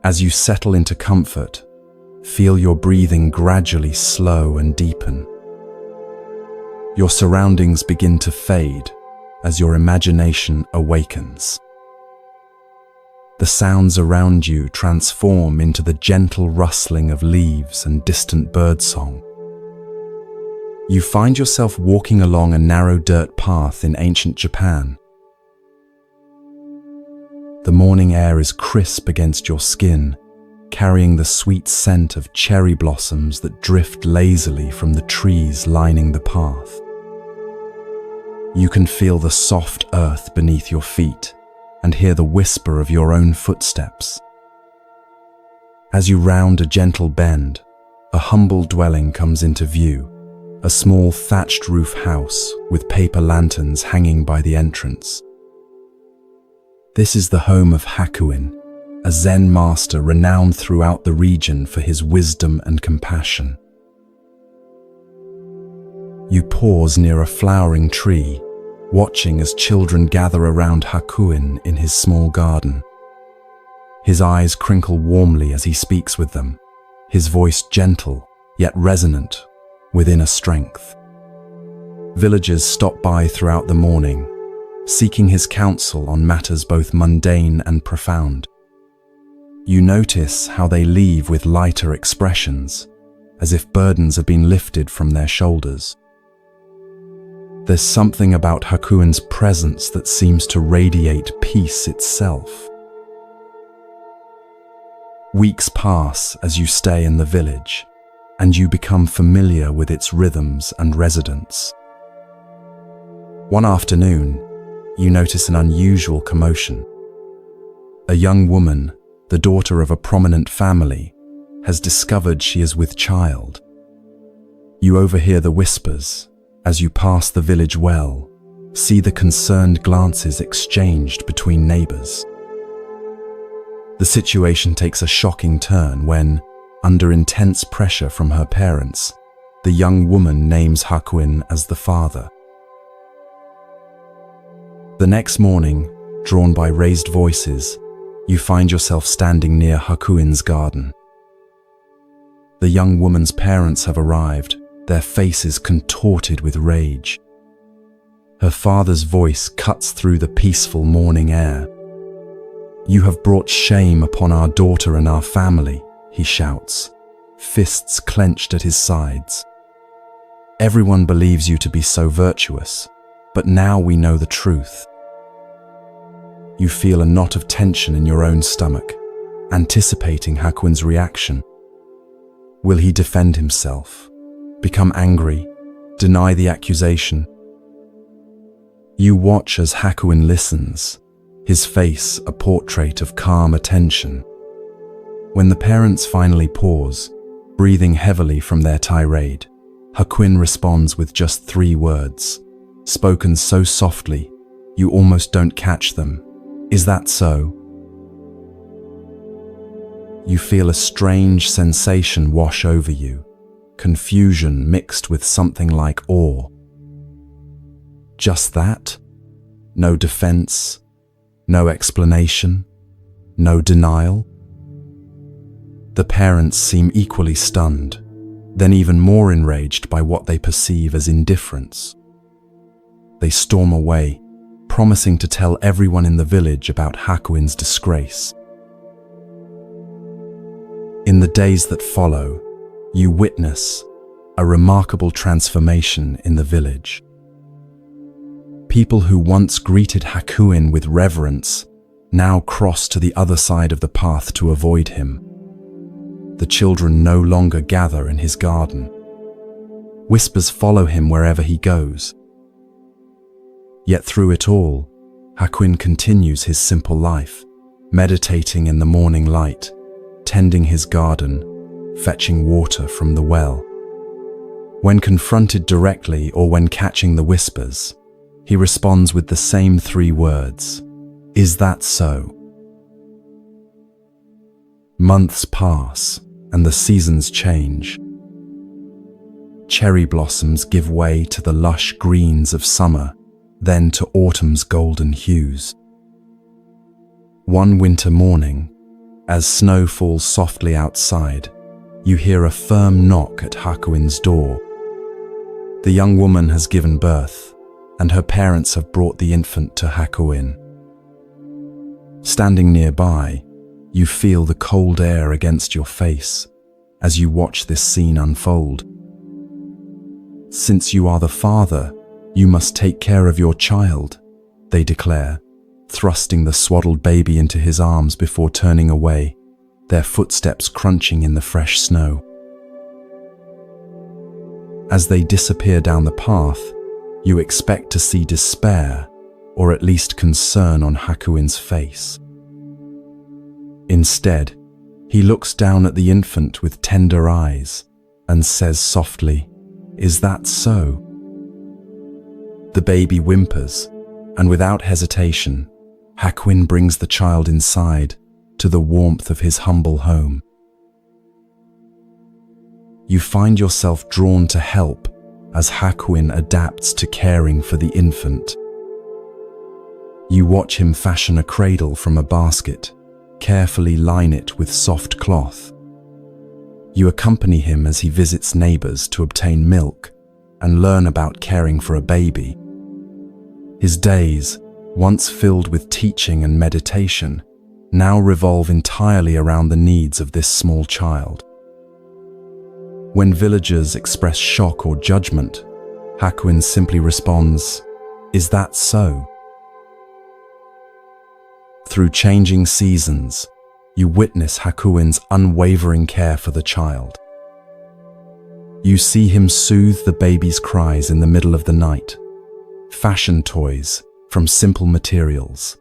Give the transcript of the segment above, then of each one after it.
As you settle into comfort, feel your breathing gradually slow and deepen. Your surroundings begin to fade as your imagination awakens. The sounds around you transform into the gentle rustling of leaves and distant birdsong. You find yourself walking along a narrow dirt path in ancient Japan. The morning air is crisp against your skin, carrying the sweet scent of cherry blossoms that drift lazily from the trees lining the path. You can feel the soft earth beneath your feet and hear the whisper of your own footsteps. As you round a gentle bend, a humble dwelling comes into view, a small thatched roof house with paper lanterns hanging by the entrance. This is the home of Hakuin, a Zen master renowned throughout the region for his wisdom and compassion. You pause near a flowering tree, watching as children gather around Hakuin in his small garden. His eyes crinkle warmly as he speaks with them, his voice gentle yet resonant with inner strength. Villagers stop by throughout the morning, seeking his counsel on matters both mundane and profound. You notice how they leave with lighter expressions, as if burdens have been lifted from their shoulders. There's something about Hakuin's presence that seems to radiate peace itself. Weeks pass as you stay in the village, and you become familiar with its rhythms and residents. One afternoon, you notice an unusual commotion. A young woman, the daughter of a prominent family, has discovered she is with child. You overhear the whispers as you pass the village well, see the concerned glances exchanged between neighbors. The situation takes a shocking turn when, under intense pressure from her parents, the young woman names Hakuin as the father. The next morning, drawn by raised voices, you find yourself standing near Hakuin's garden. The young woman's parents have arrived, their faces contorted with rage. Her father's voice cuts through the peaceful morning air. "You have brought shame upon our daughter and our family," he shouts, fists clenched at his sides. "Everyone believes you to be so virtuous, but now we know the truth." You feel a knot of tension in your own stomach, anticipating Hakuin's reaction. Will he defend himself, become angry, deny the accusation? You watch as Hakuin listens, his face a portrait of calm attention. When the parents finally pause, breathing heavily from their tirade, Hakuin responds with just 3 words, spoken so softly you almost don't catch them. "Is that so?" You feel a strange sensation wash over you, confusion mixed with something like awe. Just that? No defense, no explanation, no denial? The parents seem equally stunned, then even more enraged by what they perceive as indifference. They storm away, promising to tell everyone in the village about Hakuin's disgrace. In the days that follow, you witness a remarkable transformation in the village. People who once greeted Hakuin with reverence now cross to the other side of the path to avoid him. The children no longer gather in his garden. Whispers follow him wherever he goes. Yet through it all, Hakuin continues his simple life, meditating in the morning light, tending his garden, fetching water from the well. When confronted directly or when catching the whispers, he responds with the same 3 words, "Is that so?" Months pass and the seasons change. Cherry blossoms give way to the lush greens of summer, then to autumn's golden hues. One winter morning, As snow falls softly outside, you hear a firm knock at Hakuin's door. The young woman has given birth, and her parents have brought the infant to Hakuin. Standing nearby, you feel the cold air against your face as you watch this scene unfold. Since you are the father, you must take care of your child, they declare, thrusting the swaddled baby into his arms before turning away, their footsteps crunching in the fresh snow. As they disappear down the path, you expect to see despair, or at least concern on Hakuin's face. Instead, he looks down at the infant with tender eyes and says softly, "Is that so?" The baby whimpers, and without hesitation, Hakuin brings the child inside to the warmth of his humble home. You find yourself drawn to help as Hakuin adapts to caring for the infant. You watch him fashion a cradle from a basket, carefully line it with soft cloth. You accompany him as he visits neighbors to obtain milk and learn about caring for a baby. His days, once filled with teaching and meditation, now revolve entirely around the needs of this small child. When villagers express shock or judgment, Hakuin simply responds, "Is that so?" Through changing seasons, you witness Hakuin's unwavering care for the child. You see him soothe the baby's cries in the middle of the night, fashion toys from simple materials,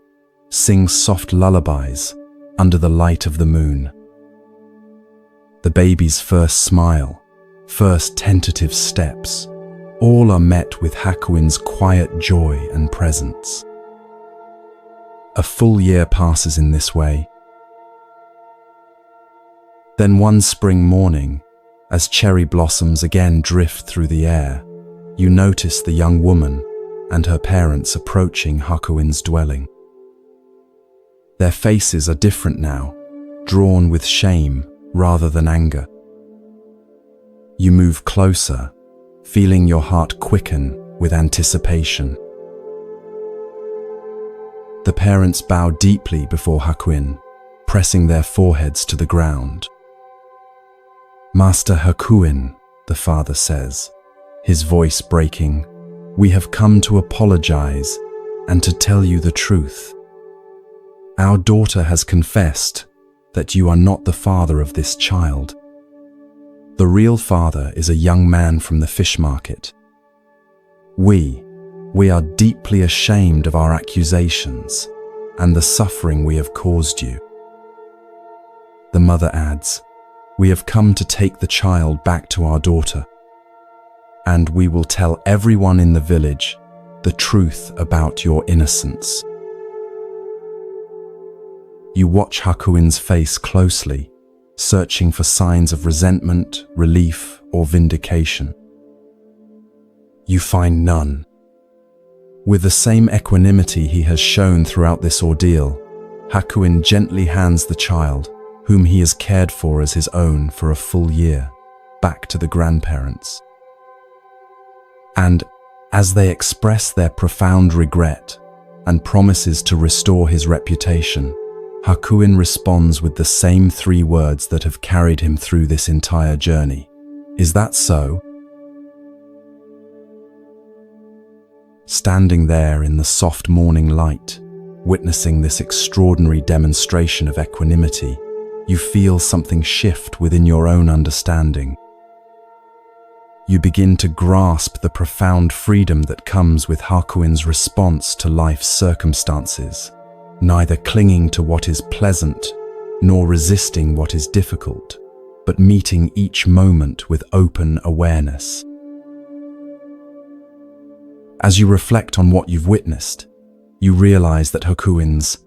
sing soft lullabies under the light of the moon. The baby's first smile, first tentative steps, all are met with Hakuin's quiet joy and presence. A full year passes in this way. Then one spring morning, as cherry blossoms again drift through the air, you notice the young woman and her parents approaching Hakuin's dwelling. Their faces are different now, drawn with shame rather than anger. You move closer, feeling your heart quicken with anticipation. The parents bow deeply before Hakuin, pressing their foreheads to the ground. "Master Hakuin," the father says, his voice breaking, "we have come to apologize and to tell you the truth. Our daughter has confessed that you are not the father of this child. The real father is a young man from the fish market. We are deeply ashamed of our accusations and the suffering we have caused you." The mother adds, "We have come to take the child back to our daughter, and we will tell everyone in the village the truth about your innocence." You watch Hakuin's face closely, searching for signs of resentment, relief, or vindication. You find none. With the same equanimity he has shown throughout this ordeal, Hakuin gently hands the child, whom he has cared for as his own for a full year, back to the grandparents. And as they express their profound regret and promises to restore his reputation, Hakuin responds with the same 3 words that have carried him through this entire journey. "Is that so?" Standing there in the soft morning light, witnessing this extraordinary demonstration of equanimity, you feel something shift within your own understanding. You begin to grasp the profound freedom that comes with Hakuin's response to life's circumstances, neither clinging to what is pleasant nor resisting what is difficult, but meeting each moment with open awareness. As you reflect on what you've witnessed, you realize that Hakuin's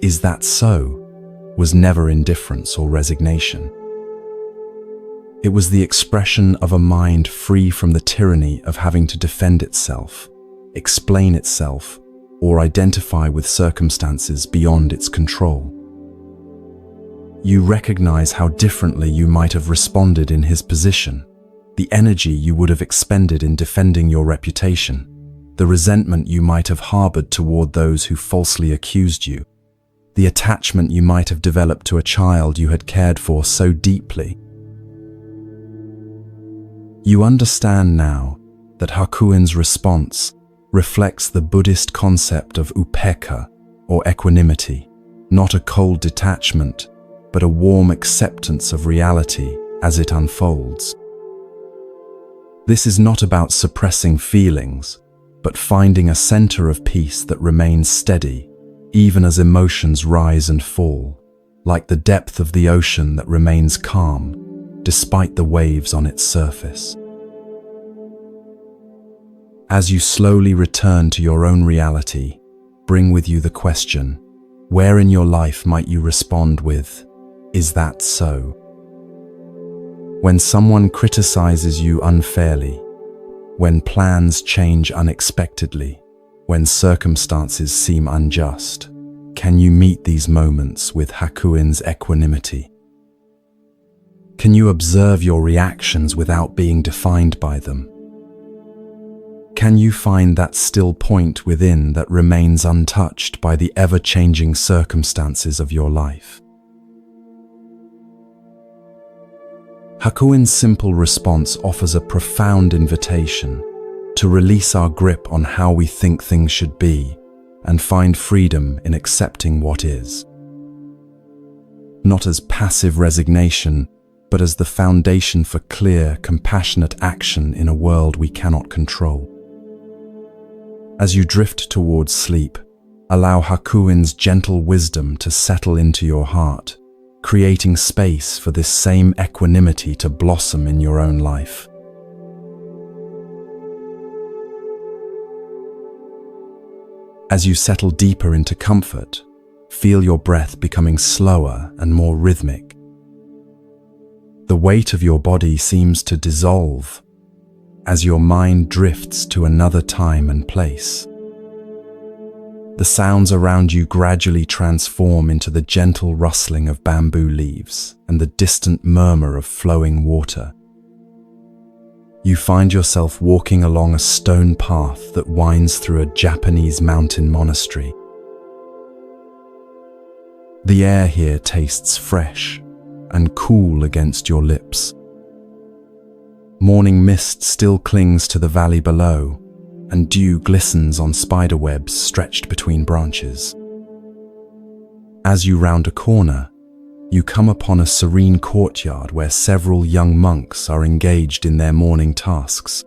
"Is that so?" was never indifference or resignation. It was the expression of a mind free from the tyranny of having to defend itself, explain itself, or identify with circumstances beyond its control. you recognize how differently you might have responded in his position, the energy you would have expended in defending your reputation, the resentment you might have harbored toward those who falsely accused you, the attachment you might have developed to a child you had cared for so deeply. You understand now that Hakuin's response reflects the Buddhist concept of upekkha, or equanimity, not a cold detachment, but a warm acceptance of reality as it unfolds. This is not about suppressing feelings, but finding a center of peace that remains steady, even as emotions rise and fall, like the depth of the ocean that remains calm, despite the waves on its surface. As you slowly return to your own reality, bring with you the question, where in your life might you respond with, "Is that so?" When someone criticizes you unfairly, when plans change unexpectedly, when circumstances seem unjust, can you meet these moments with Hakuin's equanimity? Can you observe your reactions without being defined by them? Can you find that still point within that remains untouched by the ever-changing circumstances of your life? Hakuin's simple response offers a profound invitation to release our grip on how we think things should be and find freedom in accepting what is. Not as passive resignation, but as the foundation for clear, compassionate action in a world we cannot control. As you drift towards sleep, allow Hakuin's gentle wisdom to settle into your heart, creating space for this same equanimity to blossom in your own life. As you settle deeper into comfort, feel your breath becoming slower and more rhythmic. The weight of your body seems to dissolve as your mind drifts to another time and place. The sounds around you gradually transform into the gentle rustling of bamboo leaves and the distant murmur of flowing water. You find yourself walking along a stone path that winds through a Japanese mountain monastery. The air here tastes fresh and cool against your lips. Morning mist still clings to the valley below, and dew glistens on spiderwebs stretched between branches. As you round a corner, you come upon a serene courtyard where several young monks are engaged in their morning tasks.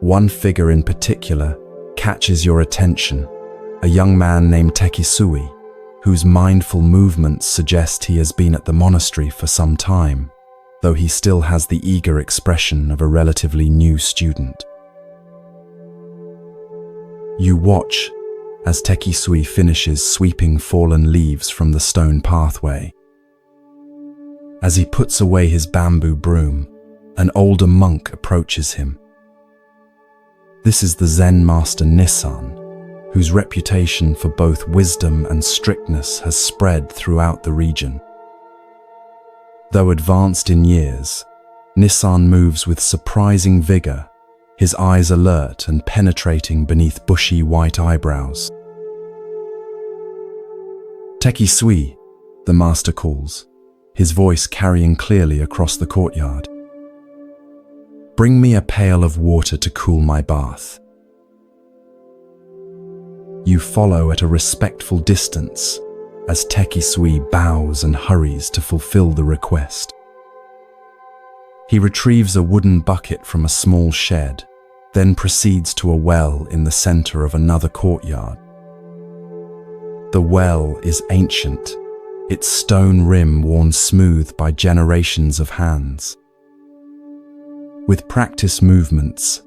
One figure in particular catches your attention, a young man named Tekisui, whose mindful movements suggest he has been at the monastery for some time, though he still has the eager expression of a relatively new student. You watch as Tekisui finishes sweeping fallen leaves from the stone pathway. As he puts away his bamboo broom, an older monk approaches him. This is the Zen master Nissan, whose reputation for both wisdom and strictness has spread throughout the region. Though advanced in years, Nissan moves with surprising vigor, his eyes alert and penetrating beneath bushy white eyebrows. "Tekisui," the master calls, his voice carrying clearly across the courtyard. "Bring me a pail of water to cool my bath." You follow at a respectful distance as Tekisui bows and hurries to fulfill the request. He retrieves a wooden bucket from a small shed, then proceeds to a well in the center of another courtyard. The well is ancient, its stone rim worn smooth by generations of hands. With practiced movements,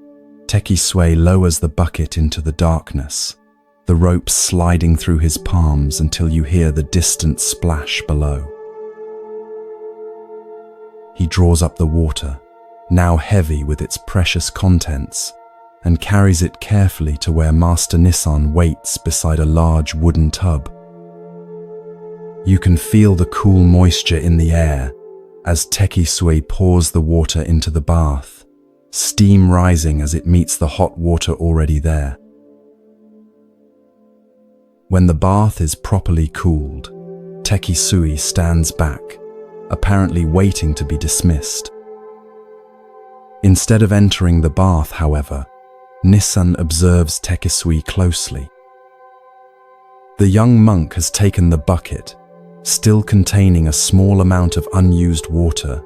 Tekisui lowers the bucket into the darkness, the rope sliding through his palms until you hear the distant splash below. He draws up the water, now heavy with its precious contents, and carries it carefully to where Master Nissan waits beside a large wooden tub. You can feel the cool moisture in the air as Tekisui pours the water into the bath, steam rising as it meets the hot water already there. When the bath is properly cooled, Tekisui stands back, apparently waiting to be dismissed. Instead of entering the bath, however, Nissan observes Tekisui closely. The young monk has taken the bucket, still containing a small amount of unused water,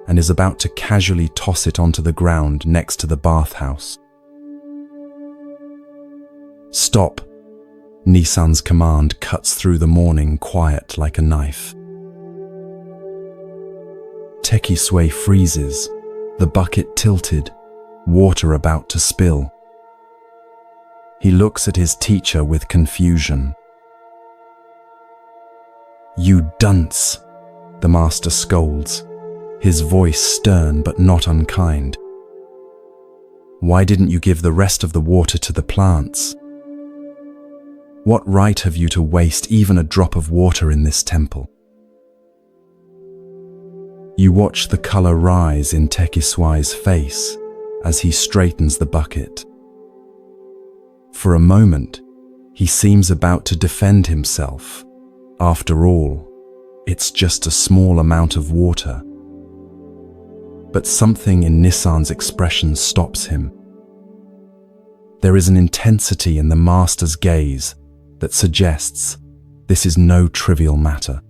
and is about to casually toss it onto the ground next to the bathhouse. "Stop!" Nissan's command cuts through the morning quiet like a knife. Tekisui freezes, the bucket tilted, water about to spill. He looks at his teacher with confusion. "You dunce!" the master scolds, his voice stern but not unkind. "Why didn't you give the rest of the water to the plants? What right have you to waste even a drop of water in this temple?" You watch the color rise in Tekisui's face as he straightens the bucket. For a moment, he seems about to defend himself. After all, it's just a small amount of water. But something in Nissan's expression stops him. There is an intensity in the master's gaze that suggests this is no trivial matter.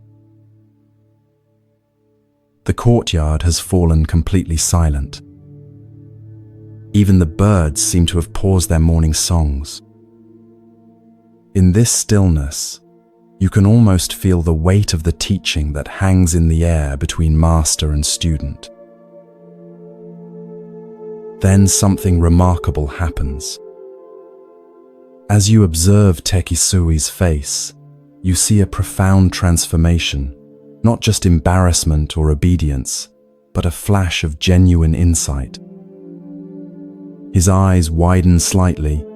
The courtyard has fallen completely silent. Even the birds seem to have paused their morning songs. In this stillness, you can almost feel the weight of the teaching that hangs in the air between master and student. Then something remarkable happens. As you observe Tekisui's face, you see a profound transformation, not just embarrassment or obedience, but a flash of genuine insight. His eyes widen slightly,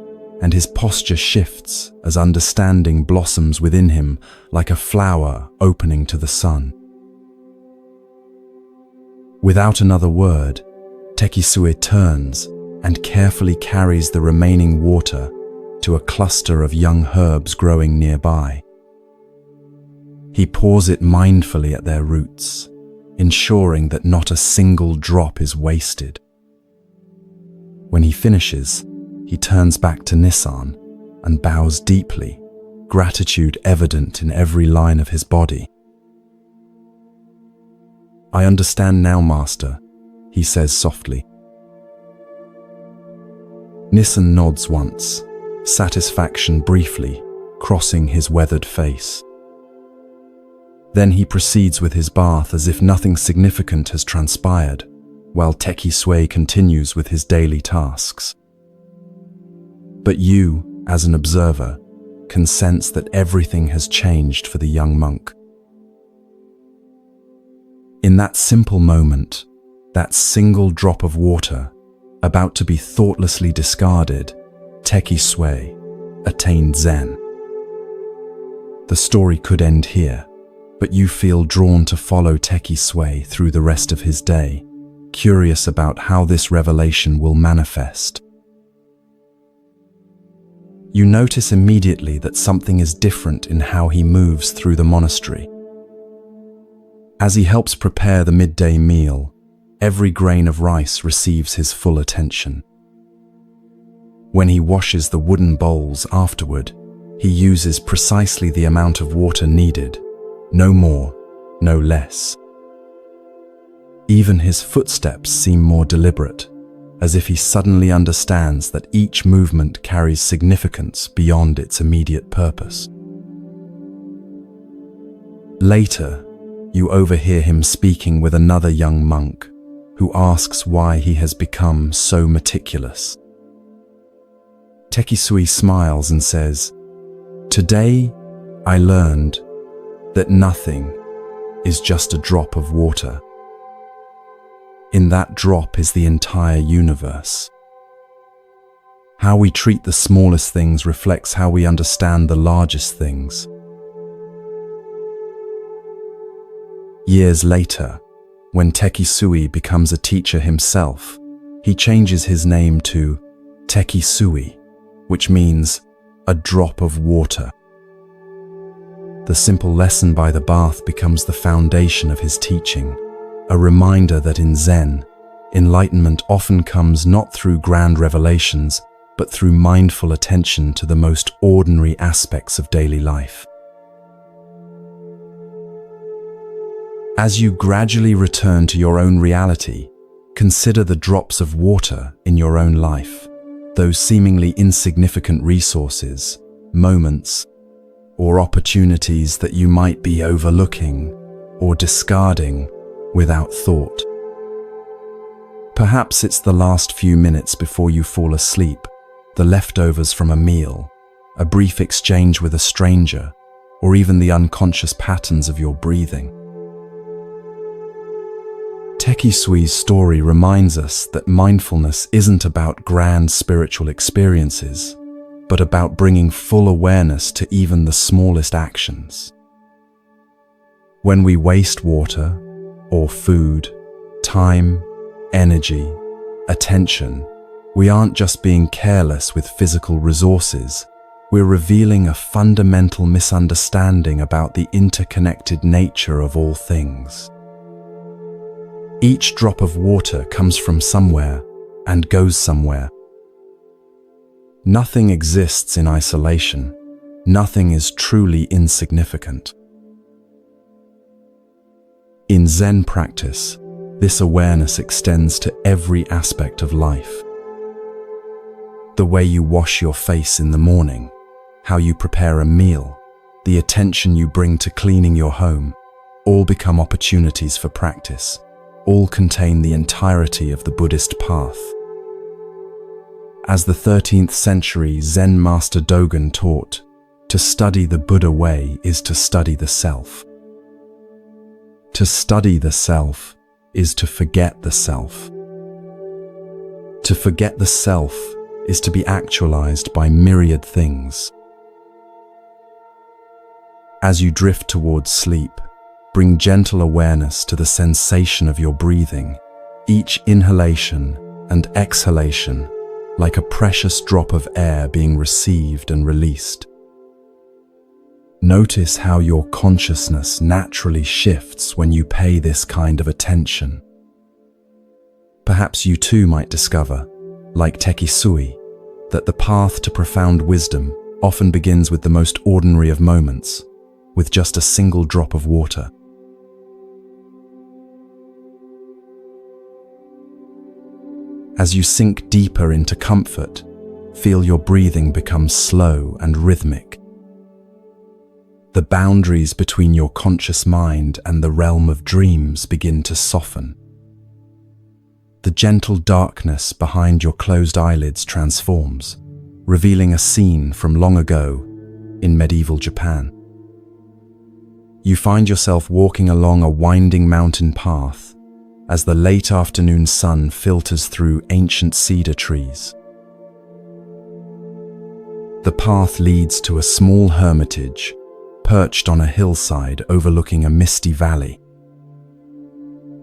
and his posture shifts as understanding blossoms within him like a flower opening to the sun. Without another word, Tekisui turns and carefully carries the remaining water to a cluster of young herbs growing nearby. He pours it mindfully at their roots, ensuring that not a single drop is wasted. When he finishes, he turns back to Nissan and bows deeply, gratitude evident in every line of his body. "I understand now, Master," he says softly. Nissan nods once, satisfaction briefly crossing his weathered face. Then he proceeds with his bath as if nothing significant has transpired, while Tekisui continues with his daily tasks. But you, as an observer, can sense that everything has changed for the young monk. In that simple moment, that single drop of water, about to be thoughtlessly discarded, Tekisui attained Zen. The story could end here, but you feel drawn to follow Tekisui through the rest of his day, curious about how this revelation will manifest. You notice immediately that something is different in how he moves through the monastery. As he helps prepare the midday meal, every grain of rice receives his full attention. When he washes the wooden bowls afterward, he uses precisely the amount of water needed, no more, no less. Even his footsteps seem more deliberate, as if he suddenly understands that each movement carries significance beyond its immediate purpose. Later, you overhear him speaking with another young monk, who asks why he has become so meticulous. Tekisui smiles and says, "Today, I learned that nothing is just a drop of water. In that drop is the entire universe. How we treat the smallest things reflects how we understand the largest things." Years later, when Tekisui becomes a teacher himself, he changes his name to Tekisui, which means a drop of water. The simple lesson by the bath becomes the foundation of his teaching, a reminder that in Zen, enlightenment often comes not through grand revelations, but through mindful attention to the most ordinary aspects of daily life. As you gradually return to your own reality, consider the drops of water in your own life, those seemingly insignificant resources, moments, or opportunities that you might be overlooking or discarding without thought. Perhaps it's the last few minutes before you fall asleep, the leftovers from a meal, a brief exchange with a stranger, or even the unconscious patterns of your breathing. Tekisui's story reminds us that mindfulness isn't about grand spiritual experiences, but about bringing full awareness to even the smallest actions. When we waste water, or food, time, energy, attention, we aren't just being careless with physical resources, we're revealing a fundamental misunderstanding about the interconnected nature of all things. Each drop of water comes from somewhere and goes somewhere. Nothing exists in isolation. Nothing is truly insignificant. In Zen practice, this awareness extends to every aspect of life. The way you wash your face in the morning, how you prepare a meal, the attention you bring to cleaning your home, all become opportunities for practice. All contain the entirety of the Buddhist path. As the 13th century Zen master Dogen taught, to study the Buddha way is to study the self. To study the self is to forget the self. To forget the self is to be actualized by myriad things. As you drift towards sleep, bring gentle awareness to the sensation of your breathing, each inhalation and exhalation like a precious drop of air being received and released. Notice how your consciousness naturally shifts when you pay this kind of attention. Perhaps you too might discover, like Tekisui, that the path to profound wisdom often begins with the most ordinary of moments, with just a single drop of water. As you sink deeper into comfort, feel your breathing become slow and rhythmic. The boundaries between your conscious mind and the realm of dreams begin to soften. The gentle darkness behind your closed eyelids transforms, revealing a scene from long ago in medieval Japan. You find yourself walking along a winding mountain path as the late afternoon sun filters through ancient cedar trees. The path leads to a small hermitage, perched on a hillside overlooking a misty valley.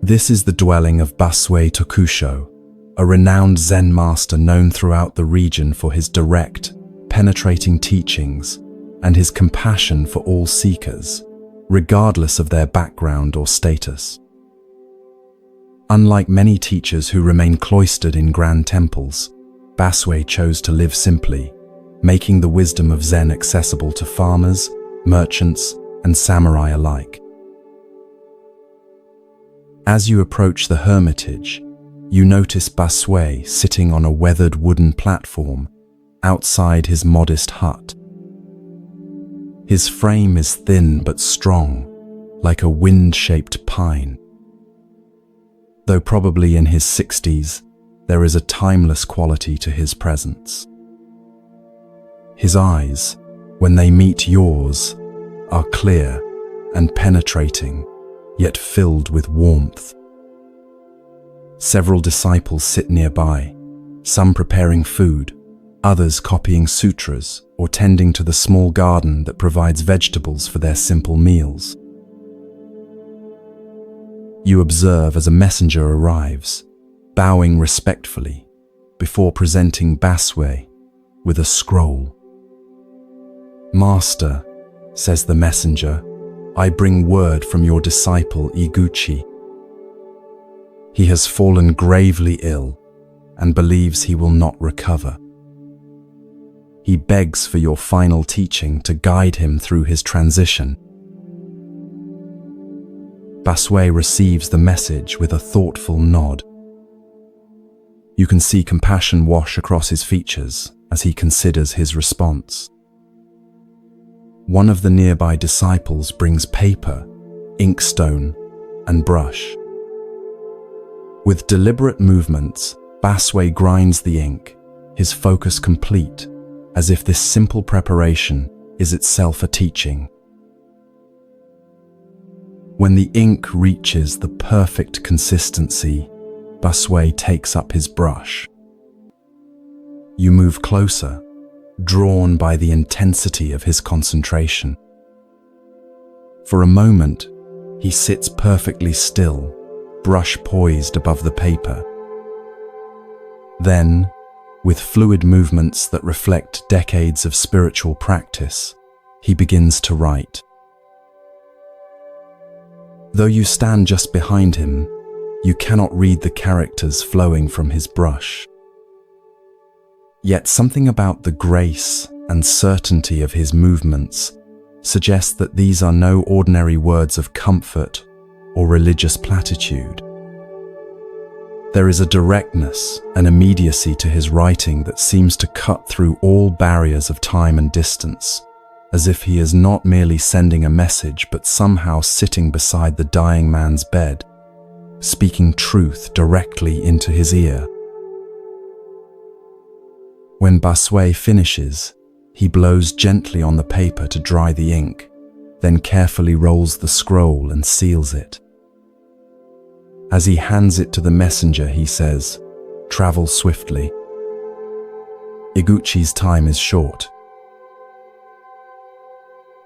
This is the dwelling of Basue Tokusho, a renowned Zen master known throughout the region for his direct, penetrating teachings and his compassion for all seekers, regardless of their background or status. Unlike many teachers who remain cloistered in grand temples, Basue chose to live simply, making the wisdom of Zen accessible to farmers, merchants, and samurai alike. As you approach the hermitage, you notice Basue sitting on a weathered wooden platform outside his modest hut. His frame is thin but strong, like a wind-shaped pine. Though probably in his 60s, there is a timeless quality to his presence. His eyes, when they meet yours, are clear and penetrating, yet filled with warmth. Several disciples sit nearby, some preparing food, others copying sutras or tending to the small garden that provides vegetables for their simple meals. You observe as a messenger arrives, bowing respectfully, before presenting Baswe with a scroll. "Master," says the messenger, "I bring word from your disciple Iguchi. He has fallen gravely ill and believes he will not recover. He begs for your final teaching to guide him through his transition." Baswe receives the message with a thoughtful nod. You can see compassion wash across his features as he considers his response. One of the nearby disciples brings paper, inkstone, and brush. With deliberate movements, Baswe grinds the ink, his focus complete, as if this simple preparation is itself a teaching. When the ink reaches the perfect consistency, Baswe takes up his brush. You move closer, drawn by the intensity of his concentration. For a moment, he sits perfectly still, brush poised above the paper. Then, with fluid movements that reflect decades of spiritual practice, he begins to write. Though you stand just behind him, you cannot read the characters flowing from his brush. Yet something about the grace and certainty of his movements suggests that these are no ordinary words of comfort or religious platitude. There is a directness and immediacy to his writing that seems to cut through all barriers of time and distance, as if he is not merely sending a message but somehow sitting beside the dying man's bed, speaking truth directly into his ear. When Baswe finishes, he blows gently on the paper to dry the ink, then carefully rolls the scroll and seals it. As he hands it to the messenger, he says, "Travel swiftly. Iguchi's time is short."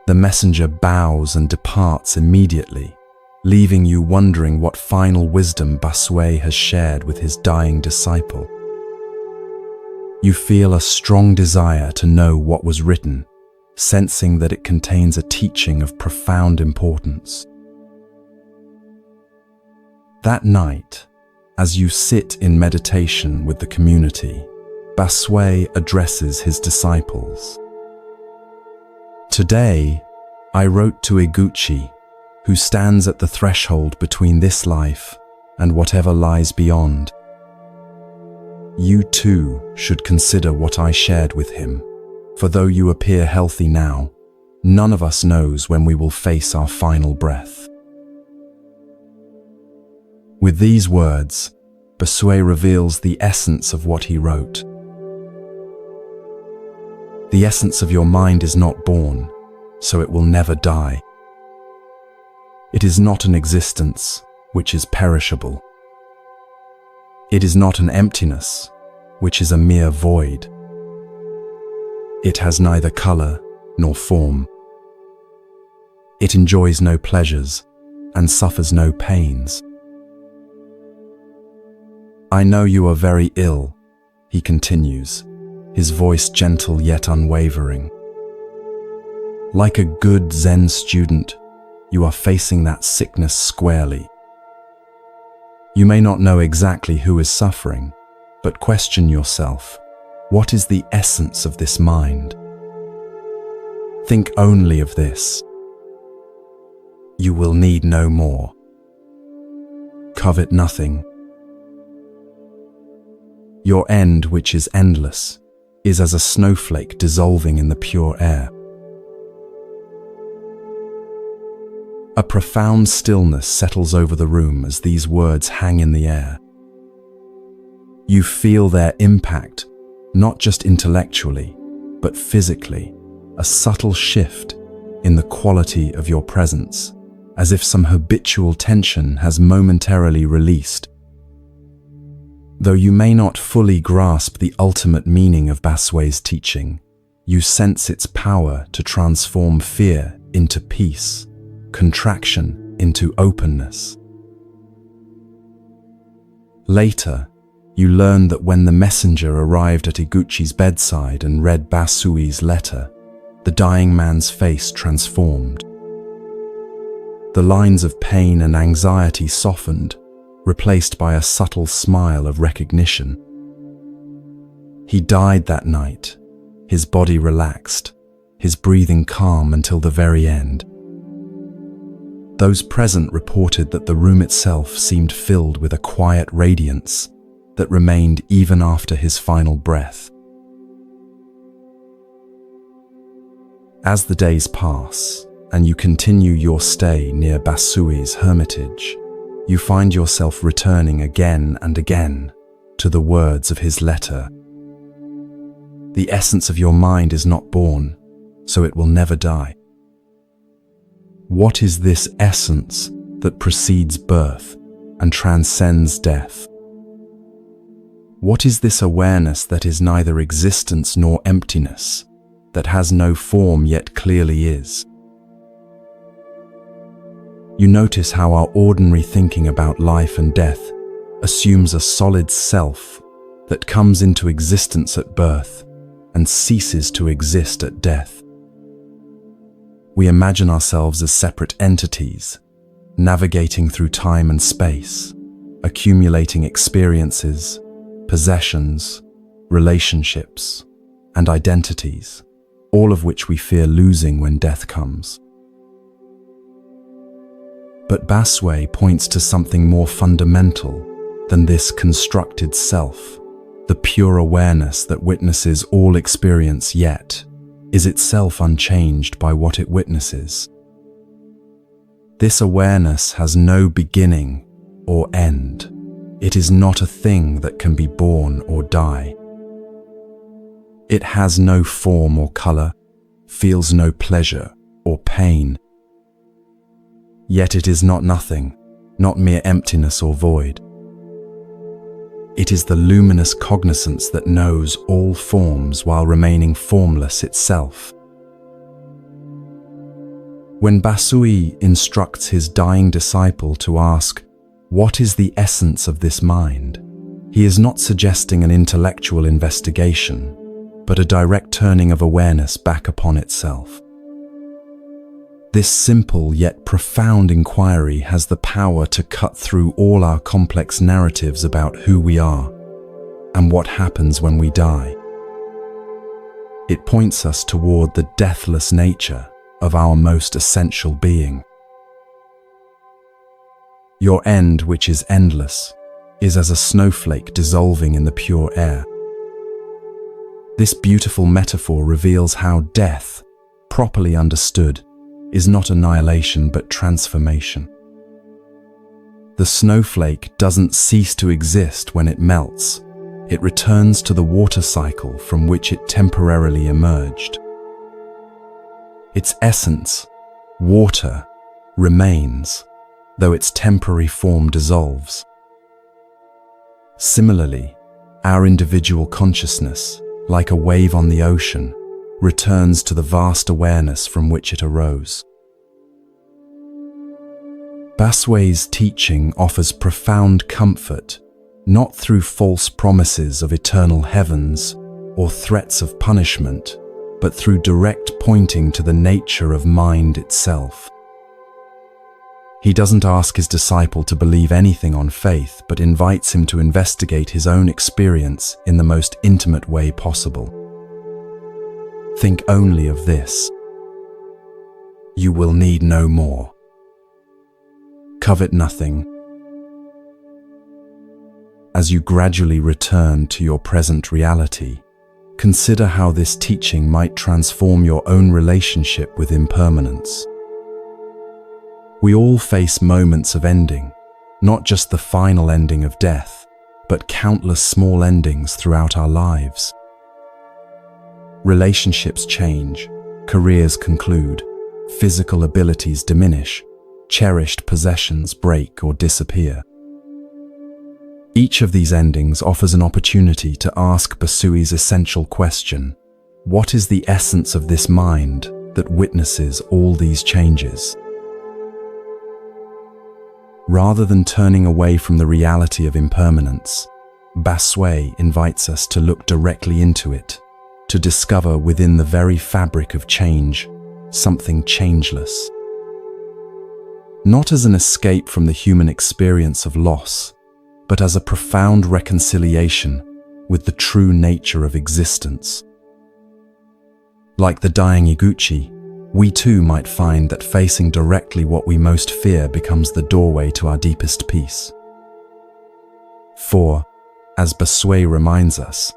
The messenger bows and departs immediately, leaving you wondering what final wisdom Baswe has shared with his dying disciple. You feel a strong desire to know what was written, sensing that it contains a teaching of profound importance. That night, as you sit in meditation with the community, Baswe addresses his disciples. "Today, I wrote to Iguchi, who stands at the threshold between this life and whatever lies beyond. You too should consider what I shared with him, for though you appear healthy now, none of us knows when we will face our final breath." With these words, Baswe reveals the essence of what he wrote. The essence of your mind is not born, so it will never die. It is not an existence which is perishable. It is not an emptiness, which is a mere void. It has neither color nor form. It enjoys no pleasures and suffers no pains. "I know you are very ill," he continues, his voice gentle yet unwavering. "Like a good Zen student, you are facing that sickness squarely. You may not know exactly who is suffering, but question yourself, what is the essence of this mind? Think only of this. You will need no more. Covet nothing. Your end, which is endless, is as a snowflake dissolving in the pure air." A profound stillness settles over the room as these words hang in the air. You feel their impact, not just intellectually, but physically, a subtle shift in the quality of your presence, as if some habitual tension has momentarily released. Though you may not fully grasp the ultimate meaning of Baswe's teaching, you sense its power to transform fear into peace, contraction into openness, Later, you learn that when the messenger arrived at Iguchi's bedside and read Basui's letter, the dying man's face transformed. The lines of pain and anxiety softened, replaced by a subtle smile of recognition. He died that night, his body relaxed, his breathing calm until the very end. Those present reported that the room itself seemed filled with a quiet radiance that remained even after his final breath. As the days pass, and you continue your stay near Basui's hermitage, you find yourself returning again and again to the words of his letter. The essence of your mind is not born, so it will never die. What is this essence that precedes birth and transcends death? What is this awareness that is neither existence nor emptiness, that has no form yet clearly is? You notice how our ordinary thinking about life and death assumes a solid self that comes into existence at birth and ceases to exist at death. We imagine ourselves as separate entities, navigating through time and space, accumulating experiences, possessions, relationships, and identities, all of which we fear losing when death comes. But Basui points to something more fundamental than this constructed self, the pure awareness that witnesses all experience yet is itself unchanged by what it witnesses. This awareness has no beginning or end. It is not a thing that can be born or die. It has no form or color, feels no pleasure or pain. Yet it is not nothing, not mere emptiness or void. It is the luminous cognizance that knows all forms while remaining formless itself. When Basui instructs his dying disciple to ask, "What is the essence of this mind?" he is not suggesting an intellectual investigation, but a direct turning of awareness back upon itself. This simple yet profound inquiry has the power to cut through all our complex narratives about who we are and what happens when we die. It points us toward the deathless nature of our most essential being. Your end, which is endless, is as a snowflake dissolving in the pure air. This beautiful metaphor reveals how death, properly understood, is not annihilation but transformation. The snowflake doesn't cease to exist when it melts. It returns to the water cycle from which it temporarily emerged. Its essence, water, remains, though its temporary form dissolves. Similarly, our individual consciousness, like a wave on the ocean, returns to the vast awareness from which it arose. Basui's teaching offers profound comfort, not through false promises of eternal heavens or threats of punishment, but through direct pointing to the nature of mind itself. He doesn't ask his disciple to believe anything on faith, but invites him to investigate his own experience in the most intimate way possible. Think only of this. You will need no more. Covet nothing. As you gradually return to your present reality, consider how this teaching might transform your own relationship with impermanence. We all face moments of ending, not just the final ending of death, but countless small endings throughout our lives. Relationships change, careers conclude, physical abilities diminish, cherished possessions break or disappear. Each of these endings offers an opportunity to ask Basui's essential question: what is the essence of this mind that witnesses all these changes? Rather than turning away from the reality of impermanence, Basui invites us to look directly into it, to discover within the very fabric of change something changeless. Not as an escape from the human experience of loss, but as a profound reconciliation with the true nature of existence. Like the dying Iguchi, we too might find that facing directly what we most fear becomes the doorway to our deepest peace. For, as Basui reminds us,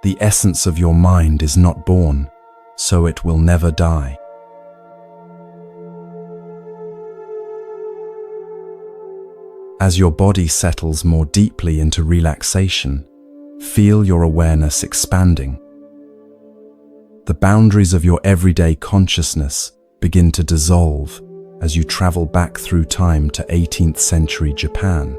the essence of your mind is not born, so it will never die. As your body settles more deeply into relaxation, feel your awareness expanding. The boundaries of your everyday consciousness begin to dissolve as you travel back through time to 18th century Japan.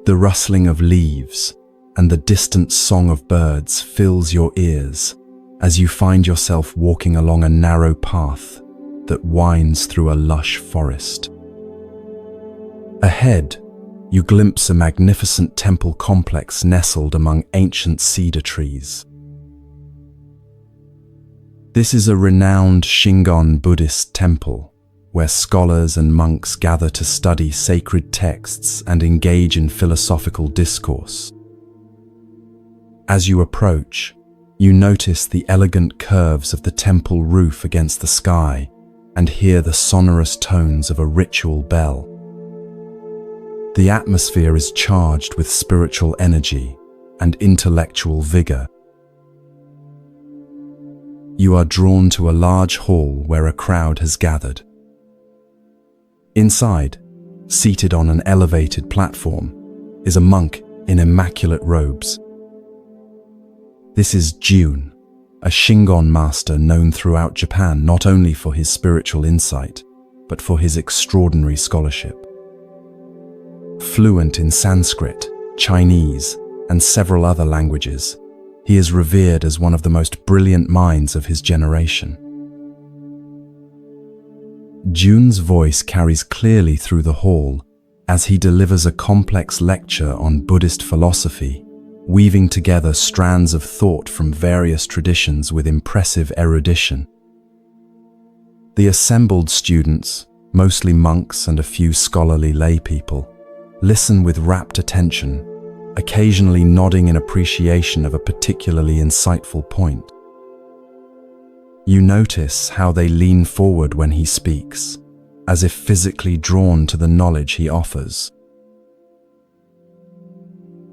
The rustling of leaves and the distant song of birds fills your ears as you find yourself walking along a narrow path that winds through a lush forest. Ahead, you glimpse a magnificent temple complex nestled among ancient cedar trees. This is a renowned Shingon Buddhist temple, where scholars and monks gather to study sacred texts and engage in philosophical discourse. As you approach, you notice the elegant curves of the temple roof against the sky and hear the sonorous tones of a ritual bell. The atmosphere is charged with spiritual energy and intellectual vigor. You are drawn to a large hall where a crowd has gathered. Inside, seated on an elevated platform, is a monk in immaculate robes. This is Jun, a Shingon master known throughout Japan not only for his spiritual insight, but for his extraordinary scholarship. Fluent in Sanskrit, Chinese, and several other languages, he is revered as one of the most brilliant minds of his generation. Jun's voice carries clearly through the hall as he delivers a complex lecture on Buddhist philosophy, weaving together strands of thought from various traditions with impressive erudition. The assembled students, mostly monks and a few scholarly lay people, listen with rapt attention, occasionally nodding in appreciation of a particularly insightful point. You notice how they lean forward when he speaks, as if physically drawn to the knowledge he offers.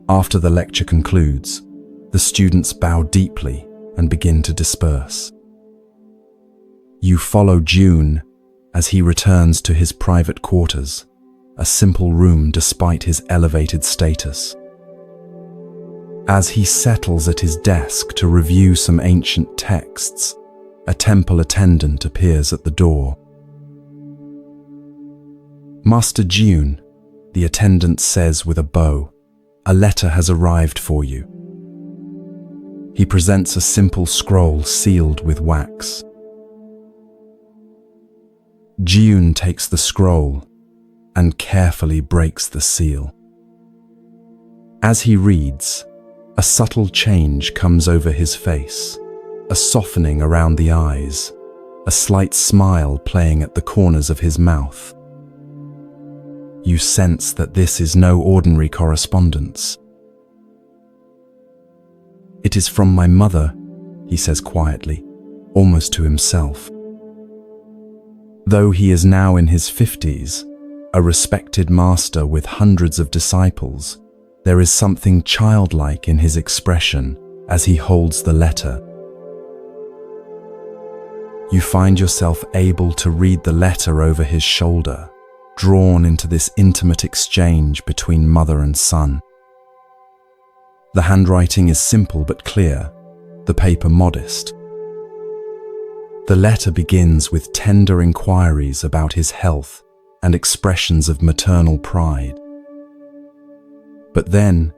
After the lecture concludes, the students bow deeply and begin to disperse. You follow Jun as he returns to his private quarters, a simple room despite his elevated status. As he settles at his desk to review some ancient texts, a temple attendant appears at the door. "Master Jun," the attendant says with a bow, "a letter has arrived for you." He presents a simple scroll sealed with wax. Jun takes the scroll and carefully breaks the seal. As he reads, a subtle change comes over his face, a softening around the eyes, a slight smile playing at the corners of his mouth. You sense that this is no ordinary correspondence. "It is from my mother," he says quietly, almost to himself. Though he is now in his 50s, a respected master with hundreds of disciples, there is something childlike in his expression as he holds the letter. You find yourself able to read the letter over his shoulder, drawn into this intimate exchange between mother and son. The handwriting is simple but clear, the paper modest. The letter begins with tender inquiries about his health and expressions of maternal pride. But then,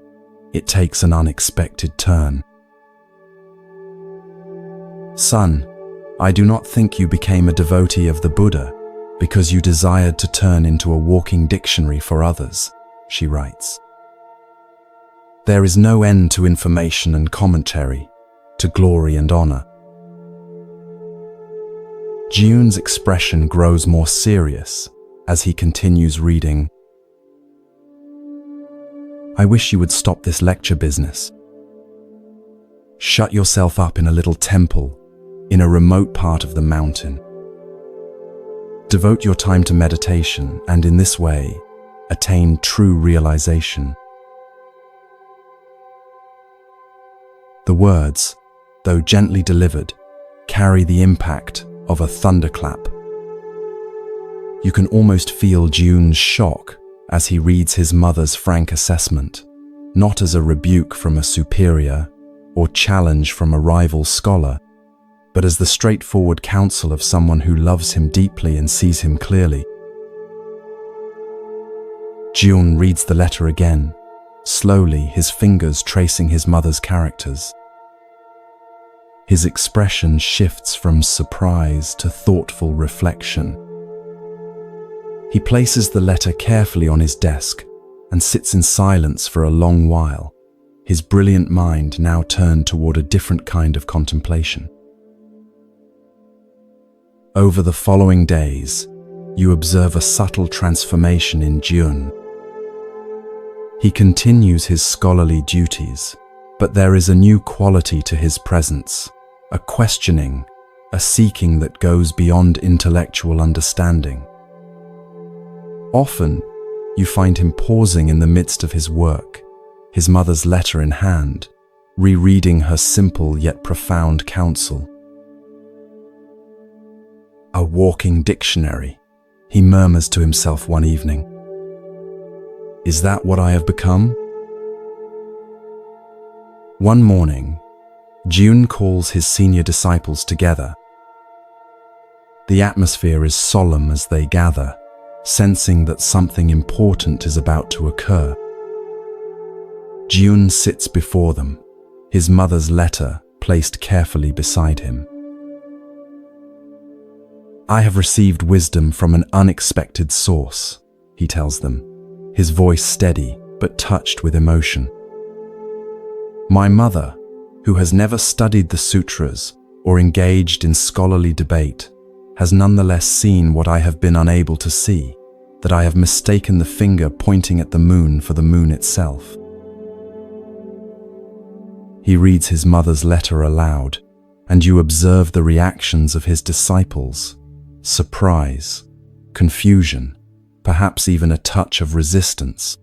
it takes an unexpected turn. "Son, I do not think you became a devotee of the Buddha because you desired to turn into a walking dictionary for others, she writes. There is no end to information and commentary, to glory and honor. Jiun's expression grows more serious as he continues reading. I wish you would stop this lecture business. Shut yourself up in a little temple in a remote part of the mountain. Devote your time to meditation and in this way, attain true realization. The words, though gently delivered, carry the impact of a thunderclap. You can almost feel Jiun's shock as he reads his mother's frank assessment, not as a rebuke from a superior or challenge from a rival scholar, but as the straightforward counsel of someone who loves him deeply and sees him clearly. Jiun reads the letter again, slowly, his fingers tracing his mother's characters. His expression shifts from surprise to thoughtful reflection. He places the letter carefully on his desk and sits in silence for a long while, his brilliant mind now turned toward a different kind of contemplation. Over the following days, you observe a subtle transformation in Jiun. He continues his scholarly duties, but there is a new quality to his presence, a questioning, a seeking that goes beyond intellectual understanding. Often, you find him pausing in the midst of his work, his mother's letter in hand, rereading her simple yet profound counsel. A walking dictionary, he murmurs to himself one evening. Is that what I have become? One morning, Jiun calls his senior disciples together. The atmosphere is solemn as they gather, sensing that something important is about to occur. Jiun sits before them, his mother's letter placed carefully beside him. I have received wisdom from an unexpected source, he tells them, his voice steady but touched with emotion. My mother, who has never studied the sutras or engaged in scholarly debate, has nonetheless seen what I have been unable to see, that I have mistaken the finger pointing at the moon for the moon itself. He reads his mother's letter aloud, and you observe the reactions of his disciples: surprise, confusion, perhaps even a touch of resistance.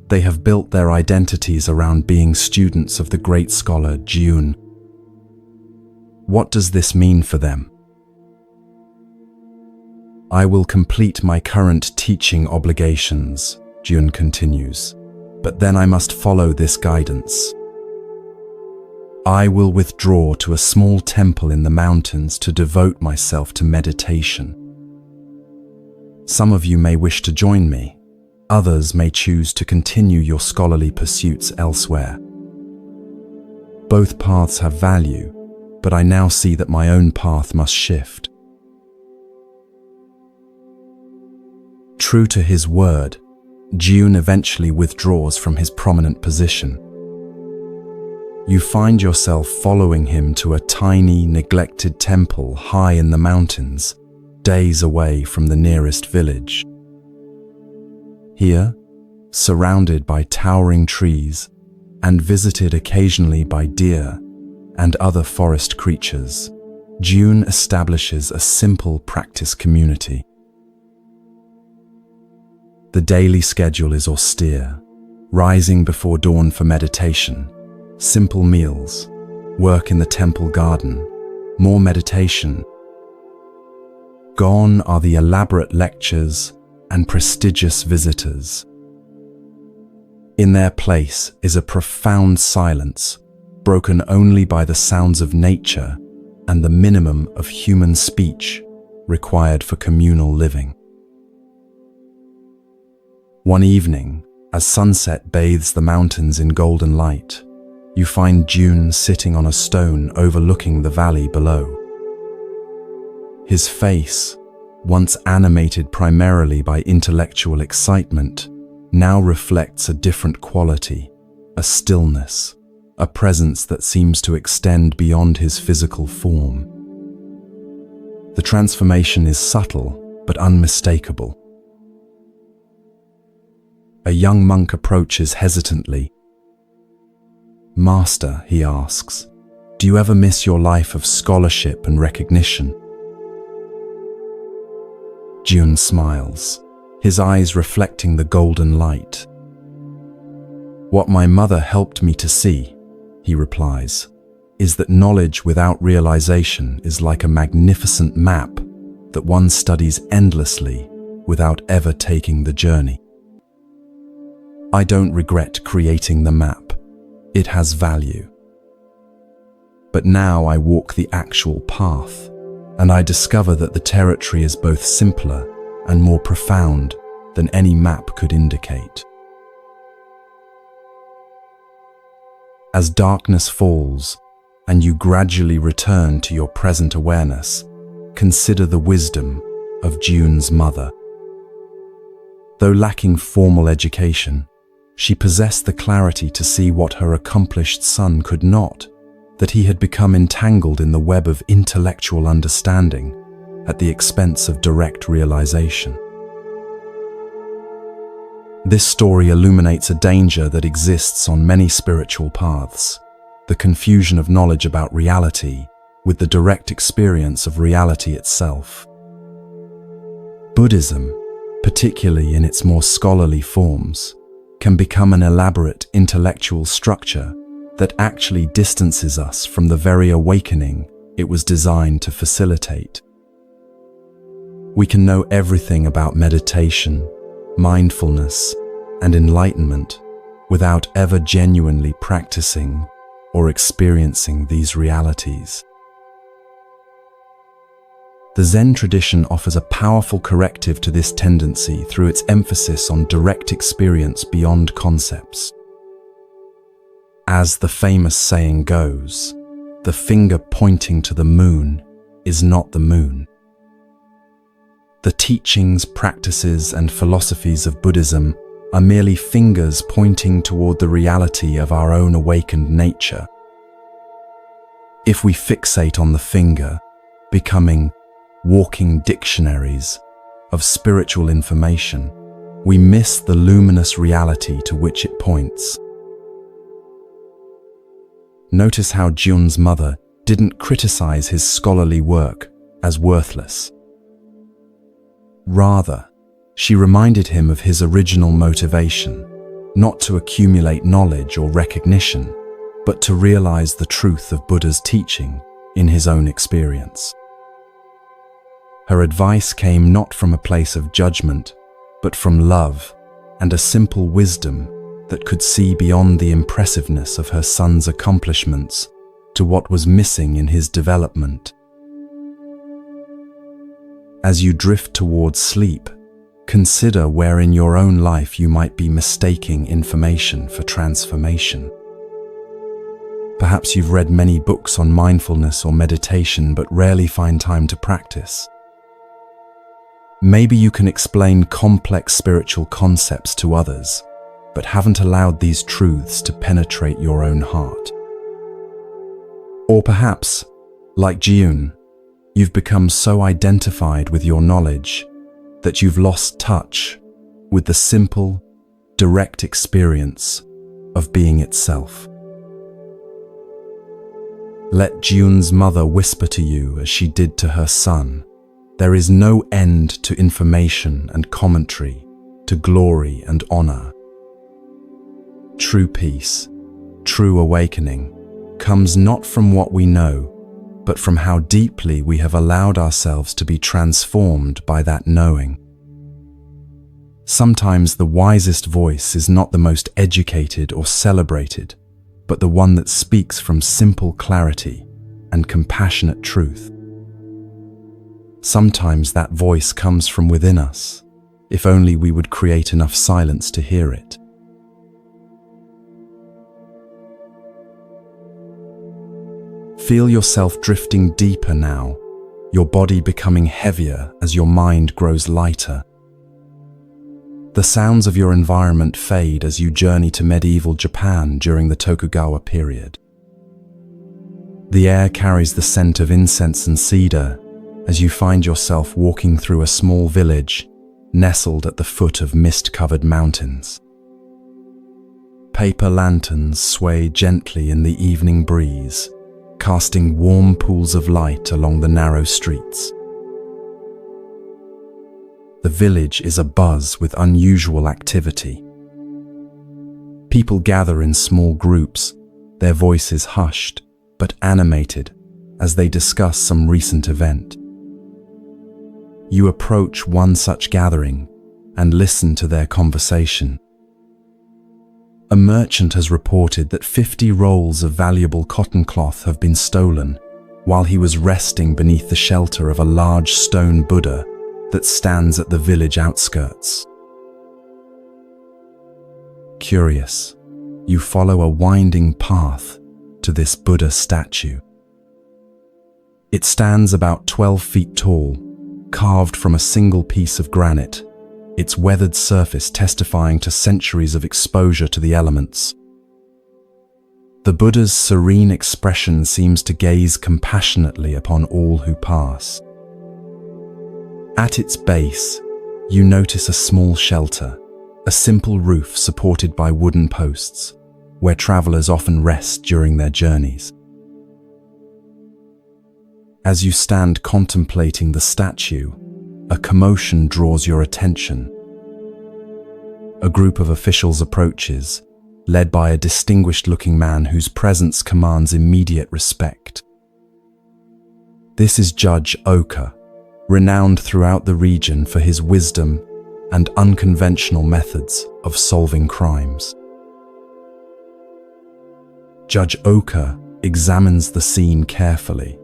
They have built their identities around being students of the great scholar Jiun. What does this mean for them? I will complete my current teaching obligations, Jiun continues, but then I must follow this guidance. I will withdraw to a small temple in the mountains to devote myself to meditation. Some of you may wish to join me. Others may choose to continue your scholarly pursuits elsewhere. Both paths have value, but I now see that my own path must shift. True to his word, Jiun eventually withdraws from his prominent position. You find yourself following him to a tiny, neglected temple high in the mountains, days away from the nearest village. Here, surrounded by towering trees and visited occasionally by deer and other forest creatures, Jiun establishes a simple practice community. The daily schedule is austere: rising before dawn for meditation, simple meals, work in the temple garden, more meditation. Gone are the elaborate lectures and prestigious visitors. In their place is a profound silence, broken only by the sounds of nature and the minimum of human speech required for communal living. One evening, as sunset bathes the mountains in golden light, you find Jiun sitting on a stone overlooking the valley below. His face, once animated primarily by intellectual excitement, now reflects a different quality, a stillness, a presence that seems to extend beyond his physical form. The transformation is subtle but unmistakable. A young monk approaches hesitantly. "Master," he asks, "do you ever miss your life of scholarship and recognition?" Jun smiles, his eyes reflecting the golden light. "What my mother helped me to see," he replies, "is that knowledge without realization is like a magnificent map that one studies endlessly without ever taking the journey. I don't regret creating the map. It has value. But now I walk the actual path, and I discover that the territory is both simpler and more profound than any map could indicate." As darkness falls, and you gradually return to your present awareness, consider the wisdom of Jun's mother. Though lacking formal education, she possessed the clarity to see what her accomplished son could not, that he had become entangled in the web of intellectual understanding at the expense of direct realization. This story illuminates a danger that exists on many spiritual paths, the confusion of knowledge about reality with the direct experience of reality itself. Buddhism, particularly in its more scholarly forms, can become an elaborate intellectual structure that actually distances us from the very awakening it was designed to facilitate. We can know everything about meditation, mindfulness, and enlightenment without ever genuinely practicing or experiencing these realities. The Zen tradition offers a powerful corrective to this tendency through its emphasis on direct experience beyond concepts. As the famous saying goes, the finger pointing to the moon is not the moon. The teachings, practices, and philosophies of Buddhism are merely fingers pointing toward the reality of our own awakened nature. If we fixate on the finger, becoming walking dictionaries of spiritual information, we miss the luminous reality to which it points. Notice how Jun's mother didn't criticize his scholarly work as worthless. Rather, she reminded him of his original motivation, not to accumulate knowledge or recognition, but to realize the truth of Buddha's teaching in his own experience. Her advice came not from a place of judgment, but from love and a simple wisdom that could see beyond the impressiveness of her son's accomplishments to what was missing in his development. As you drift towards sleep, consider where in your own life you might be mistaking information for transformation. Perhaps you've read many books on mindfulness or meditation but rarely find time to practice. Maybe you can explain complex spiritual concepts to others, but haven't allowed these truths to penetrate your own heart. Or perhaps, like Jun, you've become so identified with your knowledge that you've lost touch with the simple, direct experience of being itself. Let Jun's mother whisper to you as she did to her son, there is no end to information and commentary, to glory and honor. True peace, true awakening, comes not from what we know, but from how deeply we have allowed ourselves to be transformed by that knowing. Sometimes the wisest voice is not the most educated or celebrated, but the one that speaks from simple clarity and compassionate truth. Sometimes that voice comes from within us, if only we would create enough silence to hear it. Feel yourself drifting deeper now, your body becoming heavier as your mind grows lighter. The sounds of your environment fade as you journey to medieval Japan during the Tokugawa period. The air carries the scent of incense and cedar as you find yourself walking through a small village nestled at the foot of mist-covered mountains. Paper lanterns sway gently in the evening breeze, casting warm pools of light along the narrow streets. The village is abuzz with unusual activity. People gather in small groups, their voices hushed but animated as they discuss some recent event. You approach one such gathering and listen to their conversation. A merchant has reported that 50 rolls of valuable cotton cloth have been stolen while he was resting beneath the shelter of a large stone Buddha that stands at the village outskirts. Curious, you follow a winding path to this Buddha statue. It stands about 12 feet tall, carved from a single piece of granite, its weathered surface testifying to centuries of exposure to the elements. The Buddha's serene expression seems to gaze compassionately upon all who pass. At its base, you notice a small shelter, a simple roof supported by wooden posts, where travelers often rest during their journeys. As you stand contemplating the statue, a commotion draws your attention. A group of officials approaches, led by a distinguished-looking man whose presence commands immediate respect. This is Judge Oka, renowned throughout the region for his wisdom and unconventional methods of solving crimes. Judge Oka examines the scene carefully,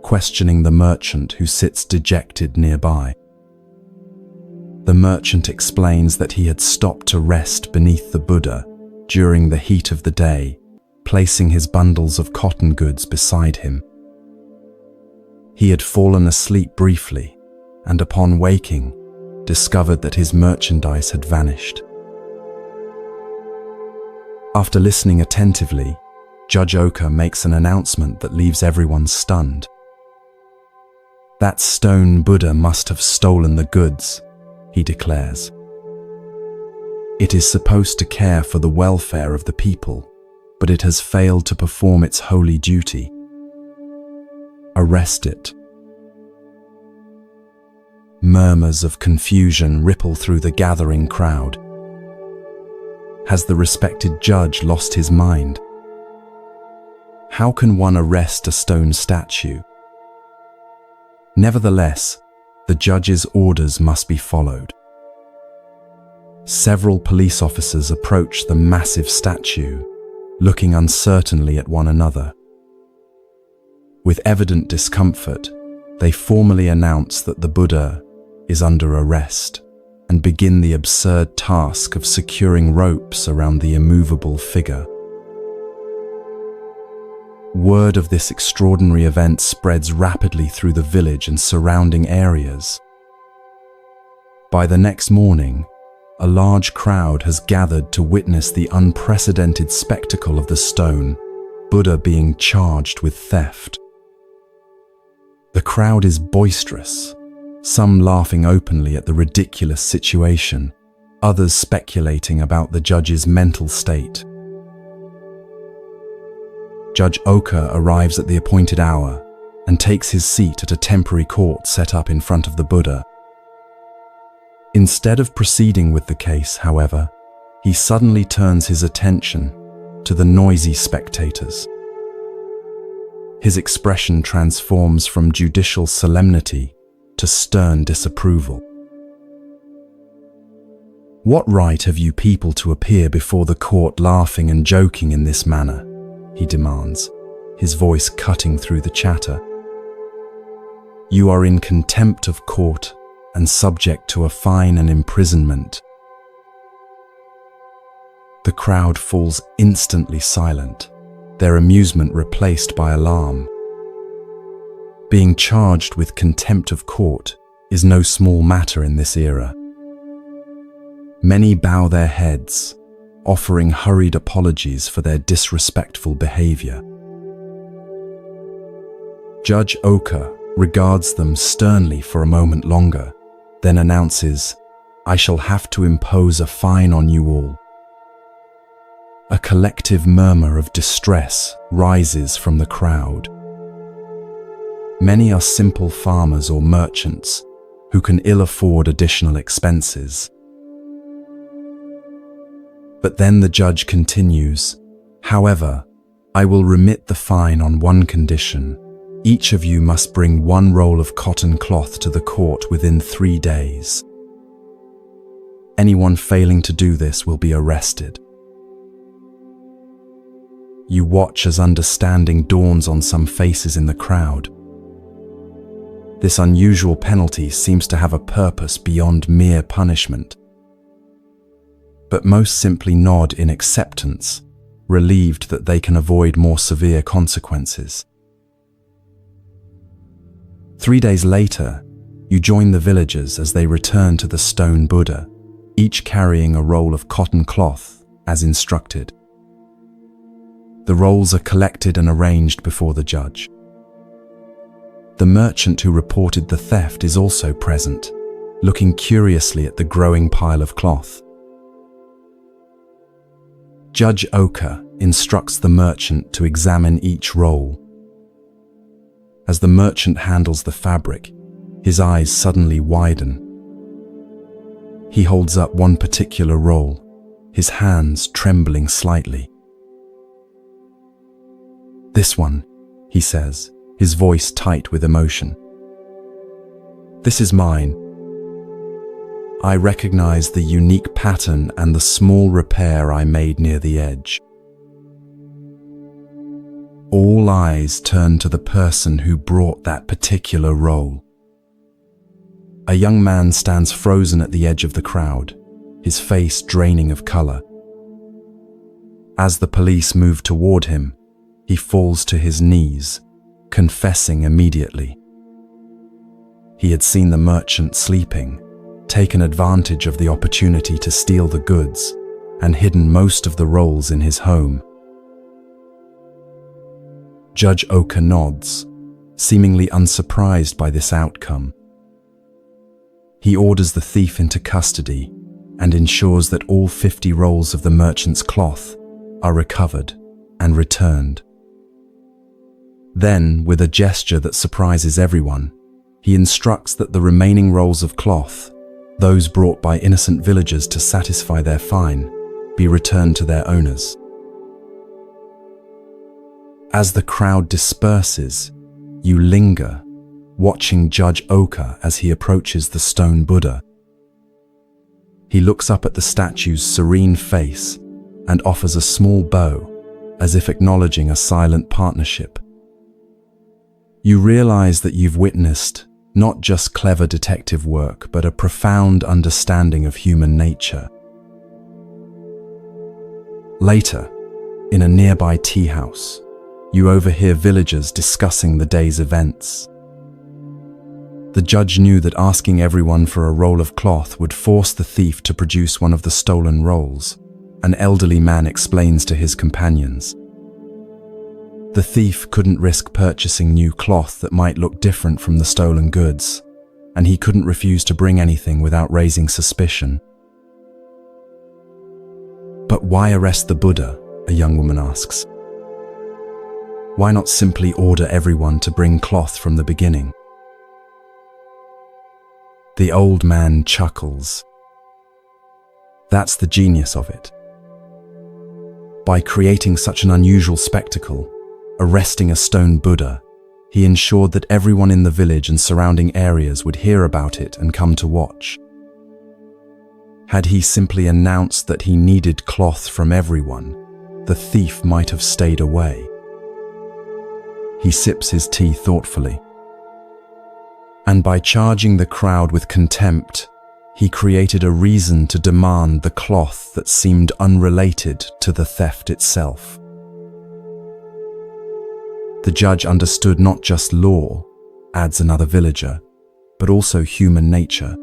questioning the merchant who sits dejected nearby. The merchant explains that he had stopped to rest beneath the Buddha during the heat of the day, placing his bundles of cotton goods beside him. He had fallen asleep briefly, and upon waking, discovered that his merchandise had vanished. After listening attentively, Judge Oka makes an announcement that leaves everyone stunned. That stone Buddha must have stolen the goods, he declares. It is supposed to care for the welfare of the people, but it has failed to perform its holy duty. Arrest it. Murmurs of confusion ripple through the gathering crowd. Has the respected judge lost his mind? How can one arrest a stone statue? Nevertheless, the judge's orders must be followed. Several police officers approach the massive statue, looking uncertainly at one another. With evident discomfort, they formally announce that the Buddha is under arrest and begin the absurd task of securing ropes around the immovable figure. Word of this extraordinary event spreads rapidly through the village and surrounding areas. By the next morning, a large crowd has gathered to witness the unprecedented spectacle of the stone Buddha being charged with theft. The crowd is boisterous, some laughing openly at the ridiculous situation, others speculating about the judge's mental state. Judge Oka arrives at the appointed hour and takes his seat at a temporary court set up in front of the Buddha. Instead of proceeding with the case, however, he suddenly turns his attention to the noisy spectators. His expression transforms from judicial solemnity to stern disapproval. What right have you people to appear before the court laughing and joking in this manner? He demands, his voice cutting through the chatter. You are in contempt of court and subject to a fine and imprisonment. The crowd falls instantly silent, their amusement replaced by alarm. Being charged with contempt of court is no small matter in this era. Many bow their heads, offering hurried apologies for their disrespectful behavior. Judge Oka regards them sternly for a moment longer, then announces, "I shall have to impose a fine on you all." A collective murmur of distress rises from the crowd. Many are simple farmers or merchants who can ill afford additional expenses. But then the judge continues, "However, I will remit the fine on one condition. Each of you must bring one roll of cotton cloth to the court within 3 days. Anyone failing to do this will be arrested." You watch as understanding dawns on some faces in the crowd. This unusual penalty seems to have a purpose beyond mere punishment. But most simply nod in acceptance, relieved that they can avoid more severe consequences. 3 days later, you join the villagers as they return to the stone Buddha, each carrying a roll of cotton cloth as instructed. The rolls are collected and arranged before the judge. The merchant who reported the theft is also present, looking curiously at the growing pile of cloth. Judge Oka instructs the merchant to examine each roll. As the merchant handles the fabric, his eyes suddenly widen. He holds up one particular roll, his hands trembling slightly. "This one," he says, his voice tight with emotion. "This is mine. I recognize the unique pattern and the small repair I made near the edge." All eyes turn to the person who brought that particular roll. A young man stands frozen at the edge of the crowd, his face draining of color. As the police move toward him, he falls to his knees, confessing immediately. He had seen the merchant sleeping, taken advantage of the opportunity to steal the goods, and hidden most of the rolls in his home. Judge Oka nods, seemingly unsurprised by this outcome. He orders the thief into custody and ensures that all 50 rolls of the merchant's cloth are recovered and returned. Then, with a gesture that surprises everyone, he instructs that the remaining rolls of cloth, those brought by innocent villagers to satisfy their fine, be returned to their owners. As the crowd disperses, you linger, watching Judge Oka as he approaches the stone Buddha. He looks up at the statue's serene face and offers a small bow, as if acknowledging a silent partnership. You realize that you've witnessed not just clever detective work, but a profound understanding of human nature. Later, in a nearby tea house, you overhear villagers discussing the day's events. The judge knew that asking everyone for a roll of cloth would force the thief to produce one of the stolen rolls. An elderly man explains to his companions. The thief couldn't risk purchasing new cloth that might look different from the stolen goods, and he couldn't refuse to bring anything without raising suspicion. "But why arrest the Buddha?" a young woman asks. "Why not simply order everyone to bring cloth from the beginning?" The old man chuckles. That's the genius of it. By creating such an unusual spectacle, arresting a stone Buddha, he ensured that everyone in the village and surrounding areas would hear about it and come to watch. Had he simply announced that he needed cloth from everyone, the thief might have stayed away. He sips his tea thoughtfully. And by charging the crowd with contempt, he created a reason to demand the cloth that seemed unrelated to the theft itself. The judge understood not just law, adds another villager, but also human nature.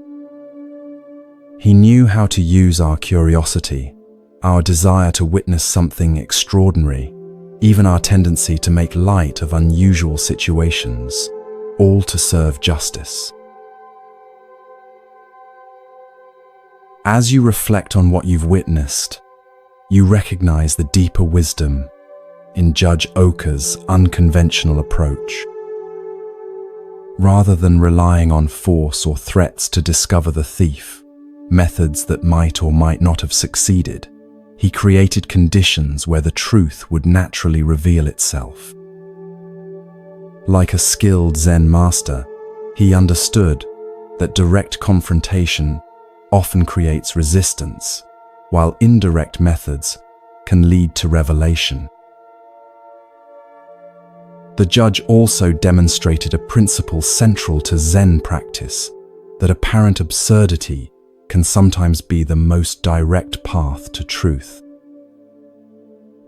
He knew how to use our curiosity, our desire to witness something extraordinary, even our tendency to make light of unusual situations, all to serve justice. As you reflect on what you've witnessed, you recognize the deeper wisdom in Judge Oka's unconventional approach. Rather than relying on force or threats to discover the thief, methods that might or might not have succeeded, he created conditions where the truth would naturally reveal itself. Like a skilled Zen master, he understood that direct confrontation often creates resistance, while indirect methods can lead to revelation. The judge also demonstrated a principle central to Zen practice, that apparent absurdity can sometimes be the most direct path to truth.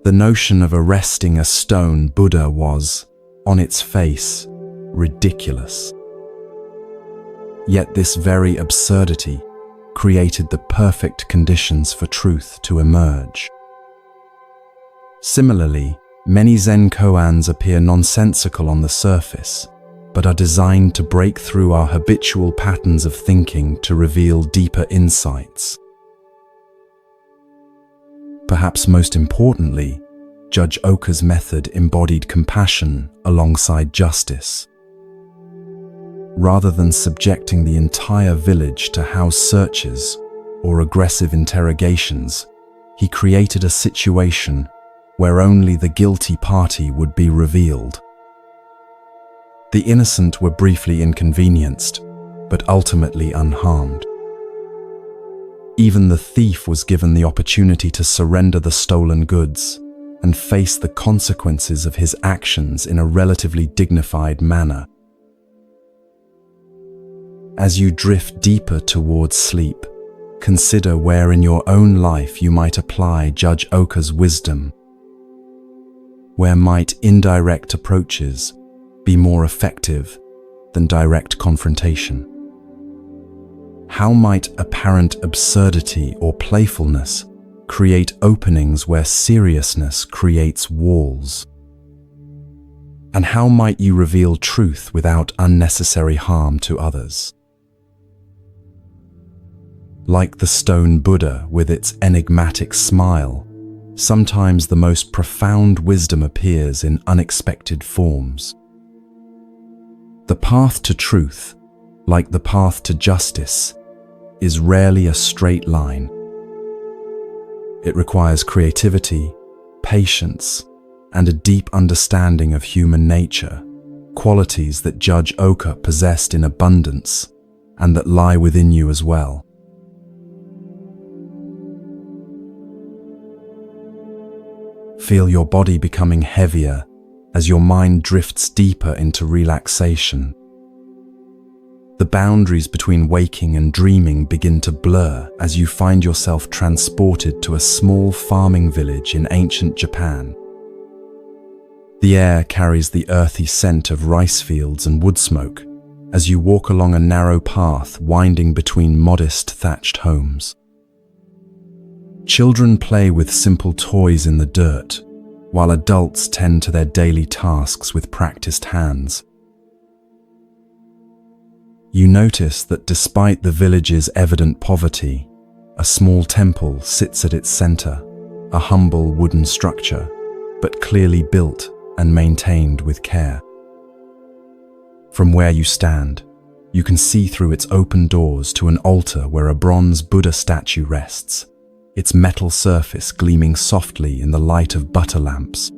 The notion of arresting a stone Buddha was, on its face, ridiculous. Yet this very absurdity created the perfect conditions for truth to emerge. Similarly, many Zen koans appear nonsensical on the surface, but are designed to break through our habitual patterns of thinking to reveal deeper insights. Perhaps most importantly, Judge Oka's method embodied compassion alongside justice. Rather than subjecting the entire village to house searches or aggressive interrogations, he created a situation where only the guilty party would be revealed. The innocent were briefly inconvenienced, but ultimately unharmed. Even the thief was given the opportunity to surrender the stolen goods and face the consequences of his actions in a relatively dignified manner. As you drift deeper towards sleep, consider where in your own life you might apply Judge Oka's wisdom. Where might indirect approaches be more effective than direct confrontation? How might apparent absurdity or playfulness create openings where seriousness creates walls? And how might you reveal truth without unnecessary harm to others? Like the stone Buddha with its enigmatic smile, sometimes the most profound wisdom appears in unexpected forms. The path to truth, like the path to justice, is rarely a straight line. It requires creativity, patience, and a deep understanding of human nature, qualities that Judge Oka possessed in abundance and that lie within you as well. Feel your body becoming heavier as your mind drifts deeper into relaxation. The boundaries between waking and dreaming begin to blur as you find yourself transported to a small farming village in ancient Japan. The air carries the earthy scent of rice fields and wood smoke as you walk along a narrow path winding between modest thatched homes. Children play with simple toys in the dirt, while adults tend to their daily tasks with practiced hands. You notice that despite the village's evident poverty, a small temple sits at its center, a humble wooden structure, but clearly built and maintained with care. From where you stand, you can see through its open doors to an altar where a bronze Buddha statue rests, its metal surface gleaming softly in the light of butter lamps.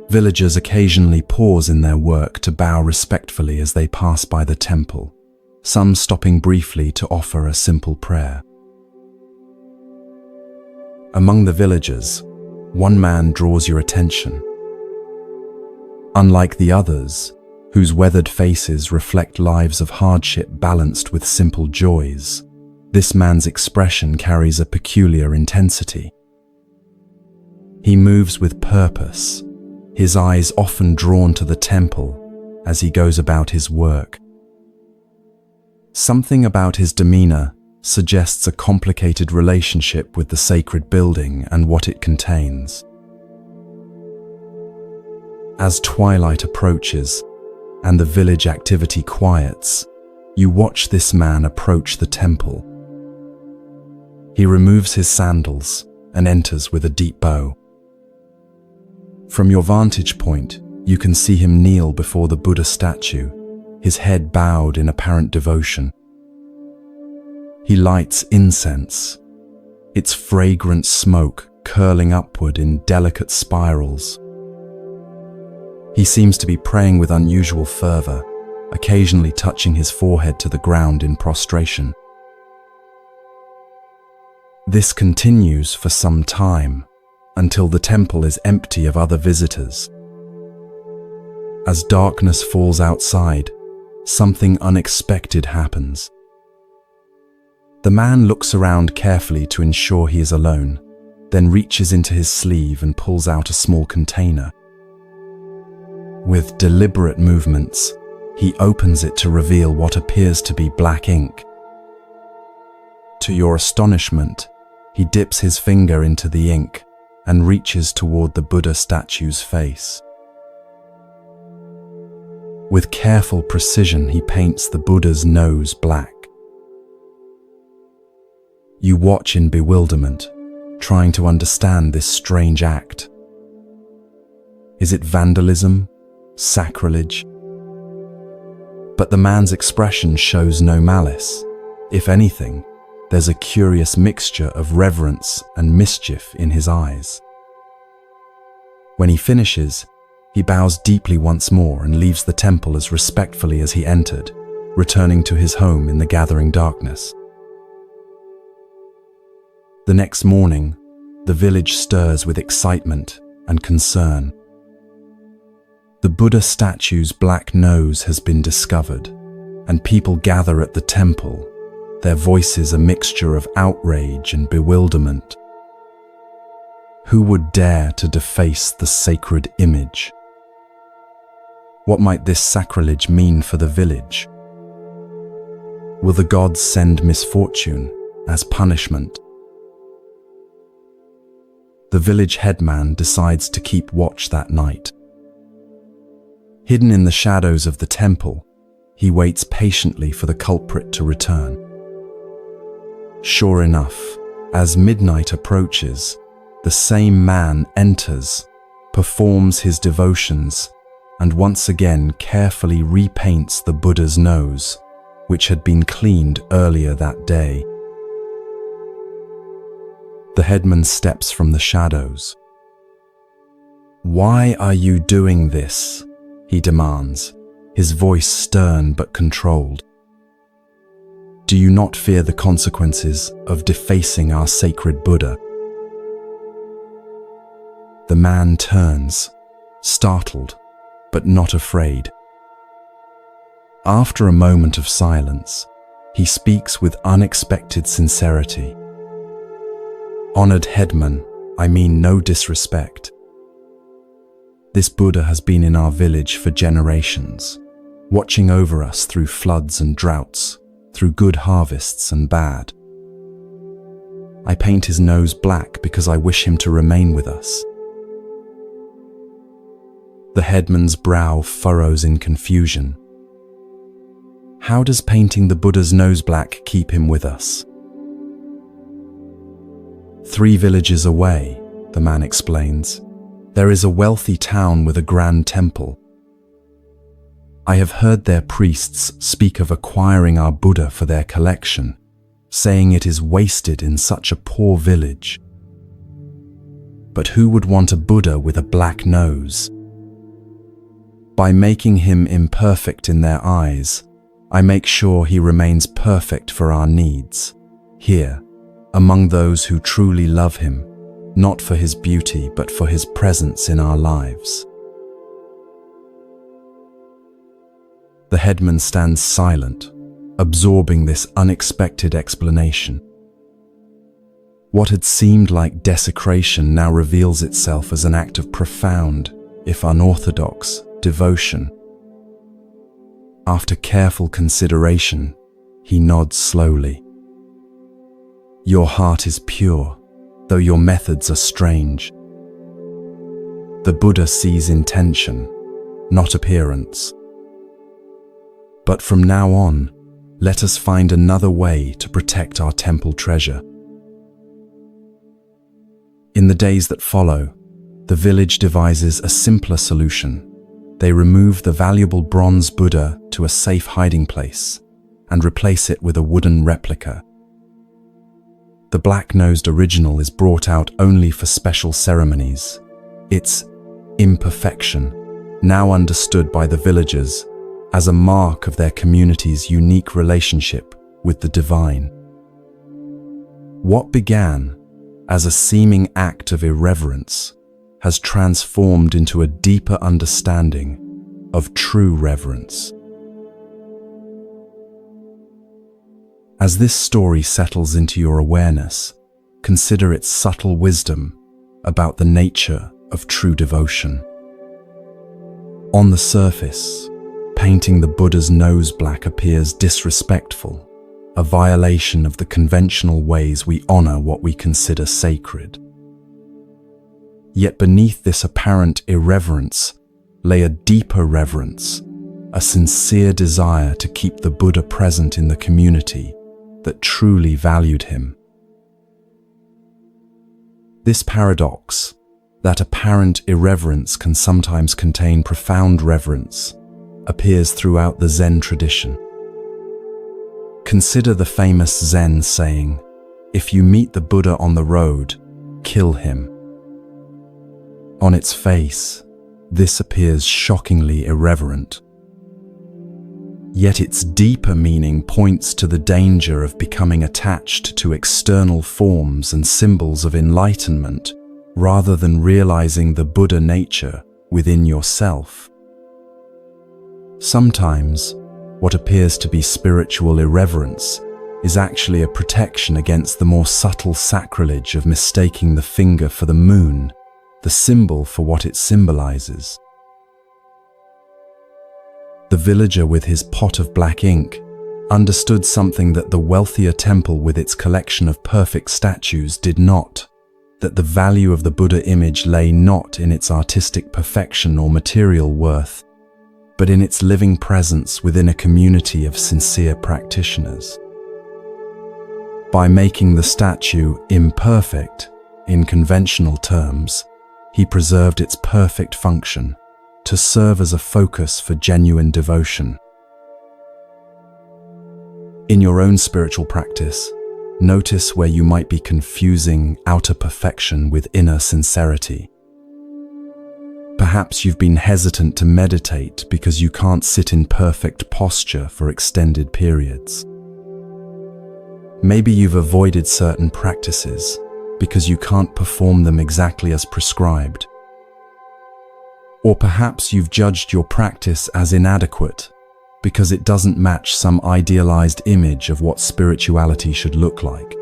Villagers occasionally pause in their work to bow respectfully as they pass by the temple, some stopping briefly to offer a simple prayer. Among the villagers, one man draws your attention. Unlike the others, whose weathered faces reflect lives of hardship balanced with simple joys, this man's expression carries a peculiar intensity. He moves with purpose, his eyes often drawn to the temple, as he goes about his work. Something about his demeanor suggests a complicated relationship with the sacred building and what it contains. As twilight approaches and the village activity quiets, you watch this man approach the temple. He removes his sandals and enters with a deep bow. From your vantage point, you can see him kneel before the Buddha statue, his head bowed in apparent devotion. He lights incense, its fragrant smoke curling upward in delicate spirals. He seems to be praying with unusual fervor, occasionally touching his forehead to the ground in prostration. This continues for some time, until the temple is empty of other visitors. As darkness falls outside, something unexpected happens. The man looks around carefully to ensure he is alone, then reaches into his sleeve and pulls out a small container. With deliberate movements, he opens it to reveal what appears to be black ink. To your astonishment, he dips his finger into the ink and reaches toward the Buddha statue's face. With careful precision, he paints the Buddha's nose black. You watch in bewilderment, trying to understand this strange act. Is it vandalism? Sacrilege? But the man's expression shows no malice. If anything, there's a curious mixture of reverence and mischief in his eyes. When he finishes, he bows deeply once more and leaves the temple as respectfully as he entered, returning to his home in the gathering darkness. The next morning, the village stirs with excitement and concern. The Buddha statue's black nose has been discovered, and people gather at the temple, their voices a mixture of outrage and bewilderment. Who would dare to deface the sacred image? What might this sacrilege mean for the village? Will the gods send misfortune as punishment? The village headman decides to keep watch that night. Hidden in the shadows of the temple, he waits patiently for the culprit to return. Sure enough, as midnight approaches, the same man enters, performs his devotions, and once again carefully repaints the Buddha's nose, which had been cleaned earlier that day. The headman steps from the shadows. "Why are you doing this?" he demands, his voice stern but controlled. "Do you not fear the consequences of defacing our sacred Buddha?" The man turns, startled, but not afraid. After a moment of silence, he speaks with unexpected sincerity. "Honored headman, I mean no disrespect. This Buddha has been in our village for generations, watching over us through floods and droughts, through good harvests and bad. I paint his nose black because I wish him to remain with us." The headman's brow furrows in confusion. How does painting the Buddha's nose black keep him with us? 3 villages away, the man explains, there is a wealthy town with a grand temple. I have heard their priests speak of acquiring our Buddha for their collection, saying it is wasted in such a poor village. But who would want a Buddha with a black nose? By making him imperfect in their eyes, I make sure he remains perfect for our needs, here, among those who truly love him, not for his beauty but for his presence in our lives. The headman stands silent, absorbing this unexpected explanation. What had seemed like desecration now reveals itself as an act of profound, if unorthodox, devotion. After careful consideration, he nods slowly. Your heart is pure, though your methods are strange. The Buddha sees intention, not appearance. But from now on, let us find another way to protect our temple treasure. In the days that follow, the village devises a simpler solution. They remove the valuable bronze Buddha to a safe hiding place and replace it with a wooden replica. The black-nosed original is brought out only for special ceremonies. Its imperfection, now understood by the villagers as a mark of their community's unique relationship with the divine. What began as a seeming act of irreverence has transformed into a deeper understanding of true reverence. As this story settles into your awareness, consider its subtle wisdom about the nature of true devotion. On the surface, painting the Buddha's nose black appears disrespectful, a violation of the conventional ways we honor what we consider sacred. Yet beneath this apparent irreverence lay a deeper reverence, a sincere desire to keep the Buddha present in the community that truly valued him. This paradox, that apparent irreverence can sometimes contain profound reverence, appears throughout the Zen tradition. Consider the famous Zen saying, "If you meet the Buddha on the road, kill him." On its face, this appears shockingly irreverent. Yet its deeper meaning points to the danger of becoming attached to external forms and symbols of enlightenment rather than realizing the Buddha nature within yourself. Sometimes, what appears to be spiritual irreverence is actually a protection against the more subtle sacrilege of mistaking the finger for the moon, the symbol for what it symbolizes. The villager with his pot of black ink understood something that the wealthier temple with its collection of perfect statues did not, that the value of the Buddha image lay not in its artistic perfection or material worth, but in its living presence within a community of sincere practitioners. By making the statue imperfect, in conventional terms, he preserved its perfect function, to serve as a focus for genuine devotion. In your own spiritual practice, notice where you might be confusing outer perfection with inner sincerity. Perhaps you've been hesitant to meditate because you can't sit in perfect posture for extended periods. Maybe you've avoided certain practices because you can't perform them exactly as prescribed. Or perhaps you've judged your practice as inadequate because it doesn't match some idealized image of what spirituality should look like.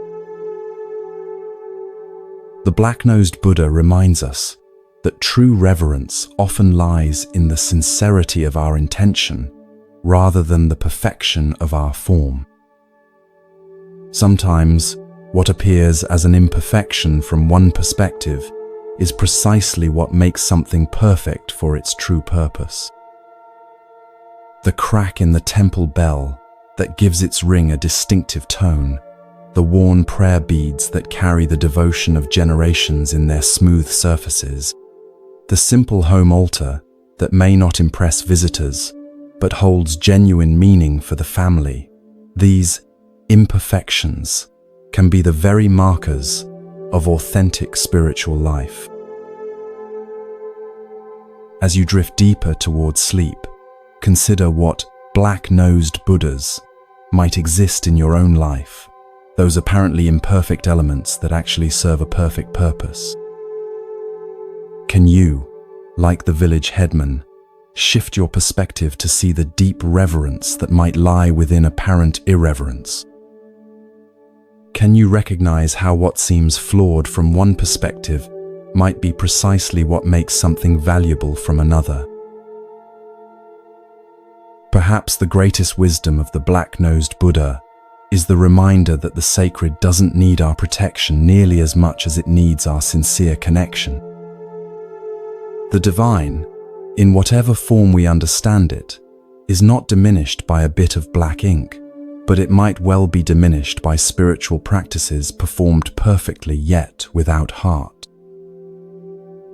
The black-nosed Buddha reminds us that true reverence often lies in the sincerity of our intention rather than the perfection of our form. Sometimes, what appears as an imperfection from one perspective is precisely what makes something perfect for its true purpose. The crack in the temple bell that gives its ring a distinctive tone, the worn prayer beads that carry the devotion of generations in their smooth surfaces, the simple home altar that may not impress visitors but holds genuine meaning for the family. These imperfections can be the very markers of authentic spiritual life. As you drift deeper towards sleep, consider what black-nosed Buddhas might exist in your own life, those apparently imperfect elements that actually serve a perfect purpose. Can you, like the village headman, shift your perspective to see the deep reverence that might lie within apparent irreverence? Can you recognize how what seems flawed from one perspective might be precisely what makes something valuable from another? Perhaps the greatest wisdom of the black-nosed Buddha is the reminder that the sacred doesn't need our protection nearly as much as it needs our sincere connection. The divine, in whatever form we understand it, is not diminished by a bit of black ink, but it might well be diminished by spiritual practices performed perfectly yet without heart.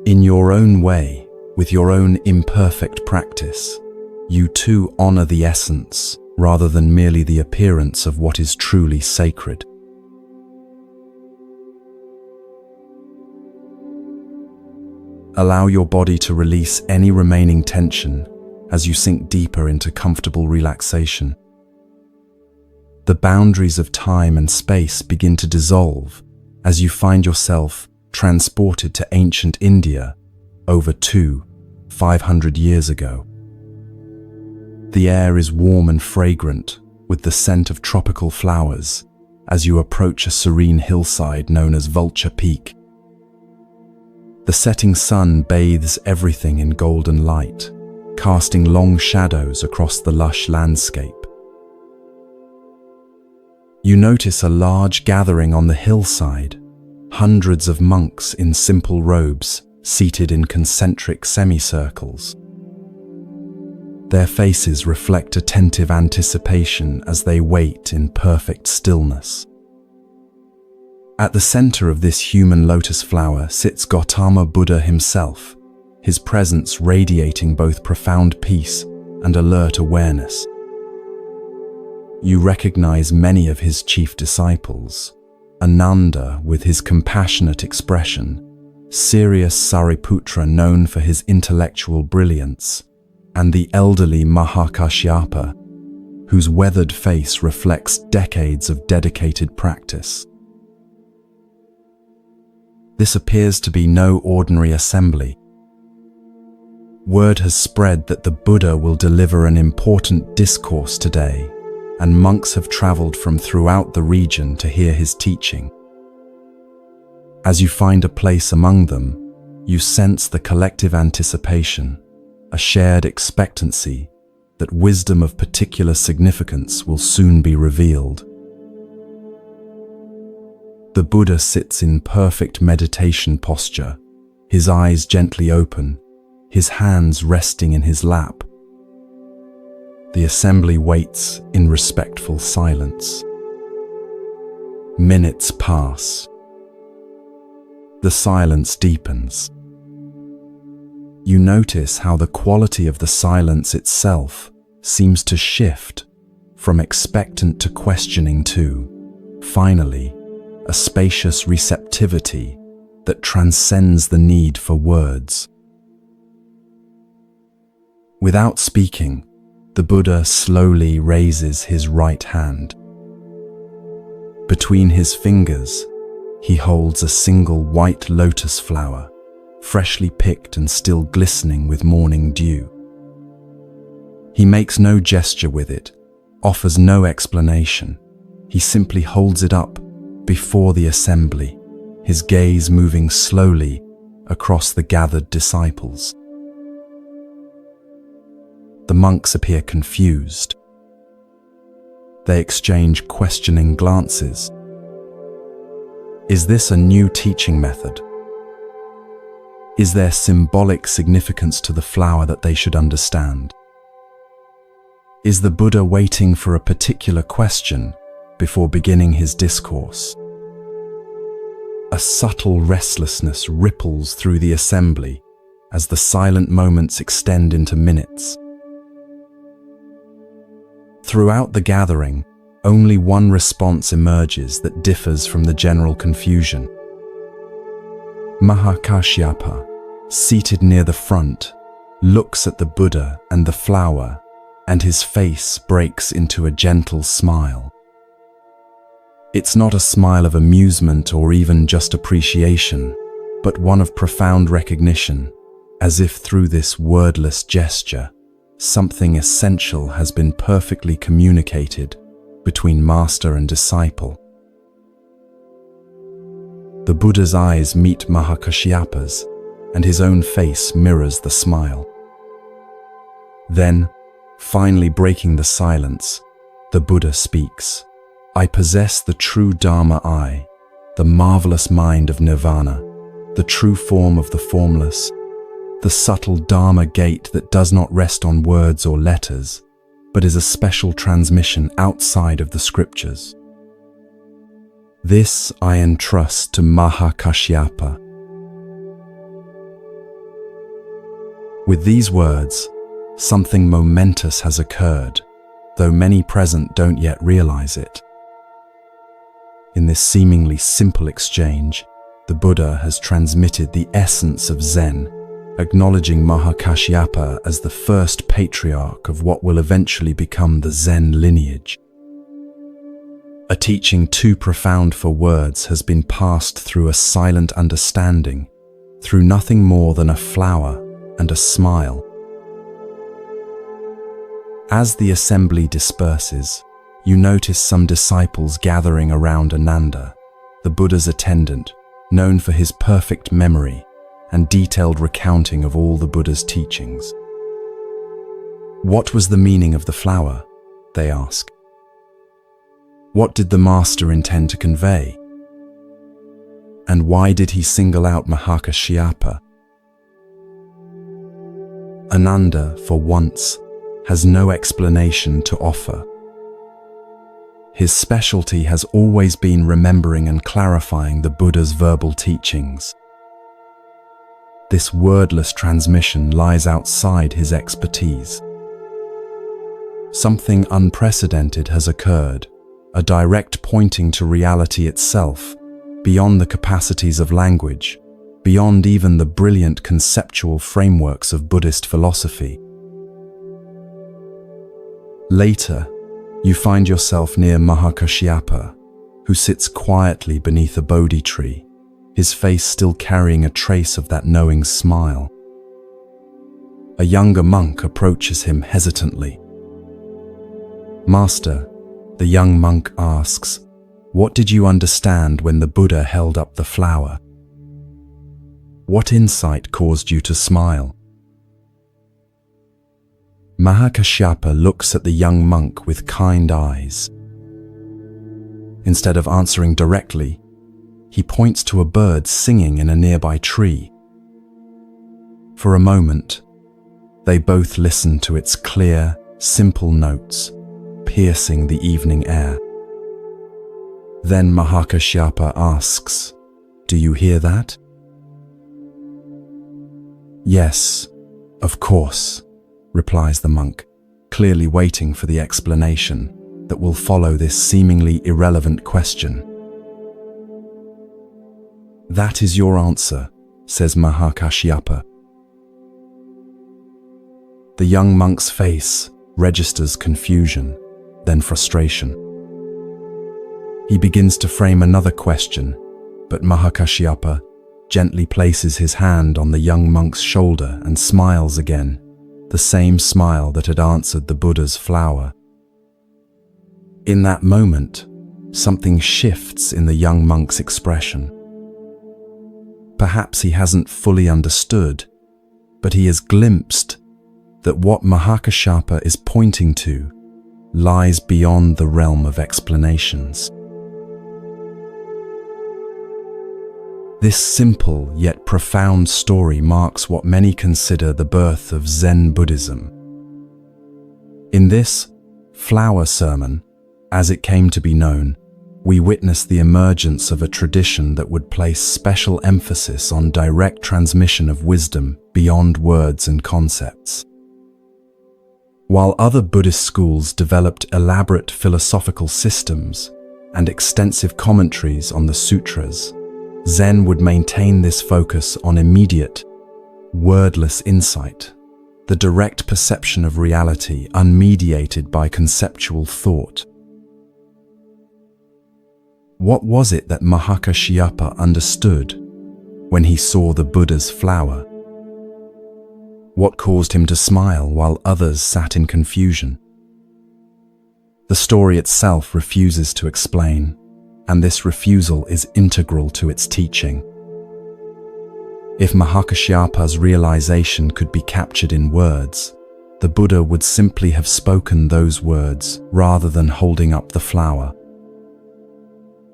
In your own way, with your own imperfect practice, you too honor the essence rather than merely the appearance of what is truly sacred. Allow your body to release any remaining tension as you sink deeper into comfortable relaxation. The boundaries of time and space begin to dissolve as you find yourself transported to ancient India over 500 years ago. The air is warm and fragrant with the scent of tropical flowers as you approach a serene hillside known as Vulture Peak. The setting sun bathes everything in golden light, casting long shadows across the lush landscape. You notice a large gathering on the hillside, hundreds of monks in simple robes seated in concentric semicircles. Their faces reflect attentive anticipation as they wait in perfect stillness. At the center of this human lotus flower sits Gautama Buddha himself, his presence radiating both profound peace and alert awareness. You recognize many of his chief disciples: Ananda with his compassionate expression, serious Sariputra known for his intellectual brilliance, and the elderly Mahakashyapa, whose weathered face reflects decades of dedicated practice. This appears to be no ordinary assembly. Word has spread that the Buddha will deliver an important discourse today, and monks have traveled from throughout the region to hear his teaching. As you find a place among them, you sense the collective anticipation, a shared expectancy that wisdom of particular significance will soon be revealed. The Buddha sits in perfect meditation posture, his eyes gently open, his hands resting in his lap. The assembly waits in respectful silence. Minutes pass. The silence deepens. You notice how the quality of the silence itself seems to shift from expectant to questioning to, finally, a spacious receptivity that transcends the need for words. Without speaking, the Buddha slowly raises his right hand. Between his fingers, he holds a single white lotus flower, freshly picked and still glistening with morning dew. He makes no gesture with it, offers no explanation. He simply holds it up before the assembly, his gaze moving slowly across the gathered disciples. The monks appear confused. They exchange questioning glances. Is this a new teaching method? Is there symbolic significance to the flower that they should understand? Is the Buddha waiting for a particular question before beginning his discourse? A subtle restlessness ripples through the assembly as the silent moments extend into minutes. Throughout the gathering, only one response emerges that differs from the general confusion. Mahakashyapa, seated near the front, looks at the Buddha and the flower, and his face breaks into a gentle smile. It's not a smile of amusement or even just appreciation, but one of profound recognition, as if through this wordless gesture, something essential has been perfectly communicated between master and disciple. The Buddha's eyes meet Mahakashyapa's, and his own face mirrors the smile. Then, Finally breaking the silence, the Buddha speaks. I possess the true Dharma I, the marvelous mind of nirvana, the true form of the formless, the subtle Dharma gate that does not rest on words or letters, but is a special transmission outside of the scriptures. This I entrust to Mahakashyapa. With these words, something momentous has occurred, though many present don't yet realize it. In this seemingly simple exchange, the Buddha has transmitted the essence of Zen, acknowledging Mahakashyapa as the first patriarch of what will eventually become the Zen lineage. A teaching too profound for words has been passed through a silent understanding, through nothing more than a flower and a smile. As the assembly disperses, you notice some disciples gathering around Ananda, the Buddha's attendant, known for his perfect memory and detailed recounting of all the Buddha's teachings. What was the meaning of the flower? They ask. What did the master intend to convey? And why did he single out Mahakashyapa? Ananda, for once, has no explanation to offer. His specialty has always been remembering and clarifying the Buddha's verbal teachings. This wordless transmission lies outside his expertise. Something unprecedented has occurred, a direct pointing to reality itself, beyond the capacities of language, beyond even the brilliant conceptual frameworks of Buddhist philosophy. Later, you find yourself near Mahakashyapa, who sits quietly beneath a Bodhi tree, his face still carrying a trace of that knowing smile. A younger monk approaches him hesitantly. Master, the young monk asks, what did you understand when the Buddha held up the flower? What insight caused you to smile? Mahakashyapa looks at the young monk with kind eyes. Instead of answering directly, he points to a bird singing in a nearby tree. For a moment, they both listen to its clear, simple notes, piercing the evening air. Then Mahakashyapa asks, "Do you hear that?" "Yes, of course," replies the monk, clearly waiting for the explanation that will follow this seemingly irrelevant question. "That is your answer," says Mahakashyapa. The young monk's face registers confusion, then frustration. He begins to frame another question, but Mahakashyapa gently places his hand on the young monk's shoulder and smiles again, the same smile that had answered the Buddha's flower. In that moment, something shifts in the young monk's expression. Perhaps he hasn't fully understood, but he has glimpsed that what Mahakashyapa is pointing to lies beyond the realm of explanations. This simple yet profound story marks what many consider the birth of Zen Buddhism. In this flower sermon, as it came to be known, we witness the emergence of a tradition that would place special emphasis on direct transmission of wisdom beyond words and concepts. While other Buddhist schools developed elaborate philosophical systems and extensive commentaries on the sutras, Zen would maintain this focus on immediate, wordless insight, the direct perception of reality unmediated by conceptual thought. What was it that Mahakashyapa understood when he saw the Buddha's flower? What caused him to smile while others sat in confusion? The story itself refuses to explain, and this refusal is integral to its teaching. If Mahakashyapa's realization could be captured in words, the Buddha would simply have spoken those words rather than holding up the flower.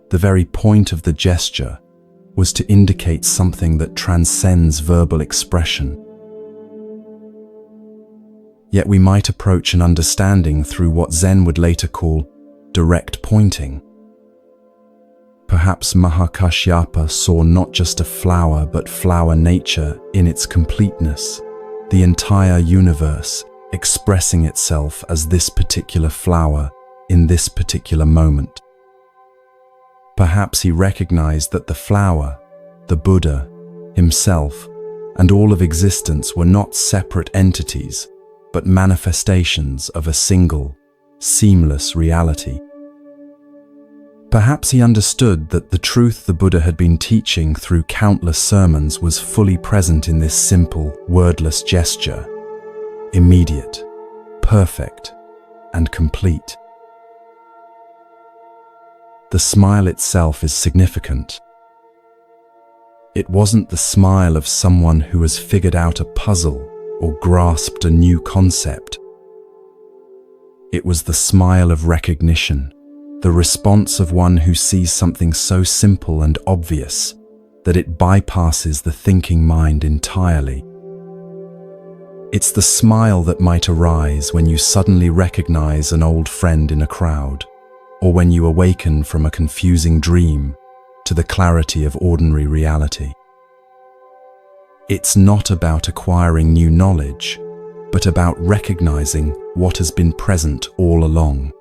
The very point of the gesture was to indicate something that transcends verbal expression. Yet we might approach an understanding through what Zen would later call direct pointing. Perhaps Mahakashyapa saw not just a flower but flower nature in its completeness, the entire universe expressing itself as this particular flower in this particular moment. Perhaps he recognized that the flower, the Buddha, himself, and all of existence were not separate entities, but manifestations of a single, seamless reality. Perhaps he understood that the truth the Buddha had been teaching through countless sermons was fully present in this simple, wordless gesture, immediate, perfect, and complete. The smile itself is significant. It wasn't the smile of someone who has figured out a puzzle or grasped a new concept. It was the smile of recognition, the response of one who sees something so simple and obvious that it bypasses the thinking mind entirely. It's the smile that might arise when you suddenly recognize an old friend in a crowd, or when you awaken from a confusing dream to the clarity of ordinary reality. It's not about acquiring new knowledge, but about recognizing what has been present all along.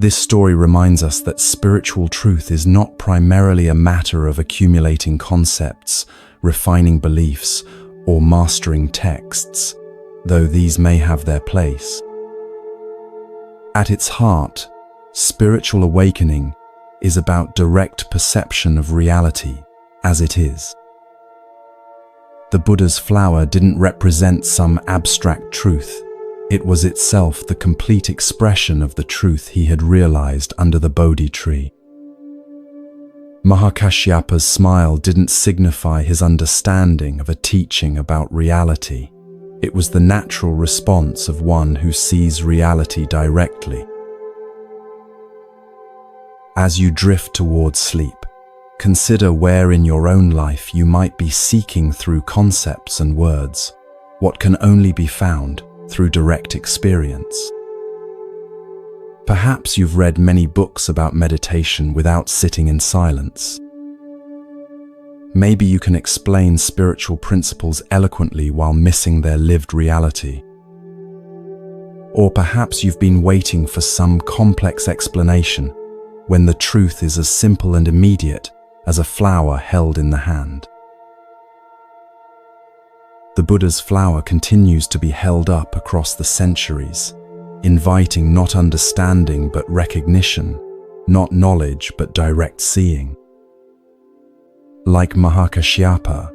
This story reminds us that spiritual truth is not primarily a matter of accumulating concepts, refining beliefs, or mastering texts, though these may have their place. At its heart, spiritual awakening is about direct perception of reality as it is. The Buddha's flower didn't represent some abstract truth. It was itself the complete expression of the truth he had realized under the Bodhi tree. Mahakashyapa's smile didn't signify his understanding of a teaching about reality. It was the natural response of one who sees reality directly. As you drift towards sleep, consider where in your own life you might be seeking through concepts and words what can only be found through direct experience. Perhaps you've read many books about meditation without sitting in silence. Maybe you can explain spiritual principles eloquently while missing their lived reality. Or perhaps you've been waiting for some complex explanation when the truth is as simple and immediate as a flower held in the hand. The Buddha's flower continues to be held up across the centuries, inviting not understanding but recognition, not knowledge but direct seeing. Like Mahakashyapa,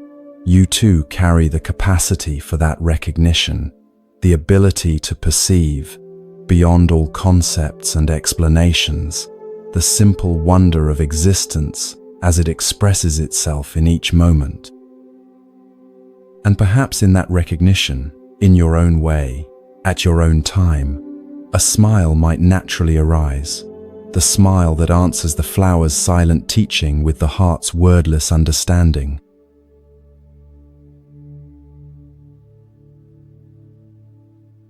you too carry the capacity for that recognition, the ability to perceive, beyond all concepts and explanations, the simple wonder of existence as it expresses itself in each moment. And perhaps in that recognition, in your own way, at your own time, a smile might naturally arise, the smile that answers the flower's silent teaching with the heart's wordless understanding.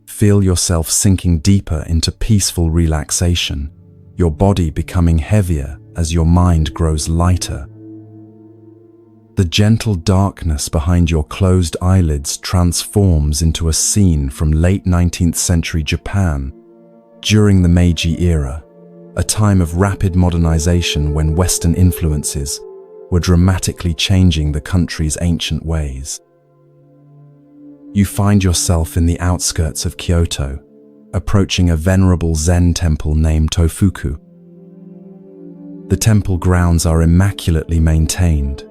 Feel yourself sinking deeper into peaceful relaxation, your body becoming heavier as your mind grows lighter. The gentle darkness behind your closed eyelids transforms into a scene from late 19th century Japan during the Meiji era, a time of rapid modernization when Western influences were dramatically changing the country's ancient ways. You find yourself in the outskirts of Kyoto, approaching a venerable Zen temple named Tofuku. The temple grounds are immaculately maintained,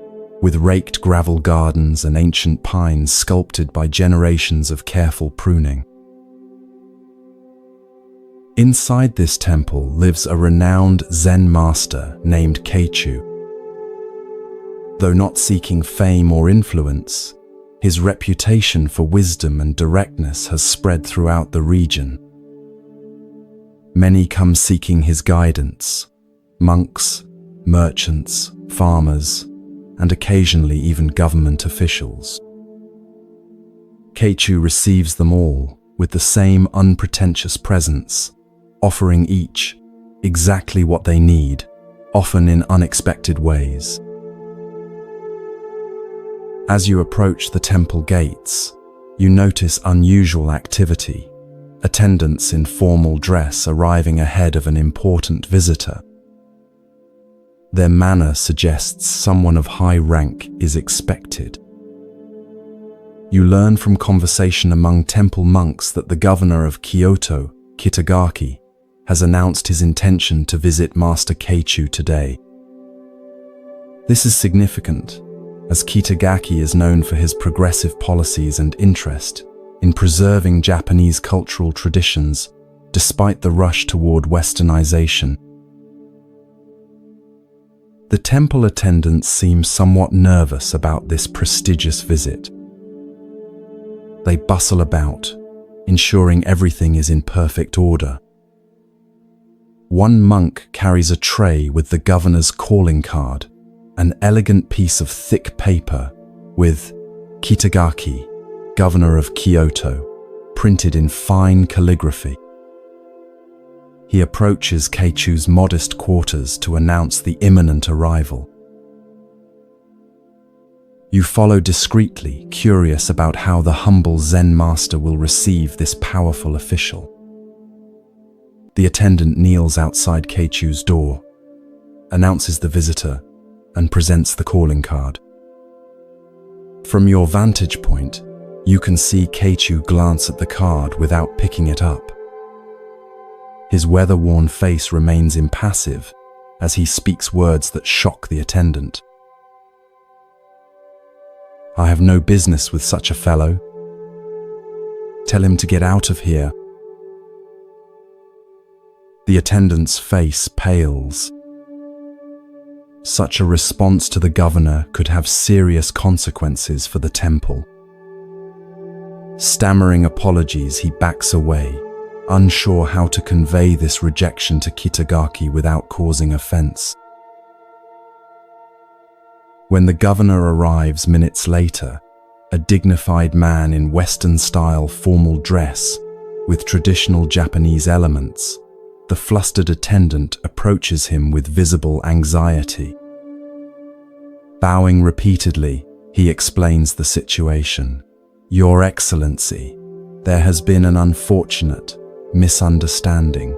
with raked gravel gardens and ancient pines sculpted by generations of careful pruning. Inside this temple lives a renowned Zen master named Keichu. Though not seeking fame or influence, His reputation for wisdom and directness has spread throughout the region. Many come seeking his guidance: monks, merchants, farmers, and occasionally even government officials. Keichu receives them all with the same unpretentious presence, offering each exactly what they need, often in unexpected ways. As you approach the temple gates, you notice unusual activity, attendants in formal dress arriving ahead of an important visitor. Their manner suggests someone of high rank is expected. You learn from conversation among temple monks that the governor of Kyoto, Kitagaki, has announced his intention to visit Master Keichu today. This is significant, as Kitagaki is known for his progressive policies and interest in preserving Japanese cultural traditions despite the rush toward westernization. The temple attendants seem somewhat nervous about this prestigious visit. They bustle about, ensuring everything is in perfect order. One monk carries a tray with the governor's calling card, an elegant piece of thick paper with Kitagaki, Governor of Kyoto, printed in fine calligraphy. He approaches Keichu's modest quarters to announce the imminent arrival. You follow discreetly, curious about how the humble Zen master will receive this powerful official. The attendant kneels outside Keichu's door, announces the visitor, and presents the calling card. From your vantage point, you can see Keichu glance at the card without picking it up. His weather-worn face remains impassive as he speaks words that shock the attendant. "I have no business with such a fellow. Tell him to get out of here." The attendant's face pales. Such a response to the governor could have serious consequences for the temple. Stammering apologies, he backs away, unsure how to convey this rejection to Kitagaki without causing offense. When the governor arrives minutes later, a dignified man in Western-style formal dress with traditional Japanese elements, the flustered attendant approaches him with visible anxiety. Bowing repeatedly, he explains the situation. "Your Excellency, there has been an unfortunate misunderstanding.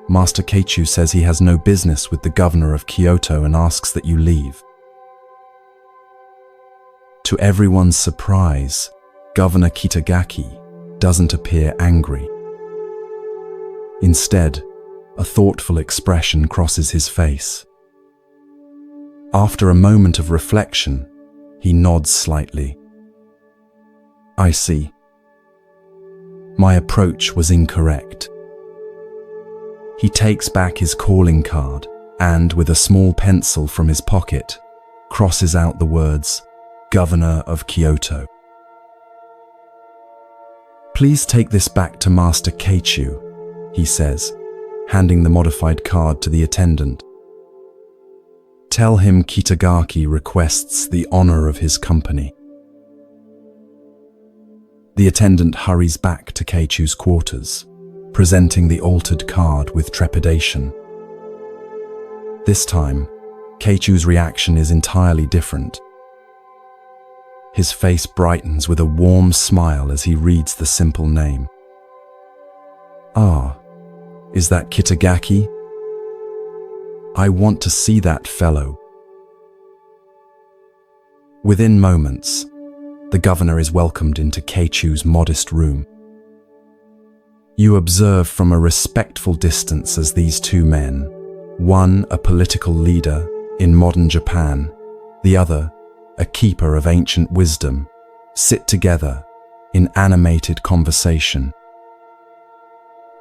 Master Keichu says he has no business with the governor of Kyoto and asks that you leave." To everyone's surprise, Governor Kitagaki doesn't appear angry. Instead, a thoughtful expression crosses his face. After a moment of reflection, he nods slightly. "I see. My approach was incorrect." He takes back his calling card and, with a small pencil from his pocket, crosses out the words, "Governor of Kyoto." "Please take this back to Master Keichu," he says, handing the modified card to the attendant. "Tell him Kitagaki requests the honor of his company." The attendant hurries back to Keichu's quarters, presenting the altered card with trepidation. This time, Keichu's reaction is entirely different. His face brightens with a warm smile as he reads the simple name. "Ah, is that Kitagaki? I want to see that fellow." Within moments, the governor is welcomed into Keichu's modest room. You observe from a respectful distance as these two men, one a political leader in modern Japan, the other a keeper of ancient wisdom, sit together in animated conversation.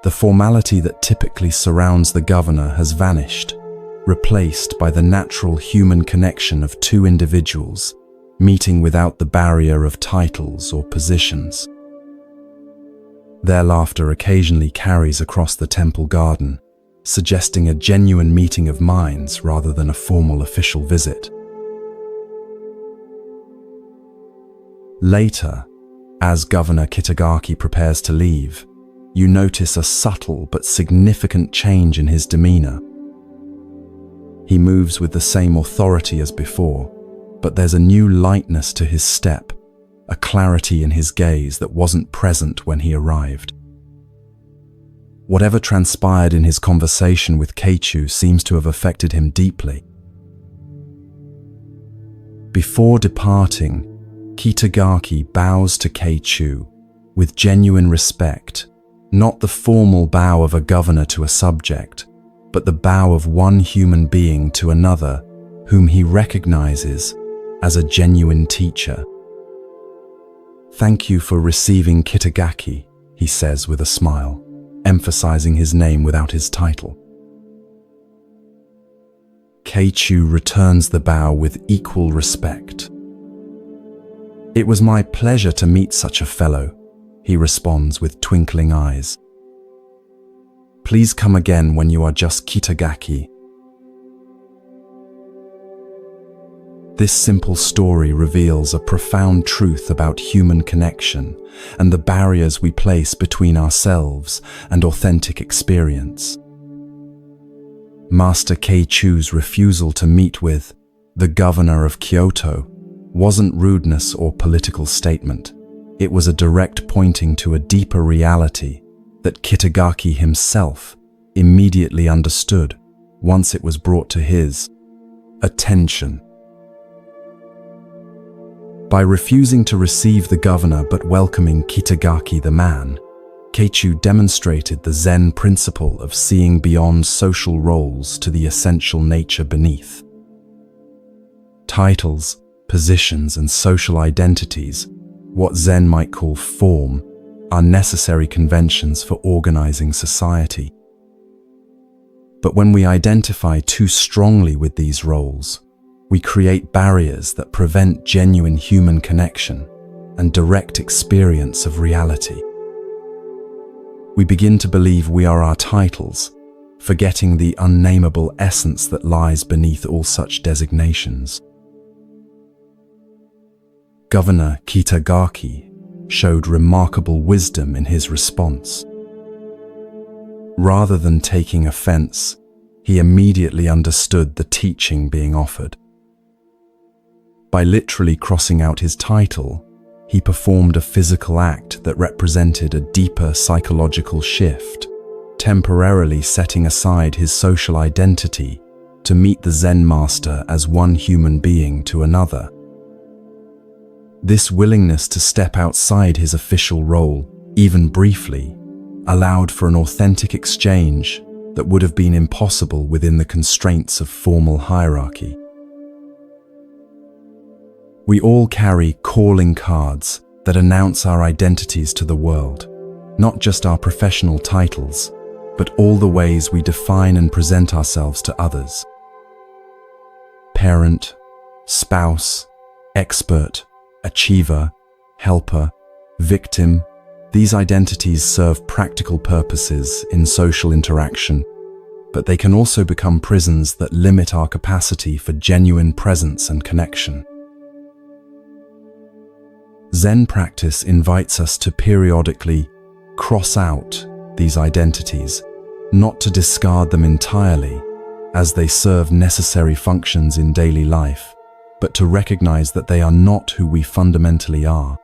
The formality that typically surrounds the governor has vanished, replaced by the natural human connection of two individuals meeting without the barrier of titles or positions. Their laughter occasionally carries across the temple garden, suggesting a genuine meeting of minds rather than a formal official visit. Later, as Governor Kitagaki prepares to leave, you notice a subtle but significant change in his demeanor. He moves with the same authority as before, but there's a new lightness to his step, a clarity in his gaze that wasn't present when he arrived. Whatever transpired in his conversation with Keichu seems to have affected him deeply. Before departing, Kitagaki bows to Keichu with genuine respect, not the formal bow of a governor to a subject, but the bow of one human being to another whom he recognizes as a genuine teacher. "Thank you for receiving Kitagaki," he says with a smile, emphasizing his name without his title. Keichu returns the bow with equal respect. "It was my pleasure to meet such a fellow," he responds with twinkling eyes. "Please come again when you are just Kitagaki." This simple story reveals a profound truth about human connection and the barriers we place between ourselves and authentic experience. Master Keichu's refusal to meet with the governor of Kyoto wasn't rudeness or political statement. It was a direct pointing to a deeper reality that Kitagaki himself immediately understood once it was brought to his attention. By refusing to receive the governor but welcoming Kitagaki the man, Keichu demonstrated the Zen principle of seeing beyond social roles to the essential nature beneath. Titles, positions, and social identities, what Zen might call form, are necessary conventions for organizing society. But when we identify too strongly with these roles, we create barriers that prevent genuine human connection and direct experience of reality. We begin to believe we are our titles, forgetting the unnameable essence that lies beneath all such designations. Governor Kitagaki showed remarkable wisdom in his response. Rather than taking offense, he immediately understood the teaching being offered. By literally crossing out his title, he performed a physical act that represented a deeper psychological shift, temporarily setting aside his social identity to meet the Zen master as one human being to another. This willingness to step outside his official role, even briefly, allowed for an authentic exchange that would have been impossible within the constraints of formal hierarchy. We all carry calling cards that announce our identities to the world, not just our professional titles, but all the ways we define and present ourselves to others. Parent, spouse, expert, achiever, helper, victim, these identities serve practical purposes in social interaction, but they can also become prisons that limit our capacity for genuine presence and connection. Zen practice invites us to periodically cross out these identities, not to discard them entirely, as they serve necessary functions in daily life, but to recognize that they are not who we fundamentally are.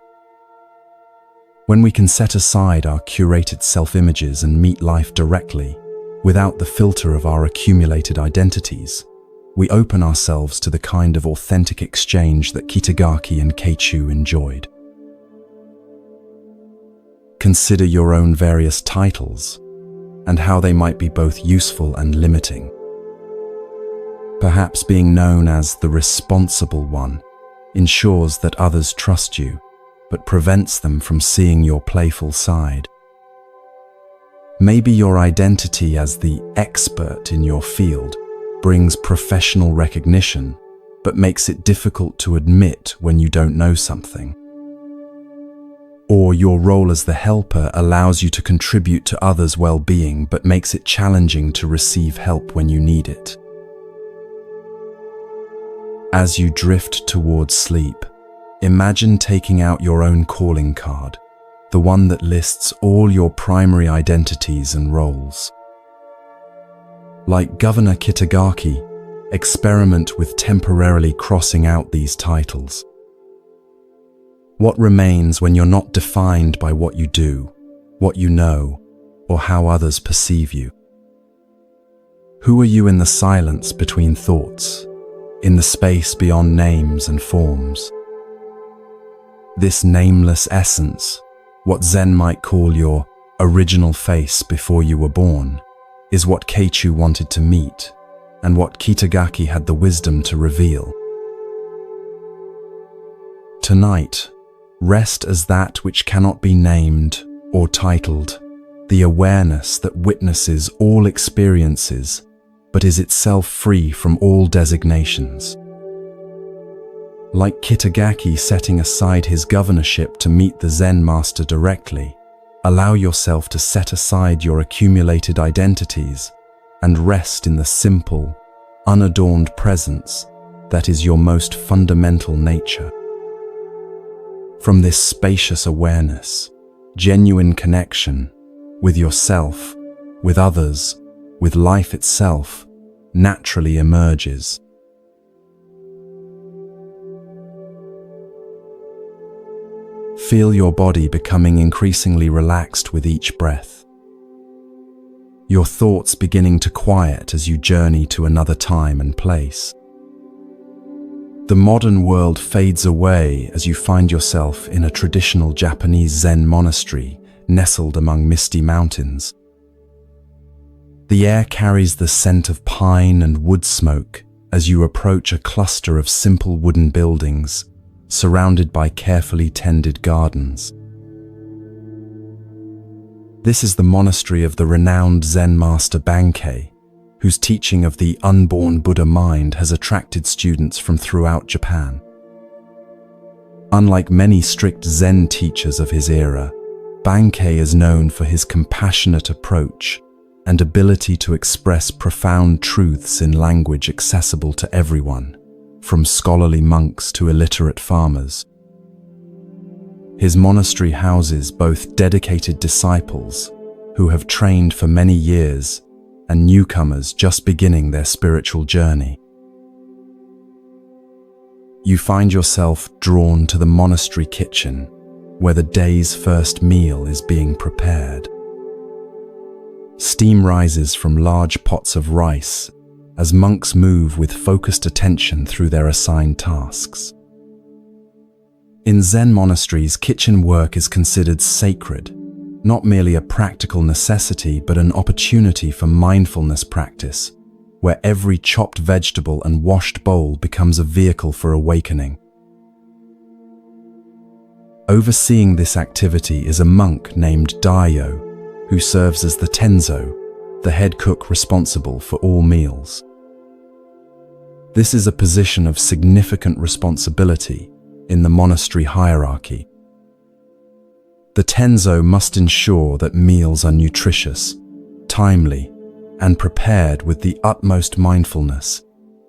When we can set aside our curated self-images and meet life directly, without the filter of our accumulated identities, we open ourselves to the kind of authentic exchange that Kitagaki and Keichu enjoyed. Consider your own various titles and how they might be both useful and limiting. Perhaps being known as the responsible one ensures that others trust you, but prevents them from seeing your playful side. Maybe your identity as the expert in your field brings professional recognition, but makes it difficult to admit when you don't know something. Or your role as the helper allows you to contribute to others' well-being but makes it challenging to receive help when you need it. As you drift towards sleep, imagine taking out your own calling card, the one that lists all your primary identities and roles. Like Governor Kitagaki, experiment with temporarily crossing out these titles. What remains when you're not defined by what you do, what you know, or how others perceive you? Who are you in the silence between thoughts, in the space beyond names and forms? This nameless essence, what Zen might call your original face before you were born, is what Keichu wanted to meet, and what Kitagaki had the wisdom to reveal. Tonight, rest as that which cannot be named or titled, the awareness that witnesses all experiences, but is itself free from all designations. Like Kitagaki setting aside his governorship to meet the Zen master directly, allow yourself to set aside your accumulated identities and rest in the simple, unadorned presence that is your most fundamental nature. From this spacious awareness, genuine connection with yourself, with others, with life itself, naturally emerges. Feel your body becoming increasingly relaxed with each breath. Your thoughts beginning to quiet as you journey to another time and place. The modern world fades away as you find yourself in a traditional Japanese Zen monastery nestled among misty mountains. The air carries the scent of pine and wood smoke as you approach a cluster of simple wooden buildings surrounded by carefully tended gardens. This is the monastery of the renowned Zen master Bankei, whose teaching of the unborn Buddha mind has attracted students from throughout Japan. Unlike many strict Zen teachers of his era, Bankei is known for his compassionate approach and ability to express profound truths in language accessible to everyone, from scholarly monks to illiterate farmers. His monastery houses both dedicated disciples who have trained for many years and newcomers just beginning their spiritual journey. You find yourself drawn to the monastery kitchen, where the day's first meal is being prepared. Steam rises from large pots of rice as monks move with focused attention through their assigned tasks. In Zen monasteries, kitchen work is considered sacred, not merely a practical necessity, but an opportunity for mindfulness practice, where every chopped vegetable and washed bowl becomes a vehicle for awakening. Overseeing this activity is a monk named Daio, who serves as the tenzo, the head cook responsible for all meals. This is a position of significant responsibility in the monastery hierarchy. The tenzo must ensure that meals are nutritious, timely, and prepared with the utmost mindfulness,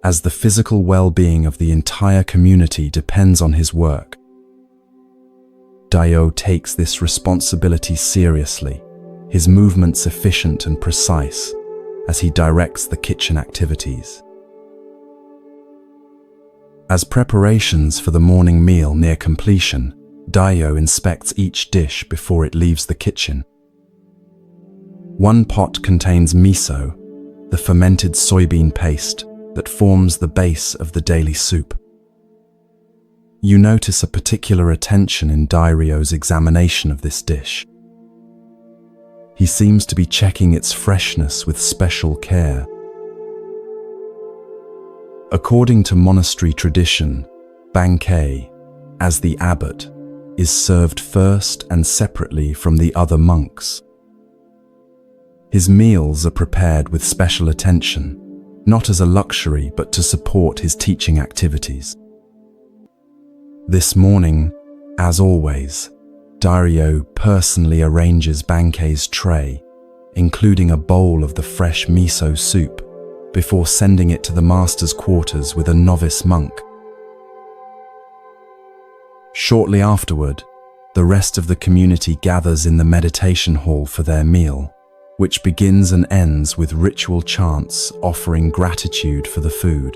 as the physical well-being of the entire community depends on his work. Daio takes this responsibility seriously, his movements efficient and precise, as he directs the kitchen activities. As preparations for the morning meal near completion, Daio inspects each dish before it leaves the kitchen. One pot contains miso, the fermented soybean paste that forms the base of the daily soup. You notice a particular attention in Dairyo's examination of this dish. He seems to be checking its freshness with special care. According to monastery tradition, Bankei, as the abbot, is served first and separately from the other monks. His meals are prepared with special attention, not as a luxury but to support his teaching activities. This morning, as always, Dairyo personally arranges Bankei's tray, including a bowl of the fresh miso soup, before sending it to the master's quarters with a novice monk. Shortly afterward, the rest of the community gathers in the meditation hall for their meal, which begins and ends with ritual chants offering gratitude for the food.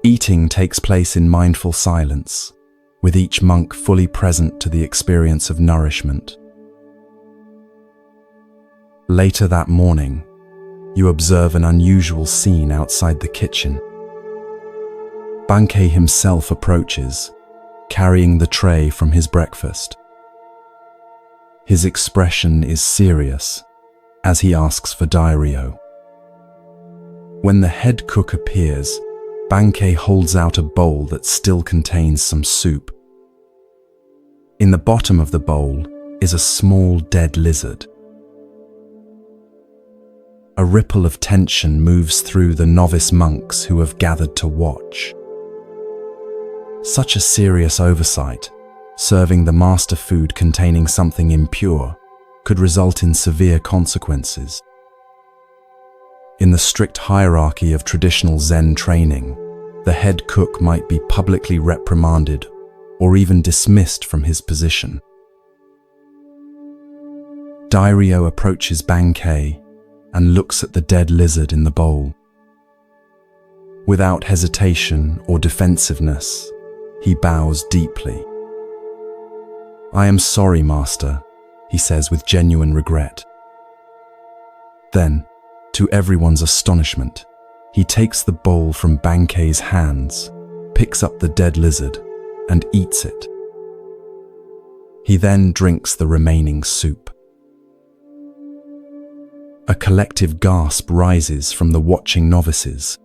Eating takes place in mindful silence, with each monk fully present to the experience of nourishment. Later that morning, you observe an unusual scene outside the kitchen. Bankei himself approaches, carrying the tray from his breakfast. His expression is serious as he asks for Dairyo. When the head cook appears, Bankei holds out a bowl that still contains some soup. In the bottom of the bowl is a small dead lizard. A ripple of tension moves through the novice monks who have gathered to watch. Such a serious oversight, serving the master food containing something impure, could result in severe consequences. In the strict hierarchy of traditional Zen training, the head cook might be publicly reprimanded or even dismissed from his position. Dairyo approaches Bankei and looks at the dead lizard in the bowl. Without hesitation or defensiveness, he bows deeply. "I am sorry, Master," he says with genuine regret. Then, to everyone's astonishment, he takes the bowl from Bankei's hands, picks up the dead lizard, and eats it. He then drinks the remaining soup. A collective gasp rises from the watching novices.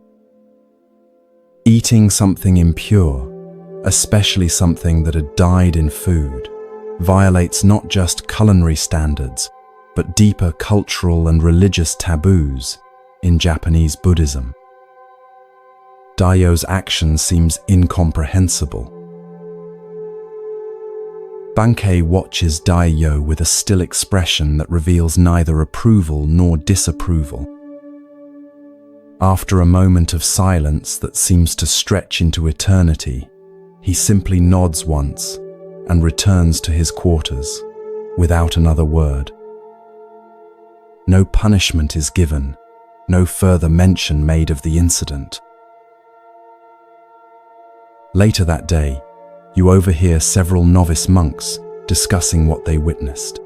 Eating something impure, especially something that had died in food, violates not just culinary standards, but deeper cultural and religious taboos in Japanese Buddhism. Dairyo's action seems incomprehensible. Bankei watches Dairyo with a still expression that reveals neither approval nor disapproval. After a moment of silence that seems to stretch into eternity, he simply nods once and returns to his quarters without another word. No punishment is given, no further mention made of the incident. Later that day, you overhear several novice monks discussing what they witnessed.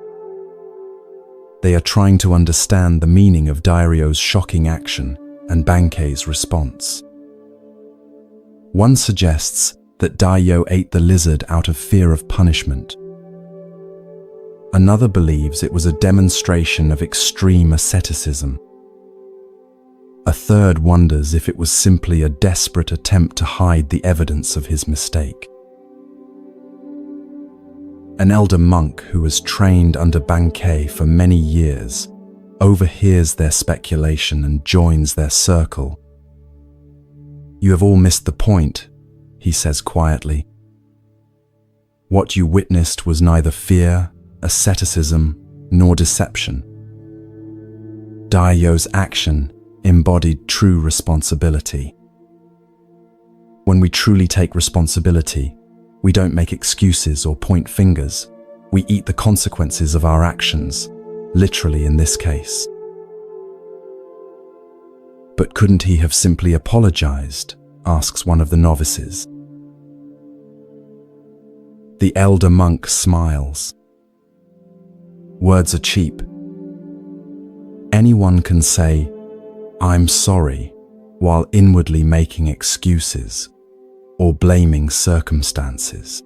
They are trying to understand the meaning of Dairyo's shocking action and Bankei's response. One suggests that Dairyo ate the lizard out of fear of punishment. Another believes it was a demonstration of extreme asceticism. A third wonders if it was simply a desperate attempt to hide the evidence of his mistake. An elder monk who was trained under Bankei for many years overhears their speculation and joins their circle. "You have all missed the point," he says quietly. "What you witnessed was neither fear, asceticism, nor deception. Dairyo's action embodied true responsibility. When we truly take responsibility, we don't make excuses or point fingers. We eat the consequences of our actions, literally in this case." "But couldn't he have simply apologized?" asks one of the novices. The elder monk smiles. "Words are cheap. Anyone can say, 'I'm sorry,' while inwardly making excuses or blaming circumstances.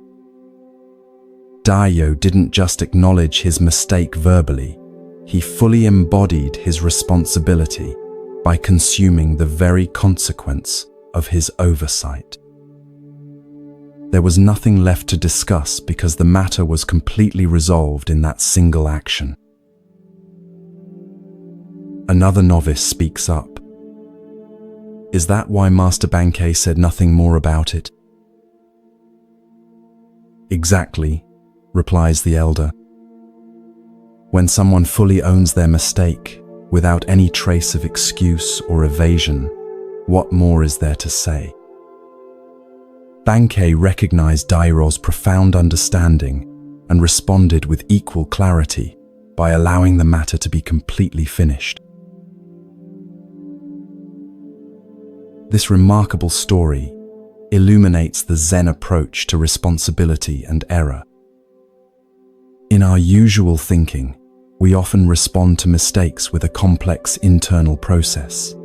Dairyo didn't just acknowledge his mistake verbally, he fully embodied his responsibility by consuming the very consequence of his oversight. There was nothing left to discuss because the matter was completely resolved in that single action. Another novice speaks up. Is that why Master Bankei said nothing more about it? Exactly, replies the elder. When someone fully owns their mistake, without any trace of excuse or evasion, what more is there to say? Bankei recognized Dairo's profound understanding and responded with equal clarity by allowing the matter to be completely finished. This remarkable story illuminates the Zen approach to responsibility and error. In our usual thinking, we often respond to mistakes with a complex internal process.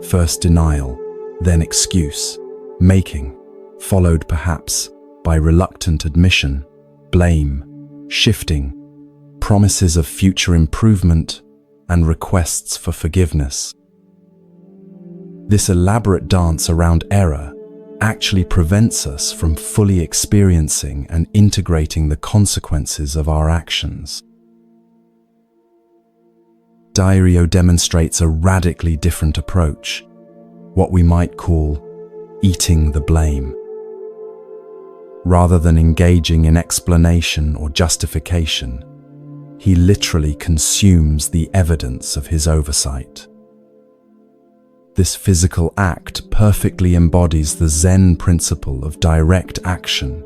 First denial, then excuse, making, followed perhaps by reluctant admission, blame, shifting, promises of future improvement, and requests for forgiveness. This elaborate dance around error actually prevents us from fully experiencing and integrating the consequences of our actions. Dairyo demonstrates a radically different approach, what we might call eating the blame. Rather than engaging in explanation or justification, he literally consumes the evidence of his oversight. This physical act perfectly embodies the Zen principle of direct action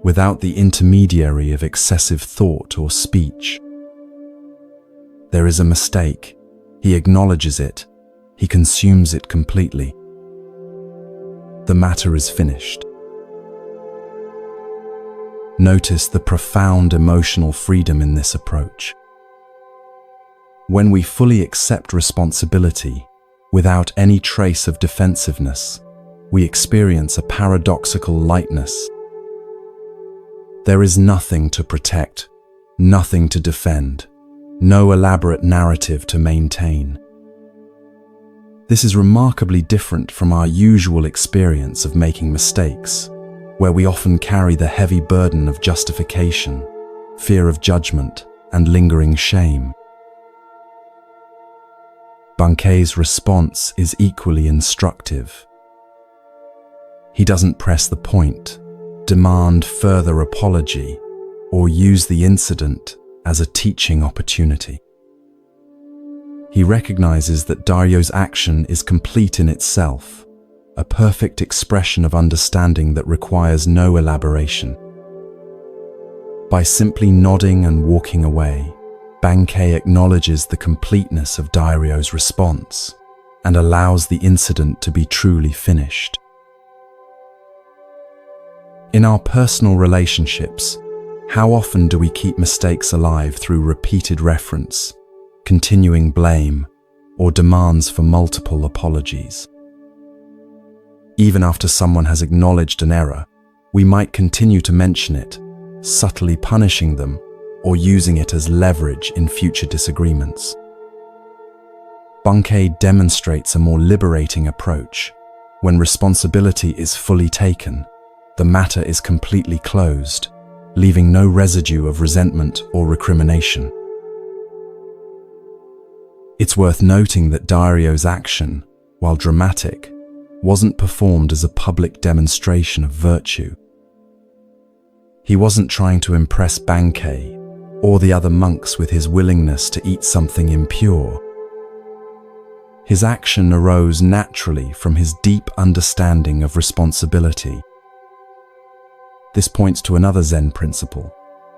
without the intermediary of excessive thought or speech. There is a mistake. He acknowledges it. He consumes it completely. The matter is finished. Notice the profound emotional freedom in this approach. When we fully accept responsibility, without any trace of defensiveness, we experience a paradoxical lightness. There is nothing to protect, nothing to defend, no elaborate narrative to maintain. This is remarkably different from our usual experience of making mistakes, where we often carry the heavy burden of justification, fear of judgment, and lingering shame. Bankei's response is equally instructive. He doesn't press the point, demand further apology, or use the incident as a teaching opportunity. He recognizes that Dairyo's action is complete in itself, a perfect expression of understanding that requires no elaboration. By simply nodding and walking away, Bankei acknowledges the completeness of Dairyo's response and allows the incident to be truly finished. In our personal relationships, how often do we keep mistakes alive through repeated reference, continuing blame, or demands for multiple apologies? Even after someone has acknowledged an error, we might continue to mention it, subtly punishing them or using it as leverage in future disagreements. Bankei demonstrates a more liberating approach. When responsibility is fully taken, the matter is completely closed, leaving no residue of resentment or recrimination. It's worth noting that Dairyo's action, while dramatic, wasn't performed as a public demonstration of virtue. He wasn't trying to impress Bankei or the other monks with his willingness to eat something impure. His action arose naturally from his deep understanding of responsibility. This points to another Zen principle,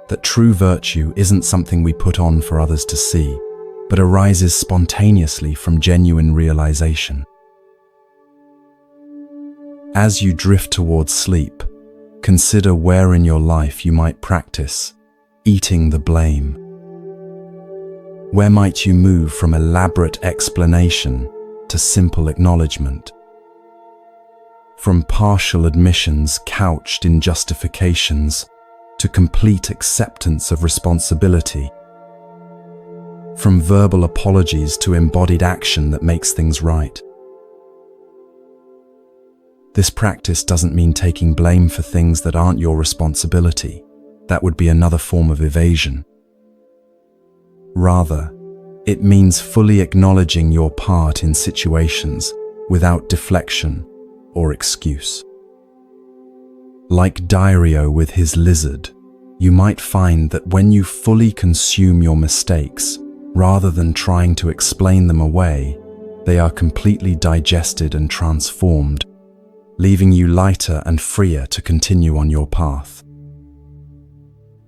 that true virtue isn't something we put on for others to see, but arises spontaneously from genuine realization. As you drift towards sleep, consider where in your life you might practice eating the blame. Where might you move from elaborate explanation to simple acknowledgement? From partial admissions couched in justifications to complete acceptance of responsibility? From verbal apologies to embodied action that makes things right? This practice doesn't mean taking blame for things that aren't your responsibility. That would be another form of evasion. Rather, it means fully acknowledging your part in situations without deflection or excuse. Like Dairyo with his lizard, you might find that when you fully consume your mistakes, rather than trying to explain them away, they are completely digested and transformed, leaving you lighter and freer to continue on your path.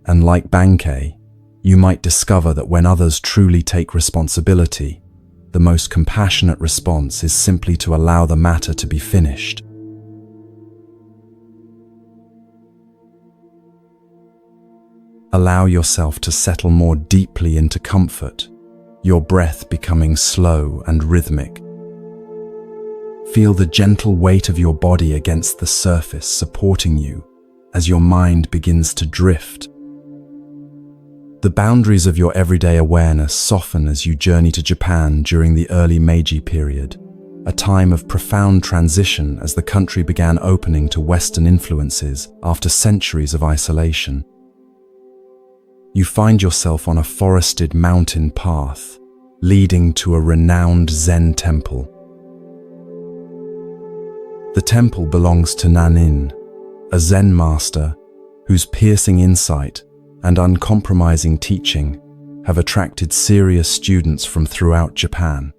And like Bankei, you might discover that when others truly take responsibility, the most compassionate response is simply to allow the matter to be finished. Allow yourself to settle more deeply into comfort, your breath becoming slow and rhythmic. Feel the gentle weight of your body against the surface supporting you as your mind begins to drift. The boundaries of your everyday awareness soften as you journey to Japan during the early Meiji period, a time of profound transition as the country began opening to Western influences after centuries of isolation. You find yourself on a forested mountain path, leading to a renowned Zen temple. The temple belongs to Nanin, a Zen master whose piercing insight and uncompromising teaching have attracted serious students from throughout Japan.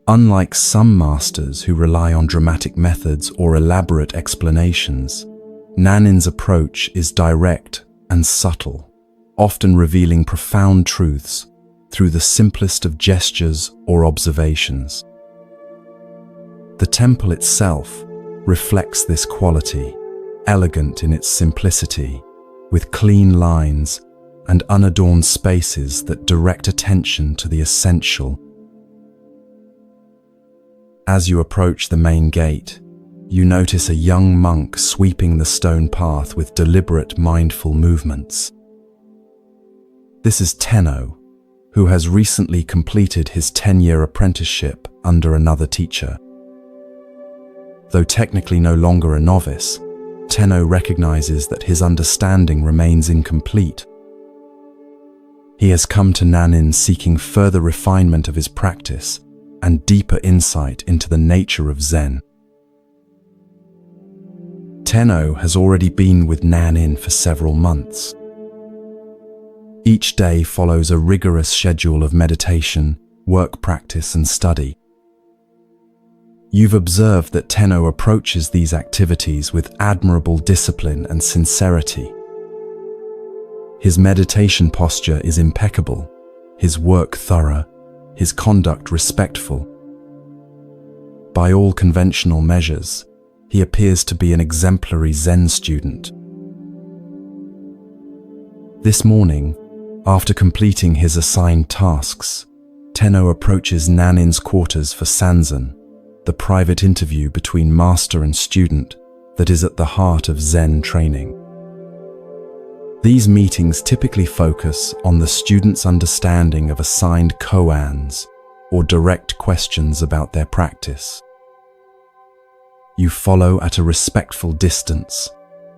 Unlike some masters who rely on dramatic methods or elaborate explanations, Nanin's approach is direct and subtle, often revealing profound truths through the simplest of gestures or observations. The temple itself reflects this quality, elegant in its simplicity, with clean lines and unadorned spaces that direct attention to the essential. As you approach the main gate, you notice a young monk sweeping the stone path with deliberate, mindful movements. This is Tenno, who has recently completed his 10-year apprenticeship under another teacher. Though technically no longer a novice, Tenno recognizes that his understanding remains incomplete. He has come to Nanin seeking further refinement of his practice and deeper insight into the nature of Zen. Tenno has already been with Nanin for several months. Each day follows a rigorous schedule of meditation, work practice, and study. You've observed that Tenno approaches these activities with admirable discipline and sincerity. His meditation posture is impeccable, his work thorough, his conduct respectful. By all conventional measures, he appears to be an exemplary Zen student. This morning, after completing his assigned tasks, Tenno approaches Nanin's quarters for Sanzen, the private interview between master and student that is at the heart of Zen training. These meetings typically focus on the student's understanding of assigned koans or direct questions about their practice. You follow at a respectful distance,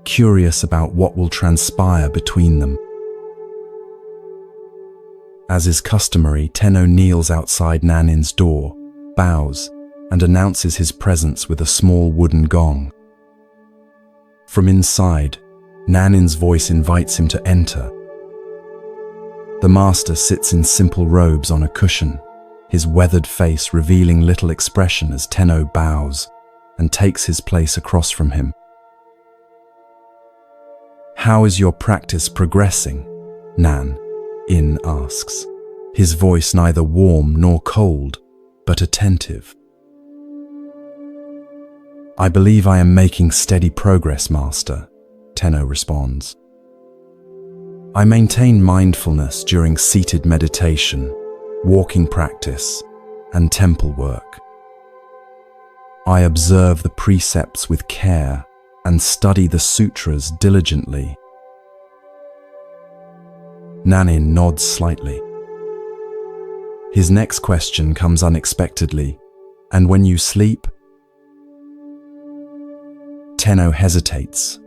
curious about what will transpire between them. As is customary, Tenno kneels outside Nanin's door, bows, and announces his presence with a small wooden gong. From inside, Nanin's voice invites him to enter. The master sits in simple robes on a cushion, his weathered face revealing little expression as Tenno bows and takes his place across from him. "How is your practice progressing?" Nan-in asks, his voice neither warm nor cold, but attentive. "I believe I am making steady progress, Master," Tenno responds. "I maintain mindfulness during seated meditation, walking practice, and temple work. I observe the precepts with care and study the sutras diligently." Nanin nods slightly. His next question comes unexpectedly. "And when you sleep?" Tenno hesitates,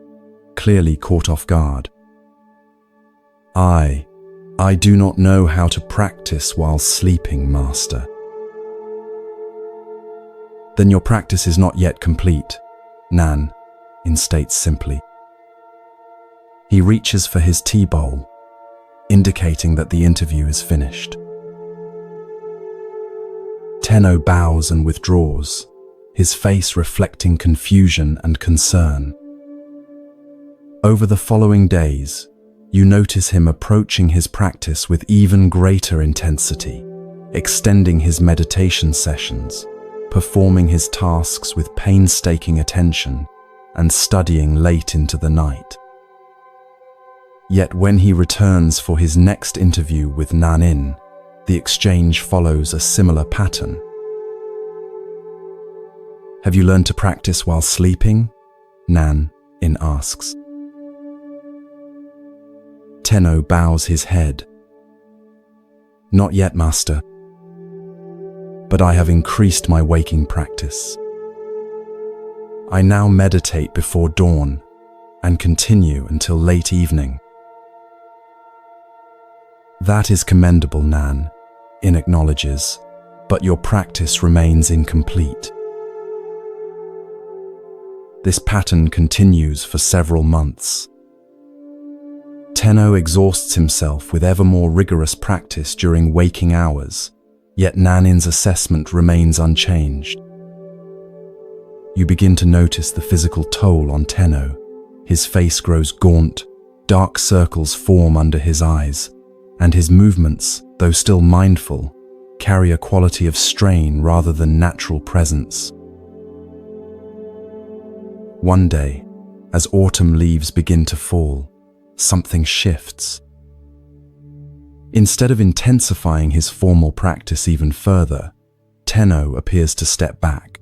clearly caught off guard. I do not know how to practice while sleeping, Master." Then your practice is not yet complete, Nan instates simply. He reaches for his tea bowl, indicating that the interview is finished. Tenno bows and withdraws, his face reflecting confusion and concern. Over the following days, you notice him approaching his practice with even greater intensity, extending his meditation sessions, performing his tasks with painstaking attention, and studying late into the night. Yet when he returns for his next interview with Nanin, the exchange follows a similar pattern. Have you learned to practice while sleeping? Nanin asks. Tenno bows his head. Not yet, master. But I have increased my waking practice. I now meditate before dawn and continue until late evening. That is commendable, Nan acknowledges, but your practice remains incomplete. This pattern continues for several months. Tenno exhausts himself with ever more rigorous practice during waking hours, yet Nanin's assessment remains unchanged. You begin to notice the physical toll on Tenno. His face grows gaunt, dark circles form under his eyes, and his movements, though still mindful, carry a quality of strain rather than natural presence. One day, as autumn leaves begin to fall, something shifts. Instead of intensifying his formal practice even further, Tenno appears to step back.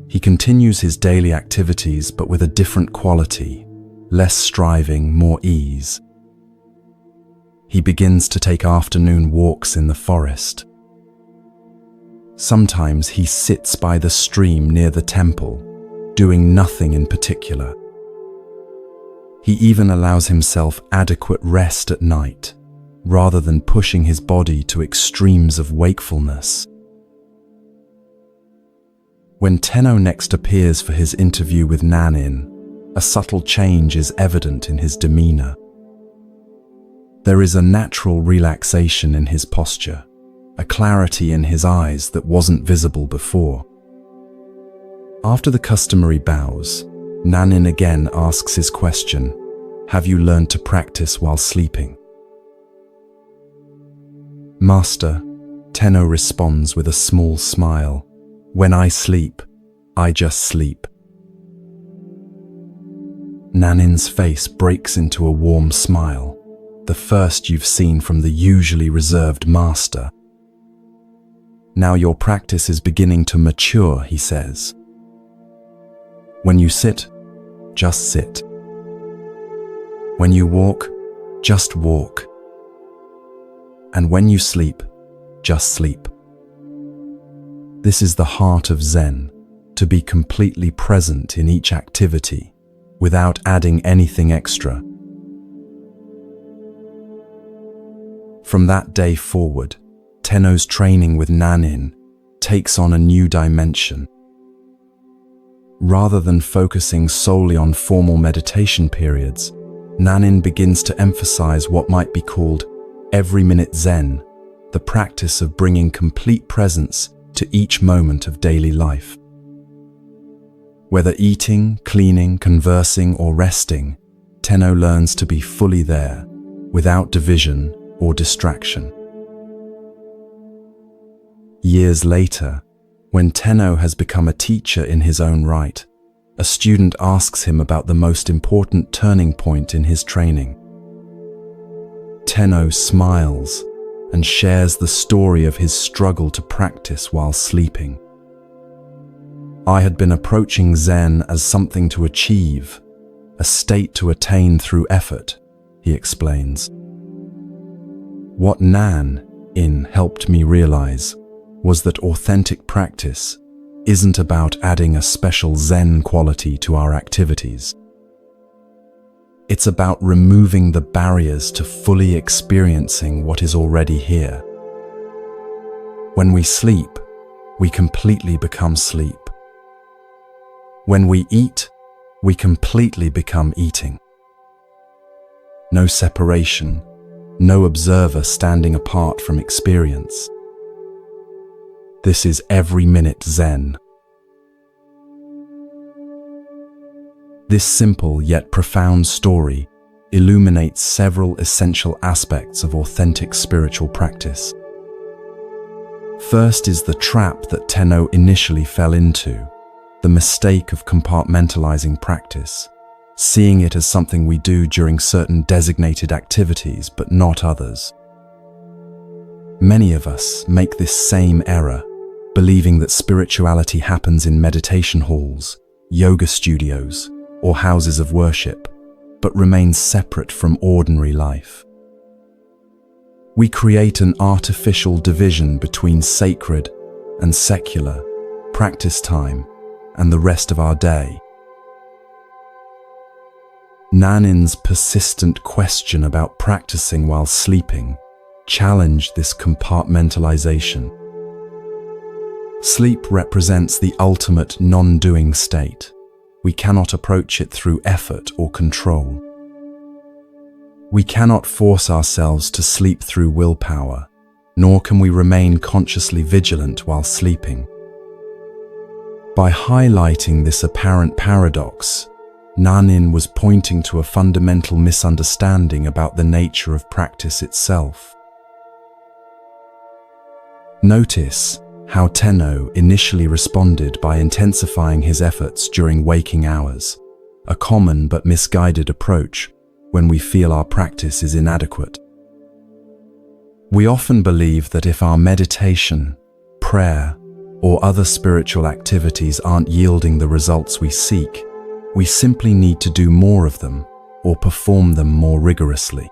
He continues his daily activities but with a different quality, less striving, more ease. He begins to take afternoon walks in the forest. Sometimes he sits by the stream near the temple, doing nothing in particular. He even allows himself adequate rest at night, rather than pushing his body to extremes of wakefulness. When Tenno next appears for his interview with Nanin, a subtle change is evident in his demeanor. There is a natural relaxation in his posture, a clarity in his eyes that wasn't visible before. After the customary bows, Nanin again asks his question, "Have you learned to practice while sleeping?" "Master," Tenno responds with a small smile, "when I sleep, I just sleep." Nanin's face breaks into a warm smile, the first you've seen from the usually reserved master. "Now your practice is beginning to mature," he says. "When you sit, just sit. When you walk, just walk. And when you sleep, just sleep." This is the heart of Zen, to be completely present in each activity, without adding anything extra. From that day forward, Tenno's training with Nanin takes on a new dimension. Rather than focusing solely on formal meditation periods, Nanin begins to emphasize what might be called every-minute Zen, the practice of bringing complete presence to each moment of daily life. Whether eating, cleaning, conversing, or resting, Tenno learns to be fully there, without division or distraction. Years later, when Tenno has become a teacher in his own right, a student asks him about the most important turning point in his training. Tenno smiles and shares the story of his struggle to practice while sleeping. "I had been approaching Zen as something to achieve, a state to attain through effort," he explains. "What Nanin helped me realize was that authentic practice isn't about adding a special Zen quality to our activities. It's about removing the barriers to fully experiencing what is already here. When we sleep, we completely become sleep. When we eat, we completely become eating. No separation, no observer standing apart from experience. This is every minute Zen. This simple yet profound story illuminates several essential aspects of authentic spiritual practice. First is the trap that Tenno initially fell into, the mistake of compartmentalizing practice, seeing it as something we do during certain designated activities but not others. Many of us make this same error, believing that spirituality happens in meditation halls, yoga studios, or houses of worship, but remains separate from ordinary life. We create an artificial division between sacred and secular, practice time, and the rest of our day. Nanin's persistent question about practicing while sleeping challenged this compartmentalization. Sleep represents the ultimate non-doing state. We cannot approach it through effort or control. We cannot force ourselves to sleep through willpower, nor can we remain consciously vigilant while sleeping. By highlighting this apparent paradox, Nanin was pointing to a fundamental misunderstanding about the nature of practice itself. Notice how Tenno initially responded by intensifying his efforts during waking hours, a common but misguided approach when we feel our practice is inadequate. We often believe that if our meditation, prayer, or other spiritual activities aren't yielding the results we seek, we simply need to do more of them or perform them more rigorously.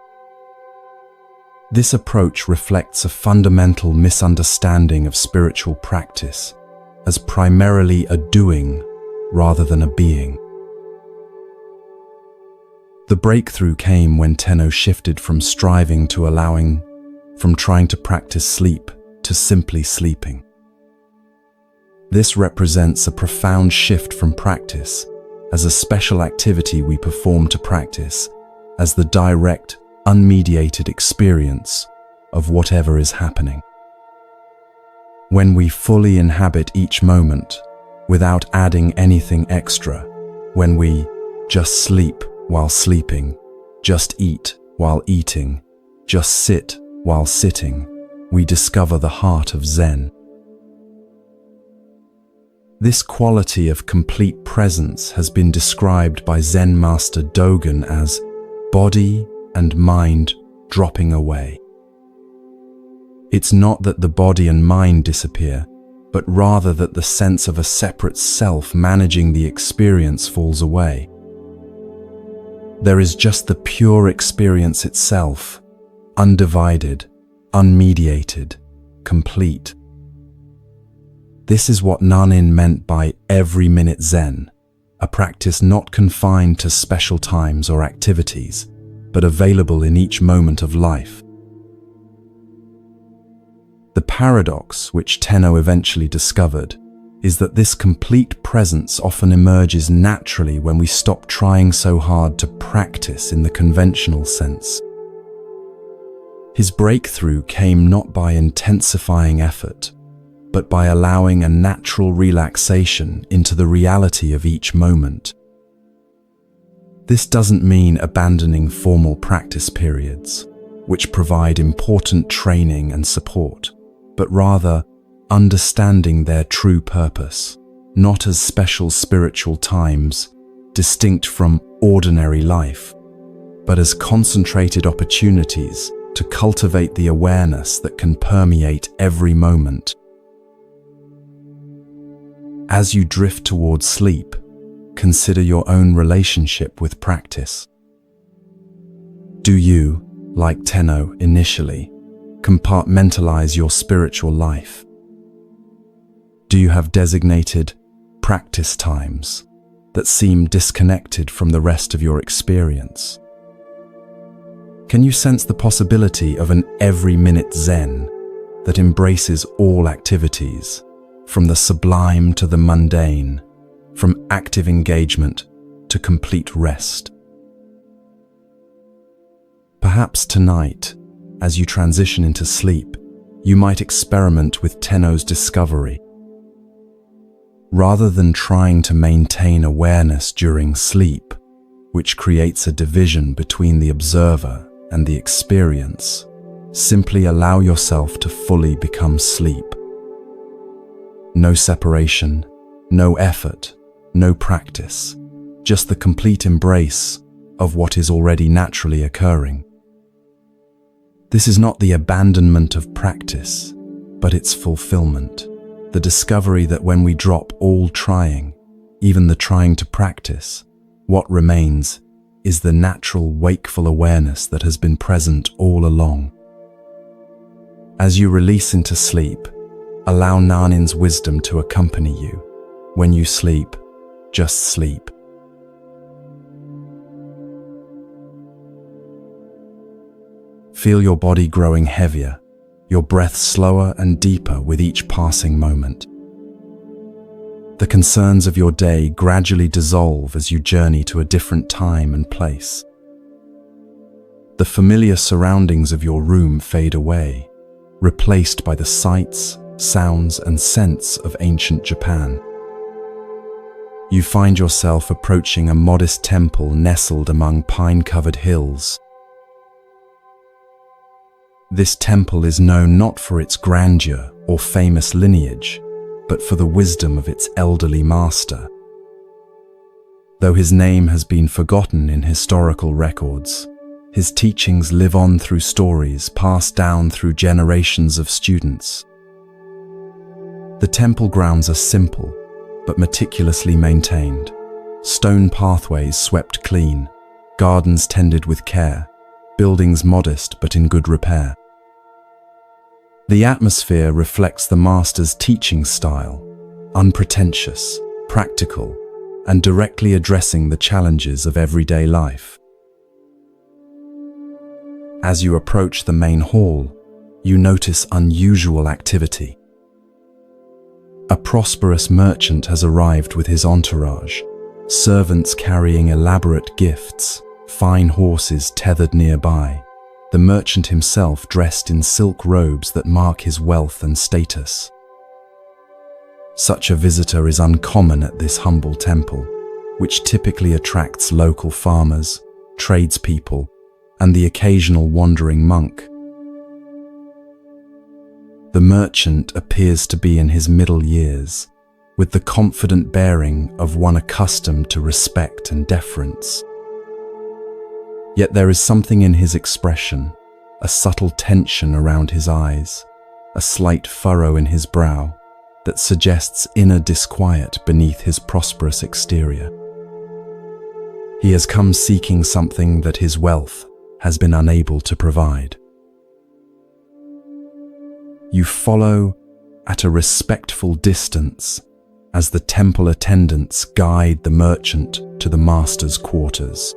This approach reflects a fundamental misunderstanding of spiritual practice as primarily a doing rather than a being. The breakthrough came when Tenno shifted from striving to allowing, from trying to practice sleep to simply sleeping. This represents a profound shift from practice as a special activity we perform to practice as the direct, unmediated experience of whatever is happening. When we fully inhabit each moment without adding anything extra, when we just sleep while sleeping, just eat while eating, just sit while sitting, we discover the heart of Zen. This quality of complete presence has been described by Zen master Dogen as body and mind dropping away. It's not that the body and mind disappear, but rather that the sense of a separate self managing the experience falls away. There is just the pure experience itself, undivided, unmediated, complete. This is what Nanin meant by every minute Zen, a practice not confined to special times or activities, but available in each moment of life. The paradox which Tenno eventually discovered is that this complete presence often emerges naturally when we stop trying so hard to practice in the conventional sense. His breakthrough came not by intensifying effort, but by allowing a natural relaxation into the reality of each moment. This doesn't mean abandoning formal practice periods, which provide important training and support, but rather understanding their true purpose, not as special spiritual times, distinct from ordinary life, but as concentrated opportunities to cultivate the awareness that can permeate every moment. As you drift towards sleep, consider your own relationship with practice. Do you, like Tenno initially, compartmentalize your spiritual life? Do you have designated practice times that seem disconnected from the rest of your experience? Can you sense the possibility of an every-minute Zen that embraces all activities, from the sublime to the mundane, from active engagement to complete rest. Perhaps tonight, as you transition into sleep, you might experiment with Tenno's discovery. Rather than trying to maintain awareness during sleep, which creates a division between the observer and the experience, simply allow yourself to fully become sleep. No separation, no effort, no practice, just the complete embrace of what is already naturally occurring. This is not the abandonment of practice, but its fulfillment, the discovery that when we drop all trying, even the trying to practice, what remains is the natural wakeful awareness that has been present all along. As you release into sleep, allow Nanin's wisdom to accompany you. When you sleep, just sleep. Feel your body growing heavier, your breath slower and deeper with each passing moment. The concerns of your day gradually dissolve as you journey to a different time and place. The familiar surroundings of your room fade away, replaced by the sights, sounds, and scents of ancient Japan. You find yourself approaching a modest temple nestled among pine-covered hills. This temple is known not for its grandeur or famous lineage, but for the wisdom of its elderly master. Though his name has been forgotten in historical records, his teachings live on through stories passed down through generations of students. The temple grounds are simple, but meticulously maintained. Stone pathways swept clean, gardens tended with care, buildings modest but in good repair. The atmosphere reflects the master's teaching style, unpretentious, practical, and directly addressing the challenges of everyday life. As you approach the main hall, you notice unusual activity. A prosperous merchant has arrived with his entourage, servants carrying elaborate gifts, fine horses tethered nearby, the merchant himself dressed in silk robes that mark his wealth and status. Such a visitor is uncommon at this humble temple, which typically attracts local farmers, tradespeople, and the occasional wandering monk. The merchant appears to be in his middle years, with the confident bearing of one accustomed to respect and deference. Yet there is something in his expression, a subtle tension around his eyes, a slight furrow in his brow, that suggests inner disquiet beneath his prosperous exterior. He has come seeking something that his wealth has been unable to provide. You follow at a respectful distance as the temple attendants guide the merchant to the master's quarters.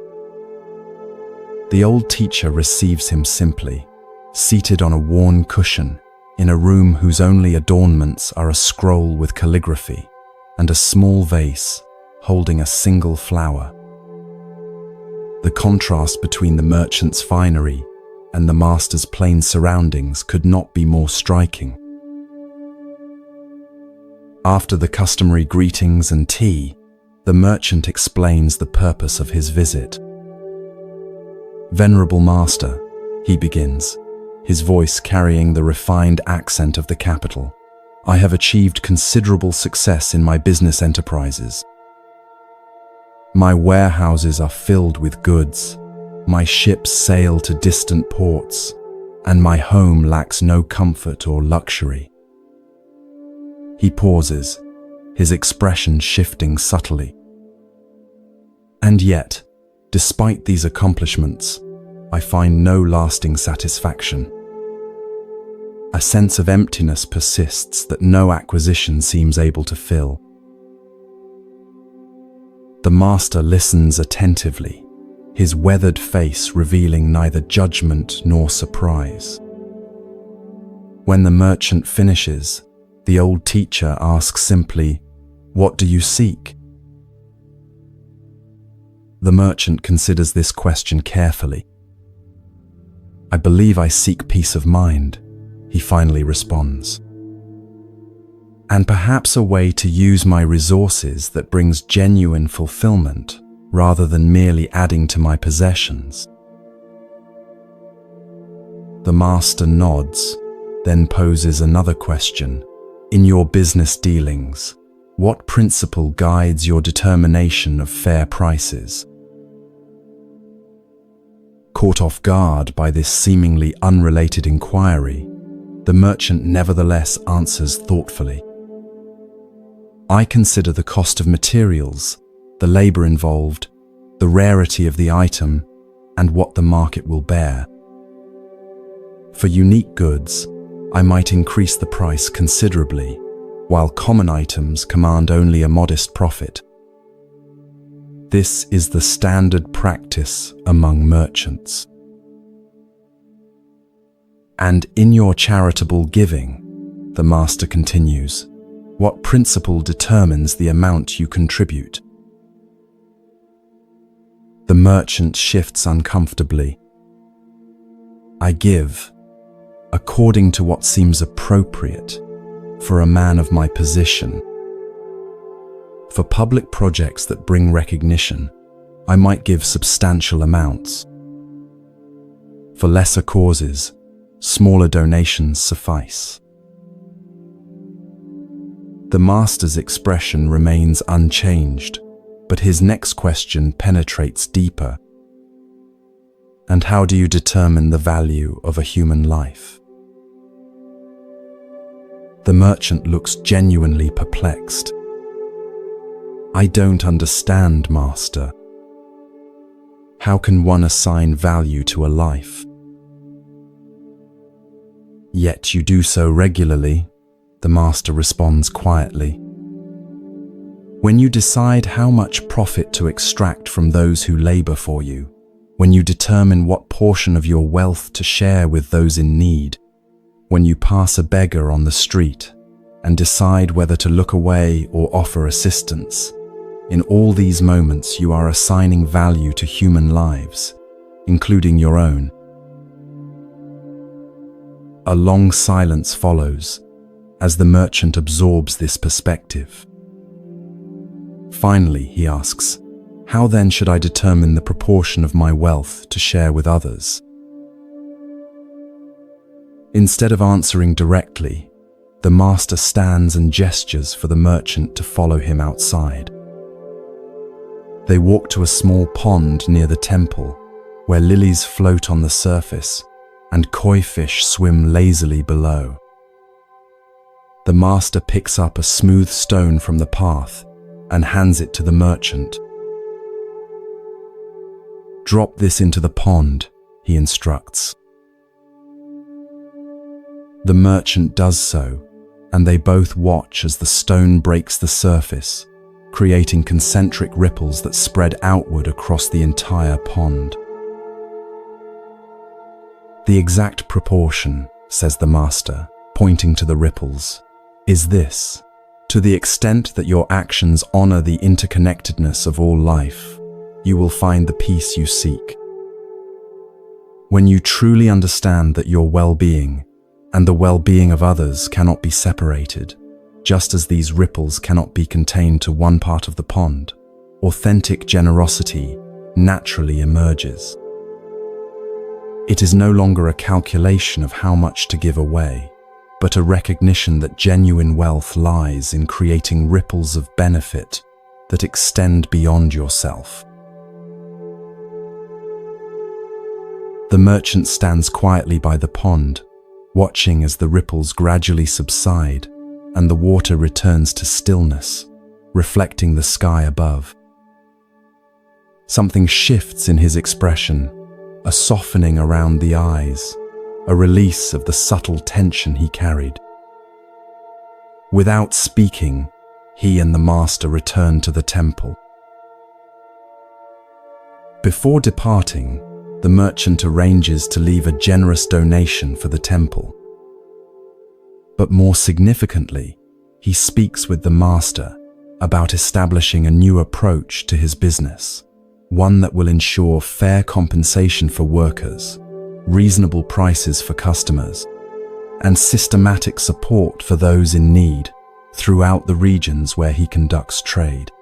The old teacher receives him simply, seated on a worn cushion in a room whose only adornments are a scroll with calligraphy and a small vase holding a single flower. The contrast between the merchant's finery and the master's plain surroundings could not be more striking. After the customary greetings and tea, the merchant explains the purpose of his visit. "Venerable Master," he begins, his voice carrying the refined accent of the capital, "I have achieved considerable success in my business enterprises. My warehouses are filled with goods, my ships sail to distant ports, and my home lacks no comfort or luxury." He pauses, his expression shifting subtly. "And yet, despite these accomplishments, I find no lasting satisfaction. A sense of emptiness persists that no acquisition seems able to fill." The master listens attentively, his weathered face revealing neither judgment nor surprise. When the merchant finishes, The old teacher asks simply, "What do you seek?" The merchant considers this question carefully. "I believe I seek peace of mind," he finally responds. "And perhaps a way to use my resources that brings genuine fulfillment rather than merely adding to my possessions." The master nods, then poses another question. "In your business dealings, what principle guides your determination of fair prices?" Caught off guard by this seemingly unrelated inquiry, the merchant nevertheless answers thoughtfully. "I consider the cost of materials, the labor involved, the rarity of the item, and what the market will bear. For unique goods, I might increase the price considerably, while common items command only a modest profit. This is the standard practice among merchants. And in your charitable giving," the master continues, "what principle determines the amount you contribute?" The merchant shifts uncomfortably. "I give according to what seems appropriate for a man of my position. For public projects that bring recognition, I might give substantial amounts. For lesser causes, smaller donations suffice." The master's expression remains unchanged, but his next question penetrates deeper. "And how do you determine the value of a human life?" The merchant looks genuinely perplexed. "I don't understand, master. How can one assign value to a life?" "Yet you do so regularly," the master responds quietly. "When you decide how much profit to extract from those who labor for you, when you determine what portion of your wealth to share with those in need, when you pass a beggar on the street and decide whether to look away or offer assistance, in all these moments you are assigning value to human lives, including your own." A long silence follows as the merchant absorbs this perspective. Finally, he asks, "How then should I determine the proportion of my wealth to share with others?" Instead of answering directly, the master stands and gestures for the merchant to follow him outside. They walk to a small pond near the temple, where lilies float on the surface and koi fish swim lazily below. The master picks up a smooth stone from the path and hands it to the merchant. "Drop this into the pond," he instructs. The merchant does so, and they both watch as the stone breaks the surface, creating concentric ripples that spread outward across the entire pond. "The exact proportion," says the master, pointing to the ripples, "is this: to the extent that your actions honor the interconnectedness of all life, you will find the peace you seek. When you truly understand that your well-being and the well-being of others cannot be separated, just as these ripples cannot be contained to one part of the pond, authentic generosity naturally emerges. It is no longer a calculation of how much to give away, but a recognition that genuine wealth lies in creating ripples of benefit that extend beyond yourself." The merchant stands quietly by the pond, watching as the ripples gradually subside and the water returns to stillness, reflecting the sky above. Something shifts in his expression, a softening around the eyes, a release of the subtle tension he carried. Without speaking, he and the master return to the temple. Before departing, the merchant arranges to leave a generous donation for the temple. But more significantly, he speaks with the master about establishing a new approach to his business, one that will ensure fair compensation for workers, reasonable prices for customers, and systematic support for those in need throughout the regions where he conducts trade.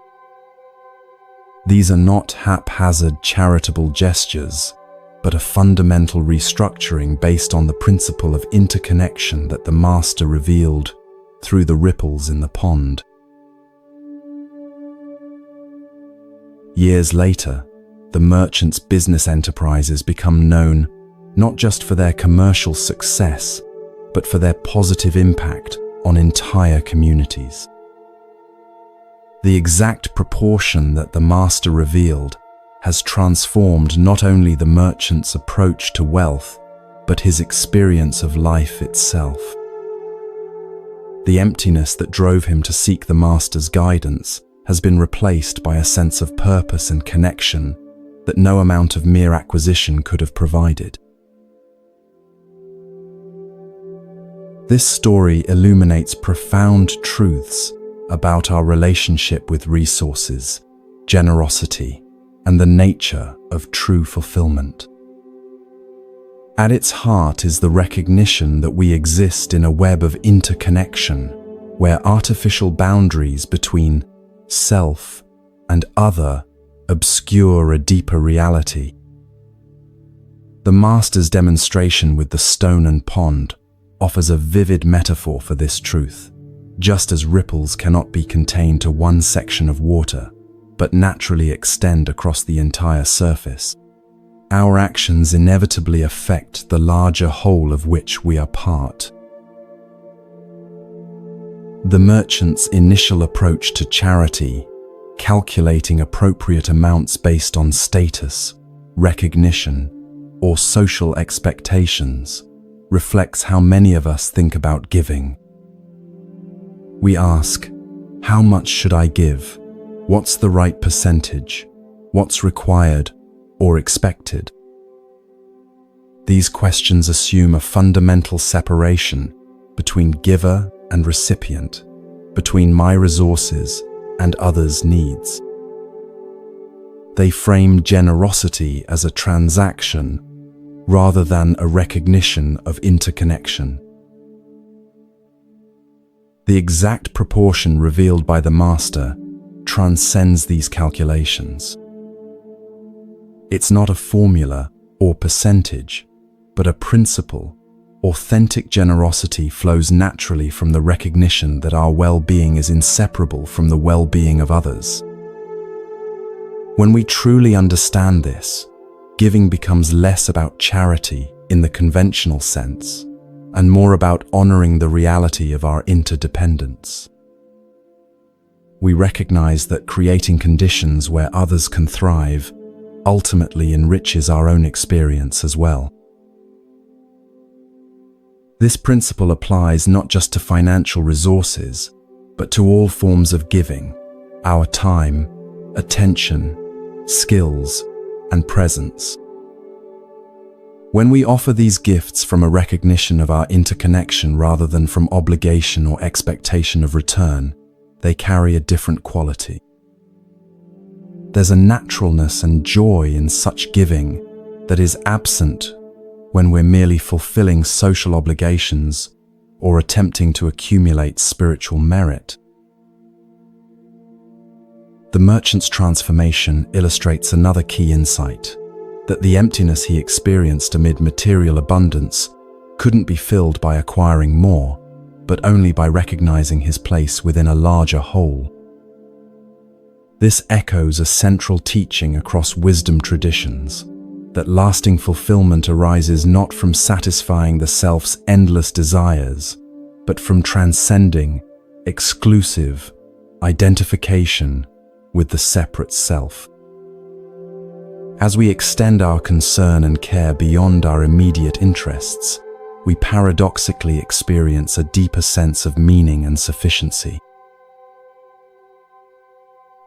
These are not haphazard charitable gestures, but a fundamental restructuring based on the principle of interconnection that the master revealed through the ripples in the pond. Years later, the merchant's business enterprises become known not just for their commercial success, but for their positive impact on entire communities. The exact proportion that the master revealed has transformed not only the merchant's approach to wealth, but his experience of life itself. The emptiness that drove him to seek the master's guidance has been replaced by a sense of purpose and connection that no amount of mere acquisition could have provided. This story illuminates profound truths about our relationship with resources, generosity, and the nature of true fulfillment. At its heart is the recognition that we exist in a web of interconnection where artificial boundaries between self and other obscure a deeper reality. The master's demonstration with the stone and pond offers a vivid metaphor for this truth. Just as ripples cannot be contained to one section of water, but naturally extend across the entire surface, our actions inevitably affect the larger whole of which we are part. The merchant's initial approach to charity, calculating appropriate amounts based on status, recognition, or social expectations, reflects how many of us think about giving. We ask, how much should I give? What's the right percentage? What's required or expected? These questions assume a fundamental separation between giver and recipient, between my resources and others' needs. They frame generosity as a transaction rather than a recognition of interconnection. The exact proportion revealed by the master transcends these calculations. It's not a formula or percentage, but a principle. Authentic generosity flows naturally from the recognition that our well-being is inseparable from the well-being of others. When we truly understand this, giving becomes less about charity in the conventional sense and more about honoring the reality of our interdependence. We recognize that creating conditions where others can thrive ultimately enriches our own experience as well. This principle applies not just to financial resources, but to all forms of giving, our time, attention, skills, and presence. When we offer these gifts from a recognition of our interconnection rather than from obligation or expectation of return, they carry a different quality. There's a naturalness and joy in such giving that is absent when we're merely fulfilling social obligations or attempting to accumulate spiritual merit. The merchant's transformation illustrates another key insight, that the emptiness he experienced amid material abundance couldn't be filled by acquiring more, but only by recognizing his place within a larger whole. This echoes a central teaching across wisdom traditions, that lasting fulfillment arises not from satisfying the self's endless desires, but from transcending exclusive identification with the separate self. As we extend our concern and care beyond our immediate interests, we paradoxically experience a deeper sense of meaning and sufficiency.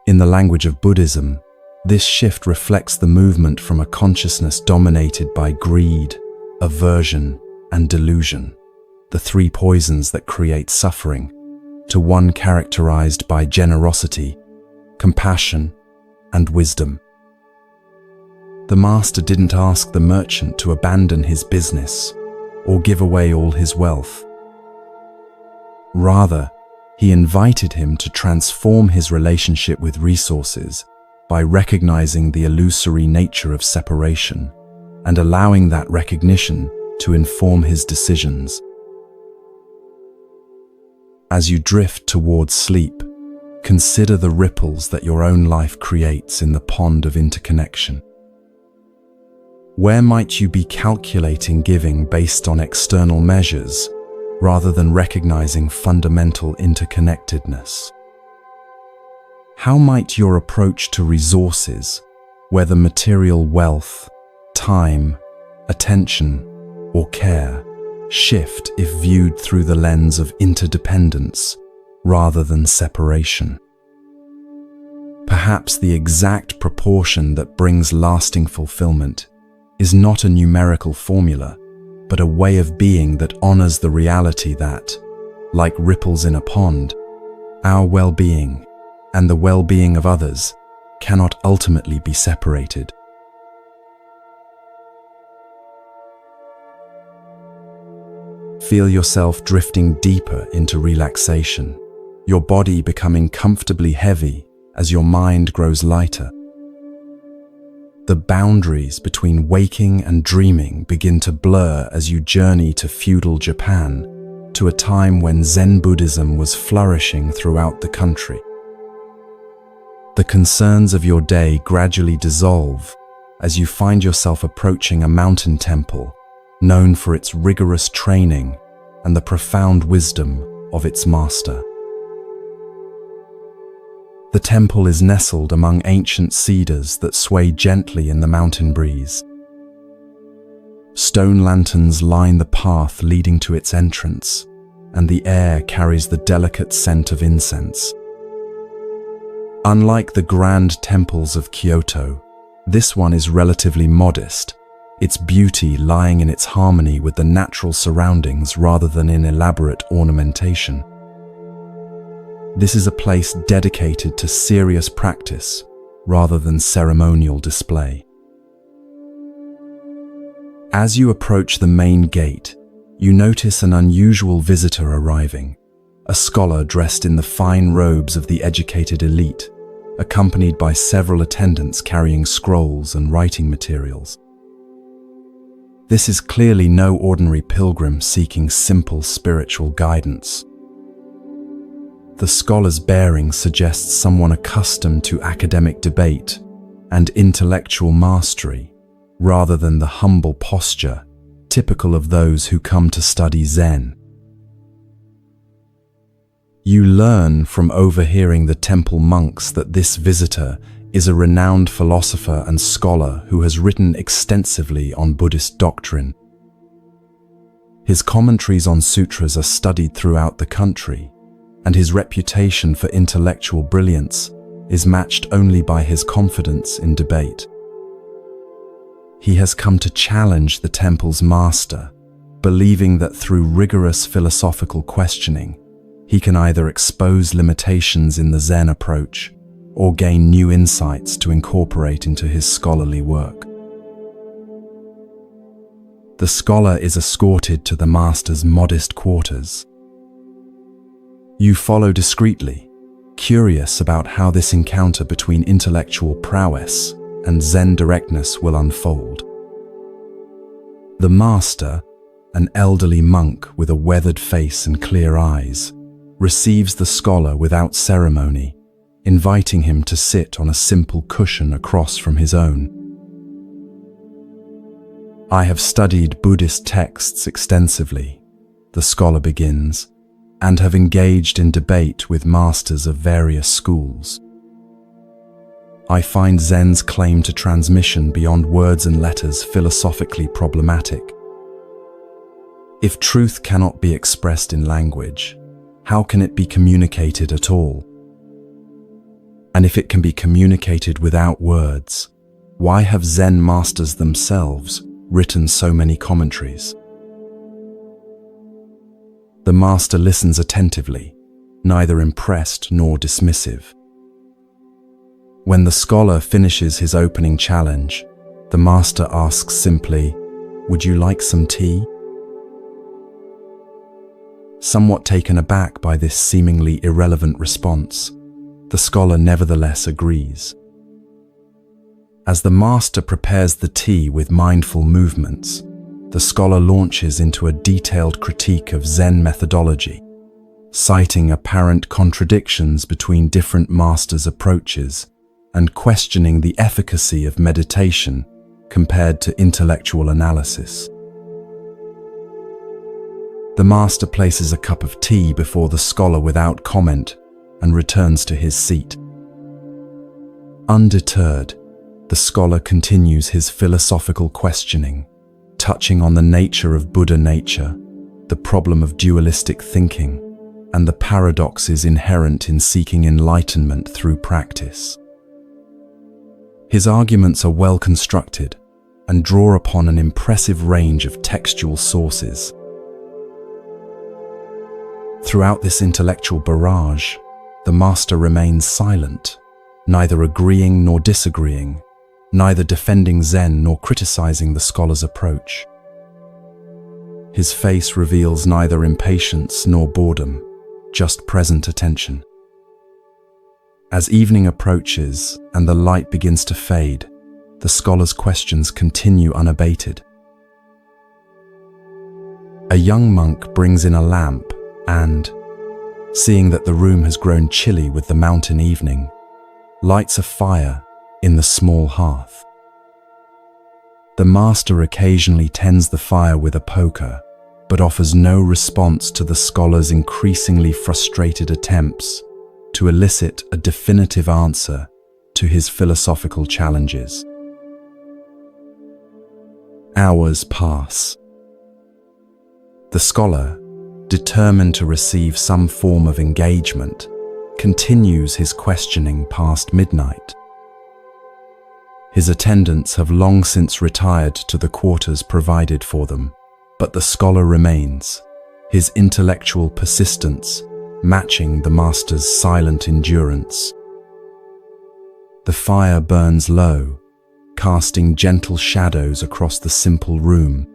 In the language of Buddhism, this shift reflects the movement from a consciousness dominated by greed, aversion, and delusion, the three poisons that create suffering, to one characterized by generosity, compassion, and wisdom. The master didn't ask the merchant to abandon his business or give away all his wealth. Rather, he invited him to transform his relationship with resources by recognizing the illusory nature of separation and allowing that recognition to inform his decisions. As you drift towards sleep, consider the ripples that your own life creates in the pond of interconnection. Where might you be calculating giving based on external measures rather than recognizing fundamental interconnectedness? How might your approach to resources, whether material wealth, time, attention, or care, shift if viewed through the lens of interdependence rather than separation? Perhaps the exact proportion that brings lasting fulfillment is not a numerical formula, but a way of being that honors the reality that, like ripples in a pond, our well-being and the well-being of others cannot ultimately be separated. Feel yourself drifting deeper into relaxation, your body becoming comfortably heavy as your mind grows lighter. The boundaries between waking and dreaming begin to blur as you journey to feudal Japan, to a time when Zen Buddhism was flourishing throughout the country. The concerns of your day gradually dissolve as you find yourself approaching a mountain temple known for its rigorous training and the profound wisdom of its master. The temple is nestled among ancient cedars that sway gently in the mountain breeze. Stone lanterns line the path leading to its entrance, and the air carries the delicate scent of incense. Unlike the grand temples of Kyoto, this one is relatively modest, its beauty lying in its harmony with the natural surroundings rather than in elaborate ornamentation. This is a place dedicated to serious practice rather than ceremonial display. As you approach the main gate, you notice an unusual visitor arriving, a scholar dressed in the fine robes of the educated elite, accompanied by several attendants carrying scrolls and writing materials. This is clearly no ordinary pilgrim seeking simple spiritual guidance. The scholar's bearing suggests someone accustomed to academic debate and intellectual mastery, rather than the humble posture typical of those who come to study Zen. You learn from overhearing the temple monks that this visitor is a renowned philosopher and scholar who has written extensively on Buddhist doctrine. His commentaries on sutras are studied throughout the country, and his reputation for intellectual brilliance is matched only by his confidence in debate. He has come to challenge the temple's master, believing that through rigorous philosophical questioning, he can either expose limitations in the Zen approach or gain new insights to incorporate into his scholarly work. The scholar is escorted to the master's modest quarters. You follow discreetly, curious about how this encounter between intellectual prowess and Zen directness will unfold. The master, an elderly monk with a weathered face and clear eyes, receives the scholar without ceremony, inviting him to sit on a simple cushion across from his own. "I have studied Buddhist texts extensively," the scholar begins, "and have engaged in debate with masters of various schools. I find Zen's claim to transmission beyond words and letters philosophically problematic. If truth cannot be expressed in language, how can it be communicated at all? And if it can be communicated without words, why have Zen masters themselves written so many commentaries?" The master listens attentively, neither impressed nor dismissive. When the scholar finishes his opening challenge, the master asks simply, "Would you like some tea?" Somewhat taken aback by this seemingly irrelevant response, the scholar nevertheless agrees. As the master prepares the tea with mindful movements, the scholar launches into a detailed critique of Zen methodology, citing apparent contradictions between different masters' approaches and questioning the efficacy of meditation compared to intellectual analysis. The master places a cup of tea before the scholar without comment and returns to his seat. Undeterred, the scholar continues his philosophical questioning, touching on the nature of Buddha nature, the problem of dualistic thinking, and the paradoxes inherent in seeking enlightenment through practice. His arguments are well constructed and draw upon an impressive range of textual sources. Throughout this intellectual barrage, the master remains silent, neither agreeing nor disagreeing, neither defending Zen nor criticizing the scholar's approach. His face reveals neither impatience nor boredom, just present attention. As evening approaches and the light begins to fade, the scholar's questions continue unabated. A young monk brings in a lamp and, seeing that the room has grown chilly with the mountain evening, lights a fire in the small hearth. The master occasionally tends the fire with a poker, but offers no response to the scholar's increasingly frustrated attempts to elicit a definitive answer to his philosophical challenges. Hours pass. The scholar, determined to receive some form of engagement, continues his questioning past midnight. His attendants have long since retired to the quarters provided for them, but the scholar remains, his intellectual persistence matching the master's silent endurance. The fire burns low, casting gentle shadows across the simple room.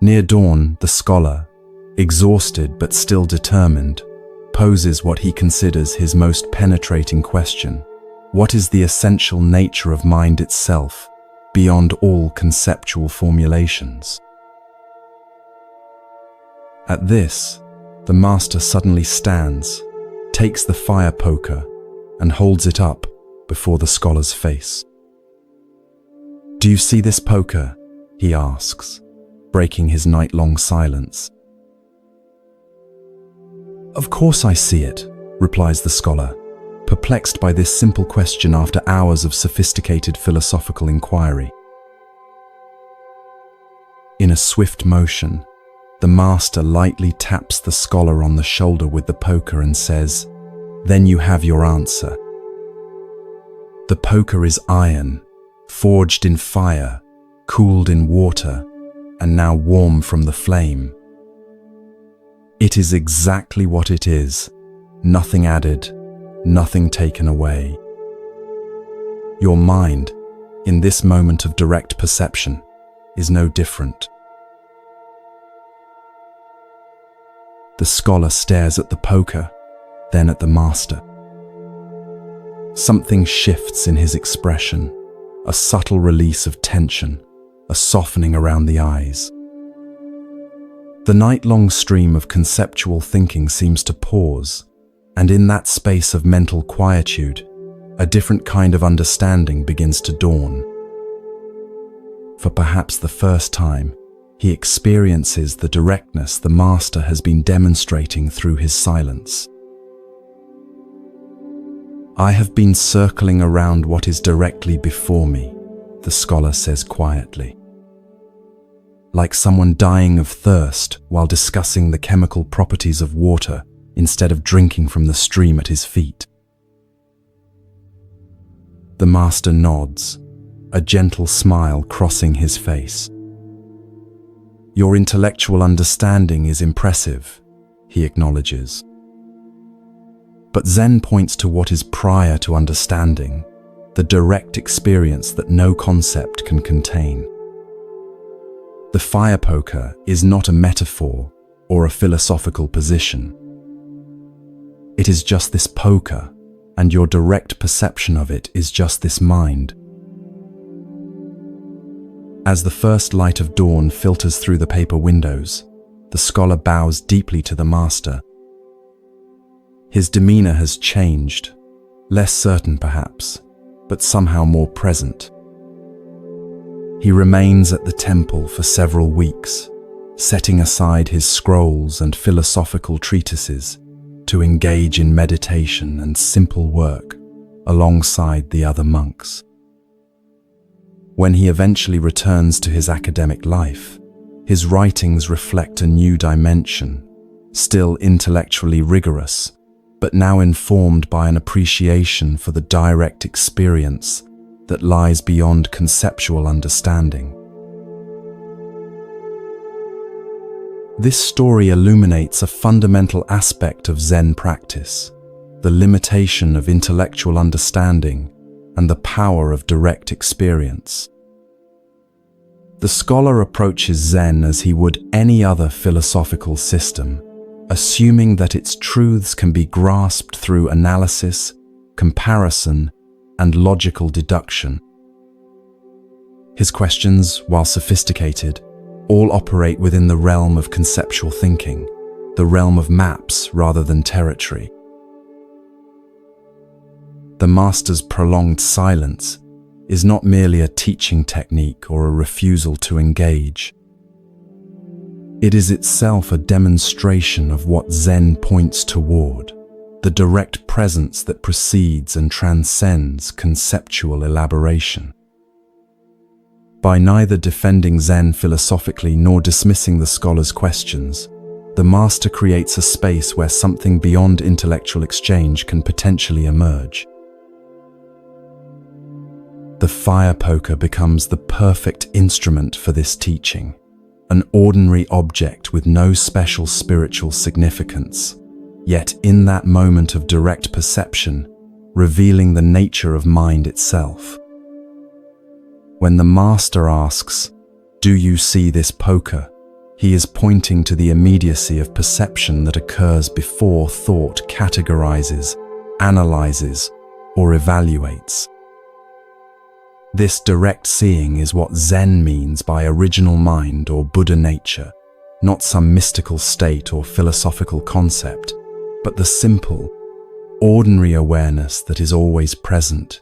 Near dawn, the scholar, exhausted but still determined, poses what he considers his most penetrating question: what is the essential nature of mind itself, beyond all conceptual formulations? At this, the master suddenly stands, takes the fire poker, and holds it up before the scholar's face. "Do you see this poker?" he asks, breaking his night-long silence. "Of course I see it," replies the scholar, perplexed by this simple question after hours of sophisticated philosophical inquiry. In a swift motion, the master lightly taps the scholar on the shoulder with the poker and says, "Then you have your answer." The poker is iron, forged in fire, cooled in water, and now warm from the flame. It is exactly what it is, nothing added, nothing taken away. Your mind, in this moment of direct perception, is no different. The scholar stares at the poker, then at the master. Something shifts in his expression, a subtle release of tension, a softening around the eyes. The night-long stream of conceptual thinking seems to pause, and in that space of mental quietude, a different kind of understanding begins to dawn. For perhaps the first time, he experiences the directness the master has been demonstrating through his silence. "I have been circling around what is directly before me," the scholar says quietly. Like someone dying of thirst while discussing the chemical properties of water instead of drinking from the stream at his feet. The master nods, a gentle smile crossing his face. "Your intellectual understanding is impressive," he acknowledges. But Zen points to what is prior to understanding, the direct experience that no concept can contain. The fire poker is not a metaphor or a philosophical position. It is just this poker, and your direct perception of it is just this mind. As the first light of dawn filters through the paper windows, the scholar bows deeply to the master. His demeanor has changed, less certain perhaps, but somehow more present. He remains at the temple for several weeks, setting aside his scrolls and philosophical treatises to engage in meditation and simple work alongside the other monks. When he eventually returns to his academic life, his writings reflect a new dimension, still intellectually rigorous, but now informed by an appreciation for the direct experience that lies beyond conceptual understanding. This story illuminates a fundamental aspect of Zen practice, the limitation of intellectual understanding and the power of direct experience. The scholar approaches Zen as he would any other philosophical system, assuming that its truths can be grasped through analysis, comparison, and logical deduction. His questions, while sophisticated, all operate within the realm of conceptual thinking, the realm of maps rather than territory. The master's prolonged silence is not merely a teaching technique or a refusal to engage. It is itself a demonstration of what Zen points toward, the direct presence that precedes and transcends conceptual elaboration. By neither defending Zen philosophically nor dismissing the scholar's questions, the master creates a space where something beyond intellectual exchange can potentially emerge. The fire poker becomes the perfect instrument for this teaching, an ordinary object with no special spiritual significance, yet in that moment of direct perception, revealing the nature of mind itself. When the master asks, "Do you see this poker?" he is pointing to the immediacy of perception that occurs before thought categorizes, analyzes, or evaluates. This direct seeing is what Zen means by original mind or Buddha nature, not some mystical state or philosophical concept, but the simple, ordinary awareness that is always present,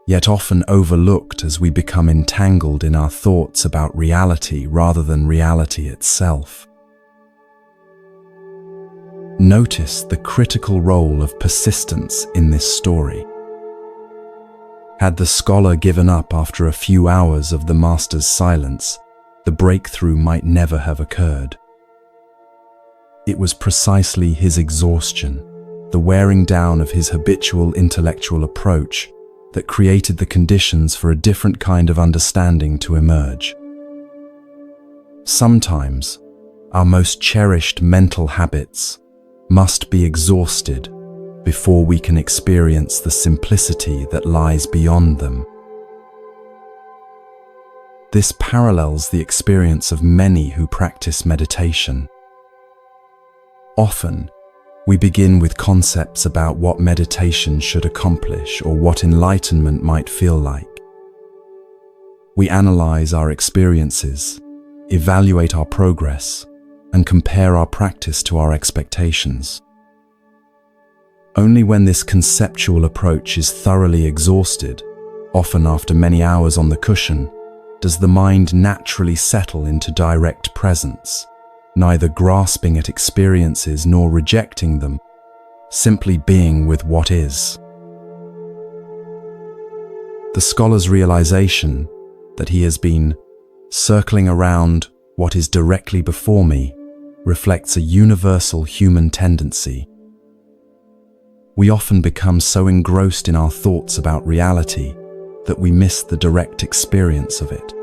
yet often overlooked as we become entangled in our thoughts about reality rather than reality itself. Notice the critical role of persistence in this story. Had the scholar given up after a few hours of the master's silence, the breakthrough might never have occurred. It was precisely his exhaustion, the wearing down of his habitual intellectual approach, that created the conditions for a different kind of understanding to emerge. Sometimes, our most cherished mental habits must be exhausted before we can experience the simplicity that lies beyond them. This parallels the experience of many who practice meditation. Often, we begin with concepts about what meditation should accomplish or what enlightenment might feel like. We analyze our experiences, evaluate our progress, and compare our practice to our expectations. Only when this conceptual approach is thoroughly exhausted, often after many hours on the cushion, does the mind naturally settle into direct presence, neither grasping at experiences nor rejecting them, simply being with what is. The scholar's realization that he has been circling around what is directly before me reflects a universal human tendency. We often become so engrossed in our thoughts about reality that we miss the direct experience of it.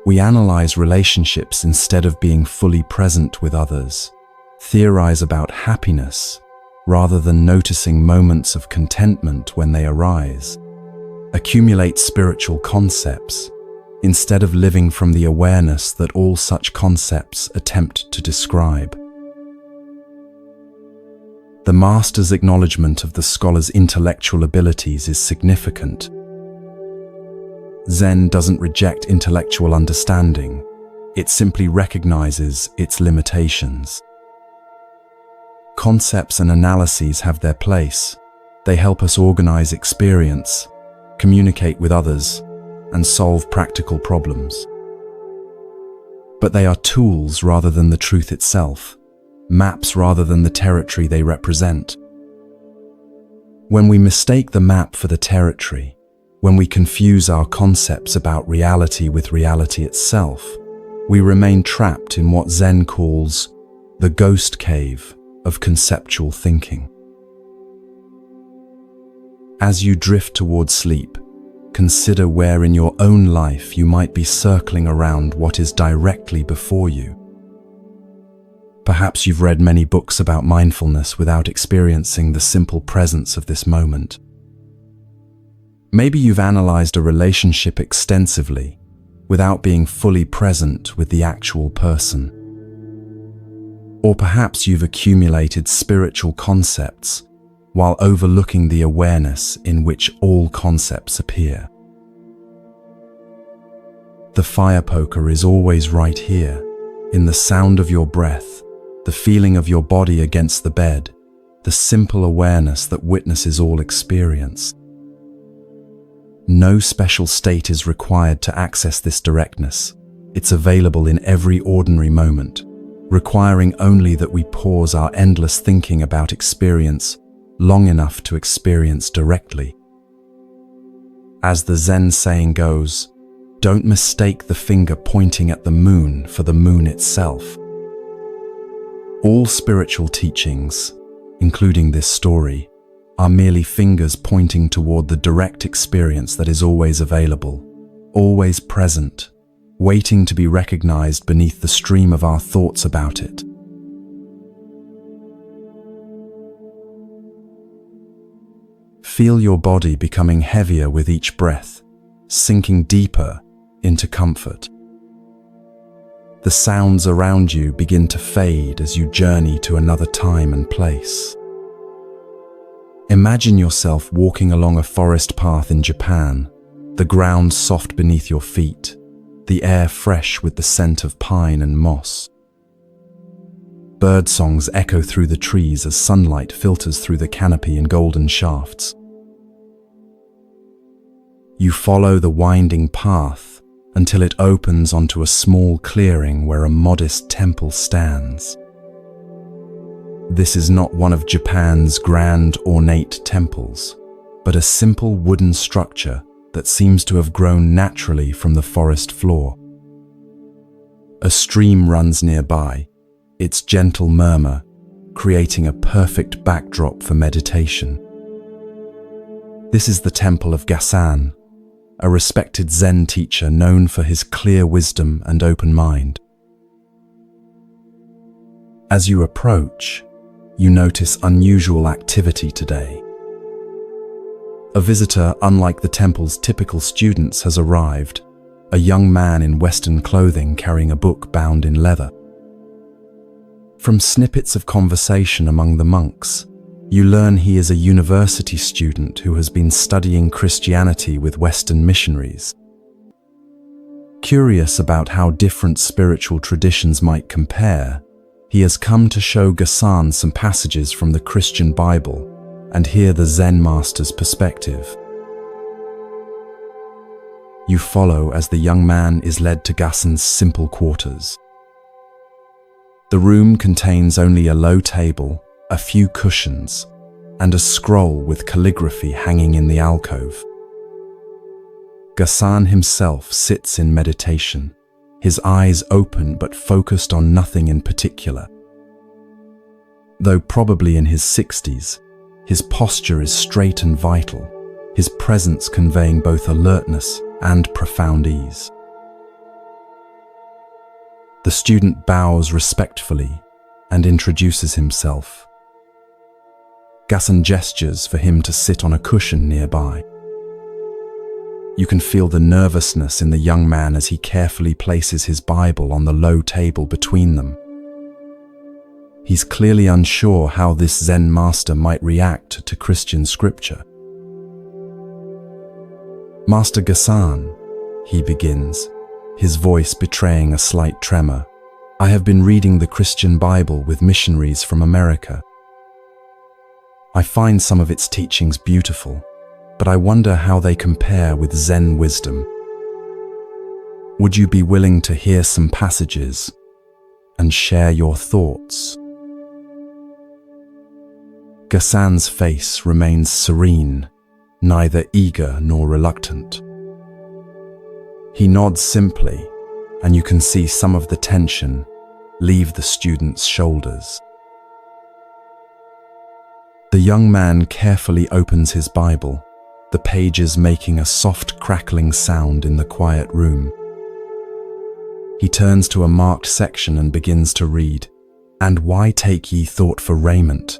We analyze relationships instead of being fully present with others, theorize about happiness rather than noticing moments of contentment when they arise, accumulate spiritual concepts instead of living from the awareness that all such concepts attempt to describe. The master's acknowledgement of the scholar's intellectual abilities is significant. Zen doesn't reject intellectual understanding, it simply recognizes its limitations. Concepts and analyses have their place. They help us organize experience, communicate with others, and solve practical problems. But they are tools rather than the truth itself, maps rather than the territory they represent. When we mistake the map for the territory, when we confuse our concepts about reality with reality itself, we remain trapped in what Zen calls the ghost cave of conceptual thinking. As you drift towards sleep, consider where in your own life you might be circling around what is directly before you. Perhaps you've read many books about mindfulness without experiencing the simple presence of this moment. Maybe you've analyzed a relationship extensively without being fully present with the actual person. Or perhaps you've accumulated spiritual concepts while overlooking the awareness in which all concepts appear. The fire poker is always right here, in the sound of your breath, the feeling of your body against the bed, the simple awareness that witnesses all experience. No special state is required to access this directness. It's available in every ordinary moment, requiring only that we pause our endless thinking about experience long enough to experience directly. As the Zen saying goes, don't mistake the finger pointing at the moon for the moon itself. All spiritual teachings, including this story, are merely fingers pointing toward the direct experience that is always available, always present, waiting to be recognized beneath the stream of our thoughts about it. Feel your body becoming heavier with each breath, sinking deeper into comfort. The sounds around you begin to fade as you journey to another time and place. Imagine yourself walking along a forest path in Japan, the ground soft beneath your feet, the air fresh with the scent of pine and moss. Bird songs echo through the trees as sunlight filters through the canopy in golden shafts. You follow the winding path until it opens onto a small clearing where a modest temple stands. This is not one of Japan's grand, ornate temples, but a simple wooden structure that seems to have grown naturally from the forest floor. A stream runs nearby, its gentle murmur creating a perfect backdrop for meditation. This is the temple of Gasan, a respected Zen teacher known for his clear wisdom and open mind. As you approach, you notice unusual activity today. A visitor unlike the temple's typical students has arrived, a young man in Western clothing carrying a book bound in leather. From snippets of conversation among the monks, you learn he is a university student who has been studying Christianity with Western missionaries. Curious about how different spiritual traditions might compare, he has come to show Gasan some passages from the Christian Bible and hear the Zen master's perspective. You follow as the young man is led to Gasan's simple quarters. The room contains only a low table, a few cushions, and a scroll with calligraphy hanging in the alcove. Gasan himself sits in meditation, his eyes open but focused on nothing in particular. Though probably in his 60s, his posture is straight and vital, his presence conveying both alertness and profound ease. The student bows respectfully, and introduces himself. Gasan gestures for him to sit on a cushion nearby. You can feel the nervousness in the young man as he carefully places his Bible on the low table between them. He's clearly unsure how this Zen master might react to Christian scripture. "Master Gasan," he begins, his voice betraying a slight tremor, "I have been reading the Christian Bible with missionaries from America. I find some of its teachings beautiful, but I wonder how they compare with Zen wisdom. Would you be willing to hear some passages and share your thoughts?" Gasan's face remains serene, neither eager nor reluctant. He nods simply, and you can see some of the tension leave the student's shoulders. The young man carefully opens his Bible, the pages making a soft crackling sound in the quiet room. He turns to a marked section and begins to read, "And why take ye thought for raiment?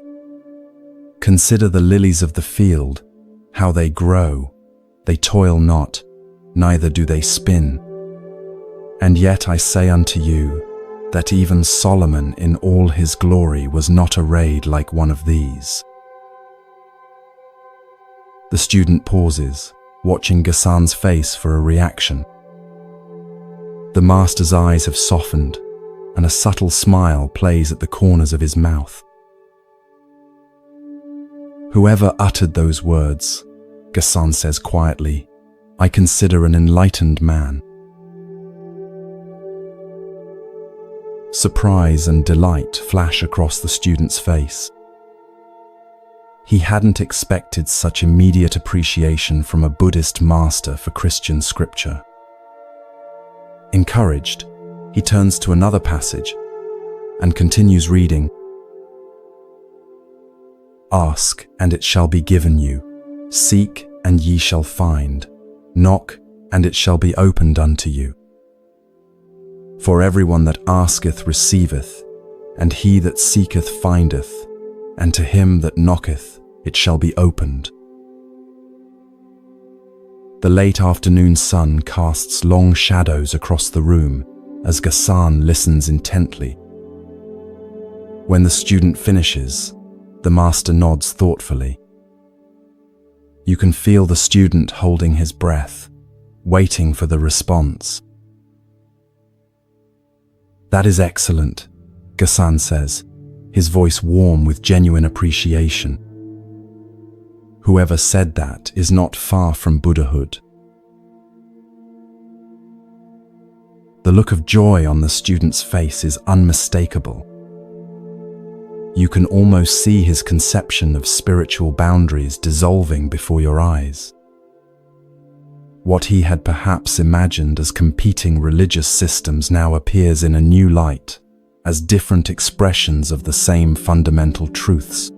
Consider the lilies of the field, how they grow. They toil not, neither do they spin. And yet I say unto you, that even Solomon in all his glory was not arrayed like one of these." The student pauses, watching Gasan's face for a reaction. The master's eyes have softened, and a subtle smile plays at the corners of his mouth. "Whoever uttered those words," Gasan says quietly, "I consider an enlightened man." Surprise and delight flash across the student's face. He hadn't expected such immediate appreciation from a Buddhist master for Christian scripture. Encouraged, he turns to another passage and continues reading. "Ask, and it shall be given you. Seek, and ye shall find. Knock, and it shall be opened unto you. For everyone that asketh receiveth, and he that seeketh findeth, and to him that knocketh it shall be opened." The late afternoon sun casts long shadows across the room as Gasan listens intently. When the student finishes, the master nods thoughtfully. You can feel the student holding his breath, waiting for the response. "That is excellent," Gasan says, his voice warm with genuine appreciation. Whoever said that is not far from Buddhahood. The look of joy on the student's face is unmistakable. You can almost see his conception of spiritual boundaries dissolving before your eyes. What he had perhaps imagined as competing religious systems now appears in a new light, as different expressions of the same fundamental truths.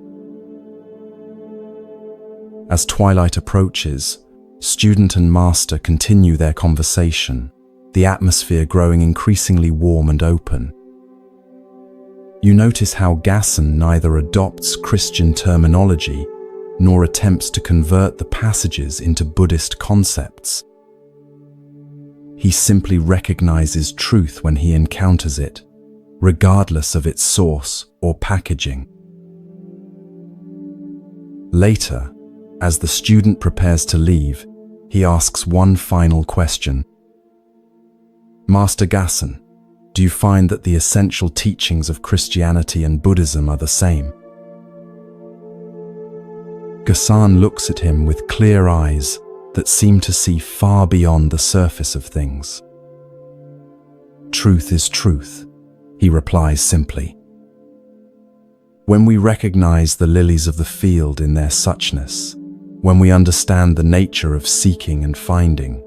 As twilight approaches, student and master continue their conversation, the atmosphere growing increasingly warm and open. You notice how Gasan neither adopts Christian terminology nor attempts to convert the passages into Buddhist concepts. He simply recognizes truth when he encounters it, regardless of its source or packaging. Later, as the student prepares to leave, he asks one final question. "Master Gasan, do you find that the essential teachings of Christianity and Buddhism are the same?" Gasan looks at him with clear eyes that seem to see far beyond the surface of things. "Truth is truth," he replies simply. "When we recognize the lilies of the field in their suchness, when we understand the nature of seeking and finding,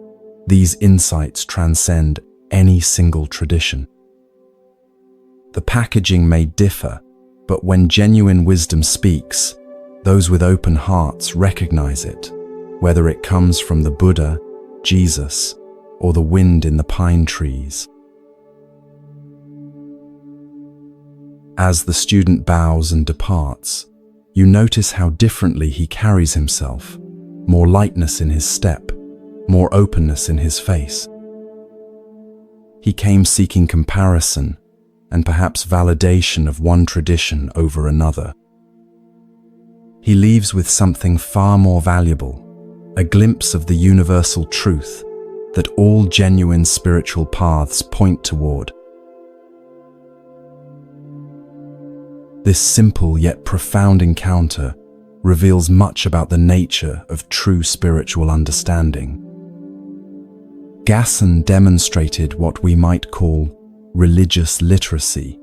these insights transcend any single tradition. The packaging may differ, but when genuine wisdom speaks, those with open hearts recognize it, whether it comes from the Buddha, Jesus, or the wind in the pine trees." As the student bows and departs, you notice how differently he carries himself, more lightness in his step, more openness in his face. He came seeking comparison and perhaps validation of one tradition over another. He leaves with something far more valuable, a glimpse of the universal truth that all genuine spiritual paths point toward. This simple yet profound encounter reveals much about the nature of true spiritual understanding. Gassan demonstrated what we might call religious literacy,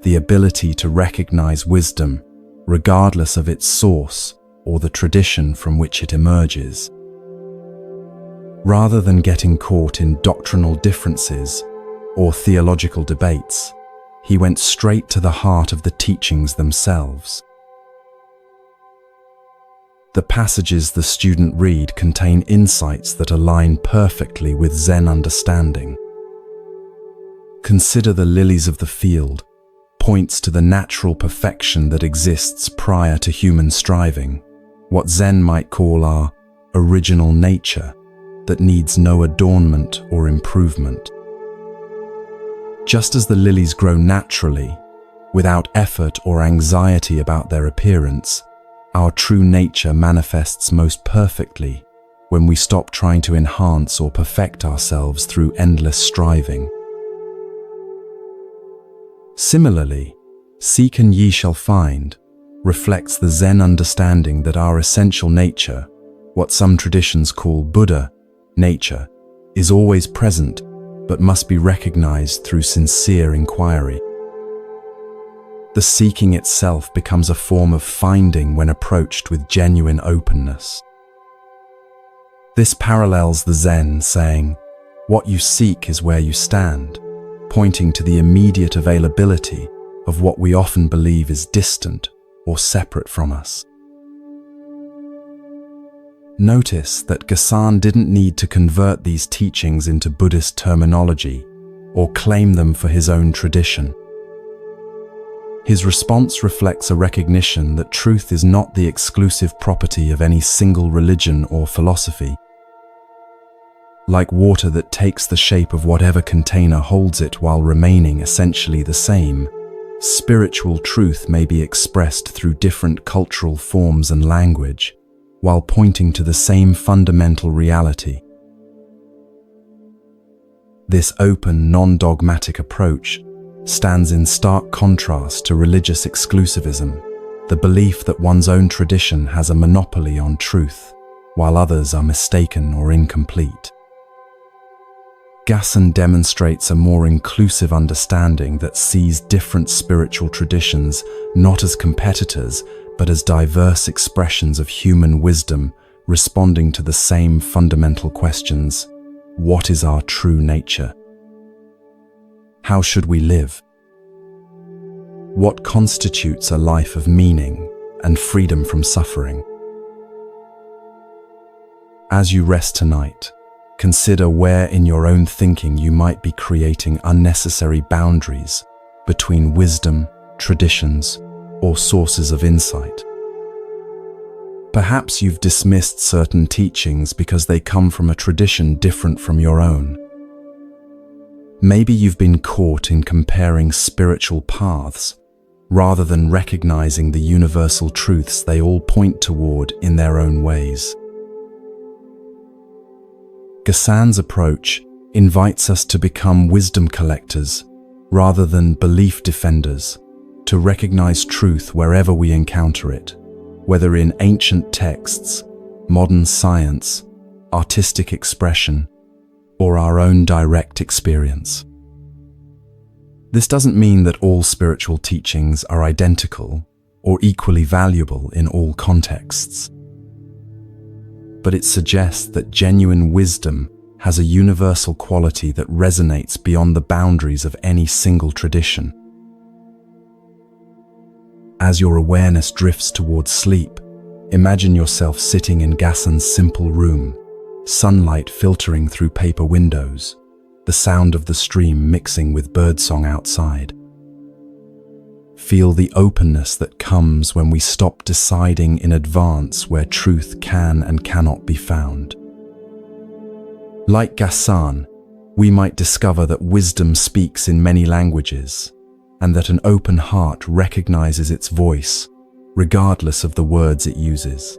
the ability to recognize wisdom regardless of its source or the tradition from which it emerges. Rather than getting caught in doctrinal differences or theological debates, he went straight to the heart of the teachings themselves. The passages the student read contain insights that align perfectly with Zen understanding. Consider the lilies of the field points to the natural perfection that exists prior to human striving, what Zen might call our original nature that needs no adornment or improvement. Just as the lilies grow naturally, without effort or anxiety about their appearance, our true nature manifests most perfectly when we stop trying to enhance or perfect ourselves through endless striving. Similarly, "Seek and ye shall find" reflects the Zen understanding that our essential nature, what some traditions call Buddha nature, is always present but must be recognized through sincere inquiry. The seeking itself becomes a form of finding when approached with genuine openness. This parallels the Zen saying, "What you seek is where you stand," pointing to the immediate availability of what we often believe is distant or separate from us. Notice that Gassan didn't need to convert these teachings into Buddhist terminology or claim them for his own tradition. His response reflects a recognition that truth is not the exclusive property of any single religion or philosophy. Like water that takes the shape of whatever container holds it while remaining essentially the same, spiritual truth may be expressed through different cultural forms and language, while pointing to the same fundamental reality. This open, non-dogmatic approach stands in stark contrast to religious exclusivism, the belief that one's own tradition has a monopoly on truth, while others are mistaken or incomplete. Gassan demonstrates a more inclusive understanding that sees different spiritual traditions not as competitors, but as diverse expressions of human wisdom responding to the same fundamental questions: what is our true nature? How should we live? What constitutes a life of meaning and freedom from suffering? As you rest tonight, consider where in your own thinking you might be creating unnecessary boundaries between wisdom, traditions, or sources of insight. Perhaps you've dismissed certain teachings because they come from a tradition different from your own. Maybe you've been caught in comparing spiritual paths rather than recognizing the universal truths they all point toward in their own ways. Gassan's approach invites us to become wisdom collectors rather than belief defenders, to recognize truth wherever we encounter it, whether in ancient texts, modern science, artistic expression, or our own direct experience. This doesn't mean that all spiritual teachings are identical or equally valuable in all contexts, but it suggests that genuine wisdom has a universal quality that resonates beyond the boundaries of any single tradition. As your awareness drifts towards sleep, imagine yourself sitting in Gassan's simple room, sunlight filtering through paper windows, the sound of the stream mixing with birdsong outside. Feel the openness that comes when we stop deciding in advance where truth can and cannot be found. Like Gassan, we might discover that wisdom speaks in many languages, and that an open heart recognizes its voice, regardless of the words it uses.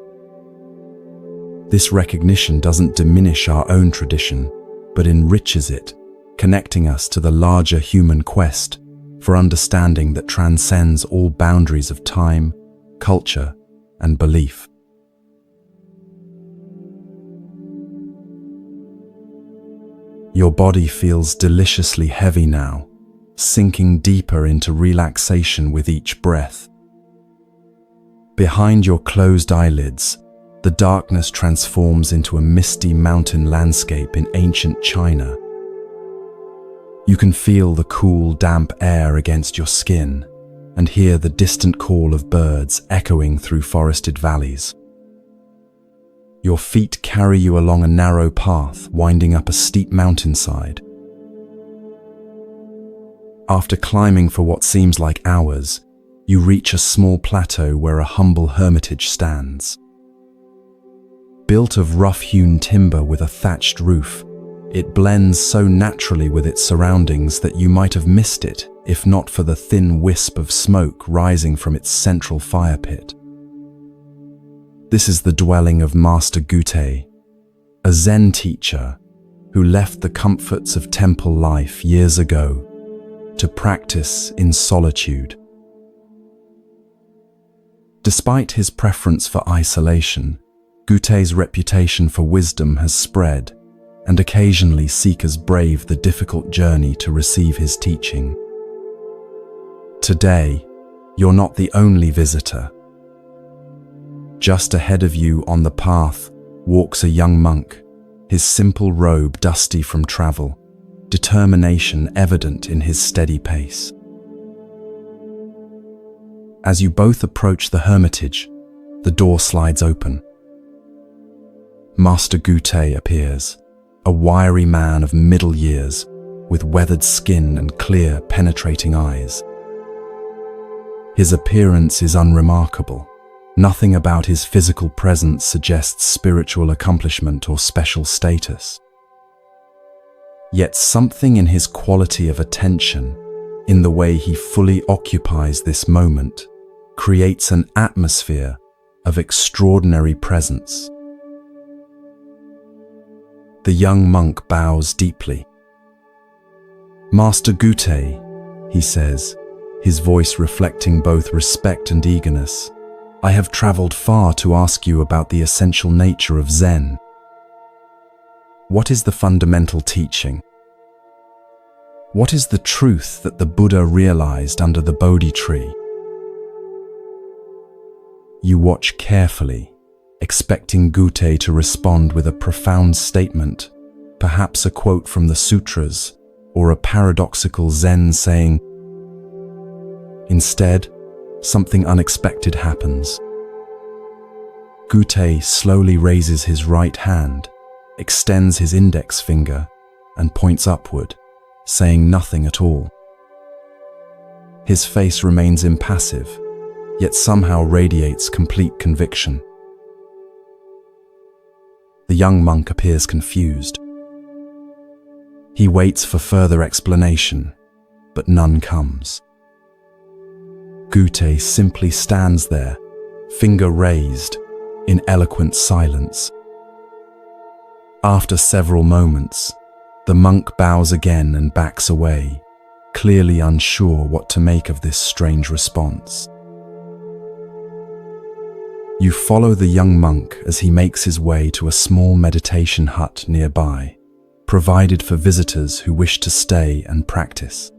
This recognition doesn't diminish our own tradition, but enriches it, connecting us to the larger human quest for understanding that transcends all boundaries of time, culture, and belief. Your body feels deliciously heavy now, sinking deeper into relaxation with each breath. Behind your closed eyelids, the darkness transforms into a misty mountain landscape in ancient China. You can feel the cool, damp air against your skin and hear the distant call of birds echoing through forested valleys. Your feet carry you along a narrow path winding up a steep mountainside. After climbing for what seems like hours, you reach a small plateau where a humble hermitage stands. Built of rough-hewn timber with a thatched roof, it blends so naturally with its surroundings that you might have missed it if not for the thin wisp of smoke rising from its central fire pit. This is the dwelling of Master Gute, a Zen teacher who left the comforts of temple life years ago to practice in solitude. Despite his preference for isolation, Gute's reputation for wisdom has spread, and occasionally seekers brave the difficult journey to receive his teaching. Today, you're not the only visitor. Just ahead of you on the path walks a young monk, his simple robe dusty from travel, determination evident in his steady pace. As you both approach the hermitage, the door slides open. Master Gute appears, a wiry man of middle years, with weathered skin and clear, penetrating eyes. His appearance is unremarkable. Nothing about his physical presence suggests spiritual accomplishment or special status. Yet something in his quality of attention, in the way he fully occupies this moment, creates an atmosphere of extraordinary presence. The young monk bows deeply. "Master Gute," he says, his voice reflecting both respect and eagerness, "I have traveled far to ask you about the essential nature of Zen. What is the fundamental teaching? What is the truth that the Buddha realized under the Bodhi tree?" You watch carefully, expecting Gute to respond with a profound statement, perhaps a quote from the sutras or a paradoxical Zen saying. Instead, something unexpected happens. Gute slowly raises his right hand, extends his index finger, and points upward, saying nothing at all. His face remains impassive, yet somehow radiates complete conviction. The young monk appears confused. He waits for further explanation, but none comes. Gute simply stands there, finger raised, in eloquent silence. After several moments, the monk bows again and backs away, clearly unsure what to make of this strange response. You follow the young monk as he makes his way to a small meditation hut nearby, provided for visitors who wish to stay and practice.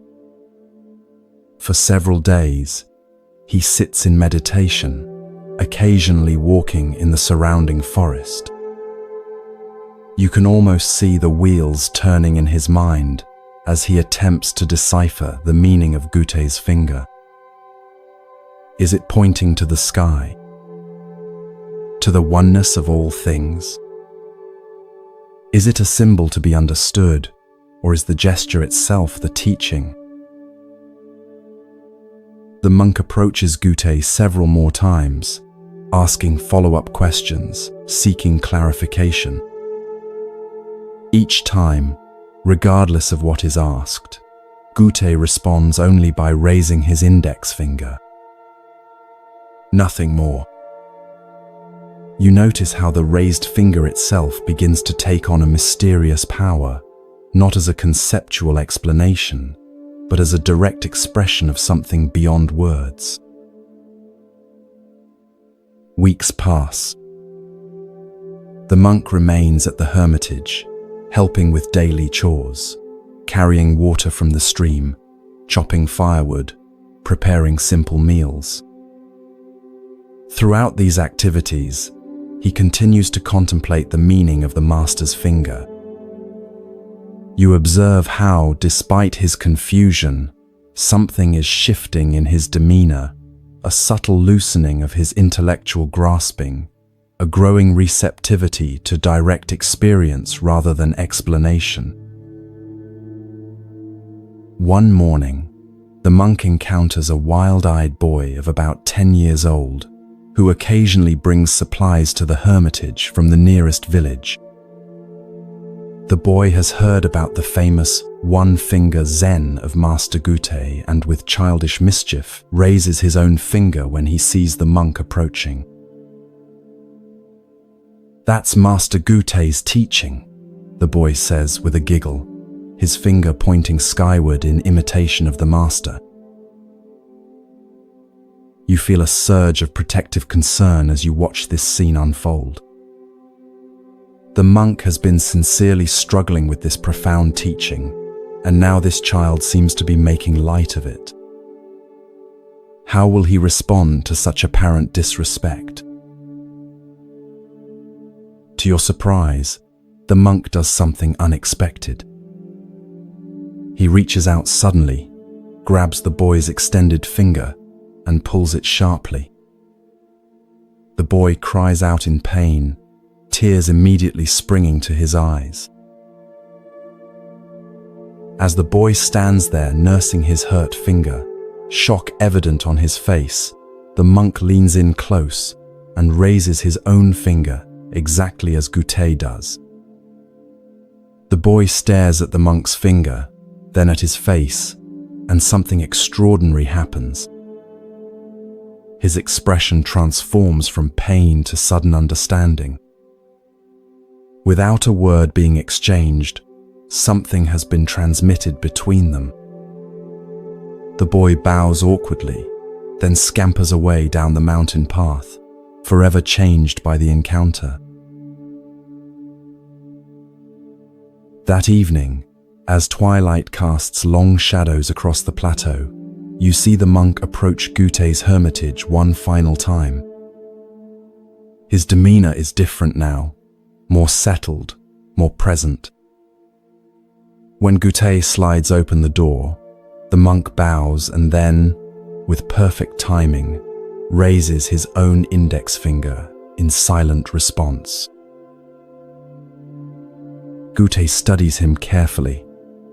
For several days, he sits in meditation, occasionally walking in the surrounding forest. You can almost see the wheels turning in his mind as he attempts to decipher the meaning of Gute's finger. Is it pointing to the sky? To the oneness of all things? Is it a symbol to be understood, or is the gesture itself the teaching? The monk approaches Gute several more times, asking follow-up questions, seeking clarification. Each time, regardless of what is asked, Gute responds only by raising his index finger. Nothing more. You notice how the raised finger itself begins to take on a mysterious power, not as a conceptual explanation, but as a direct expression of something beyond words. Weeks pass. The monk remains at the hermitage, helping with daily chores, carrying water from the stream, chopping firewood, preparing simple meals. Throughout these activities, he continues to contemplate the meaning of the master's finger. You observe how, despite his confusion, something is shifting in his demeanor, a subtle loosening of his intellectual grasping, a growing receptivity to direct experience rather than explanation. One morning, the monk encounters a wild-eyed boy of about 10 years old, who occasionally brings supplies to the hermitage from the nearest village. The boy has heard about the famous one-finger Zen of Master Gute and with childish mischief raises his own finger when he sees the monk approaching. "That's Master Gute's teaching," the boy says with a giggle, his finger pointing skyward in imitation of the master. You feel a surge of protective concern as you watch this scene unfold. The monk has been sincerely struggling with this profound teaching, and now this child seems to be making light of it. How will he respond to such apparent disrespect? To your surprise, the monk does something unexpected. He reaches out suddenly, grabs the boy's extended finger, and pulls it sharply. The boy cries out in pain, tears immediately springing to his eyes. As the boy stands there nursing his hurt finger, shock evident on his face, the monk leans in close and raises his own finger exactly as Gute does. The boy stares at the monk's finger, then at his face, and something extraordinary happens. His expression transforms from pain to sudden understanding. Without a word being exchanged, something has been transmitted between them. The boy bows awkwardly, then scampers away down the mountain path, forever changed by the encounter. That evening, as twilight casts long shadows across the plateau, you see the monk approach Gute's hermitage one final time. His demeanor is different now, more settled, more present. When Gute slides open the door, the monk bows and then, with perfect timing, raises his own index finger in silent response. Gute studies him carefully,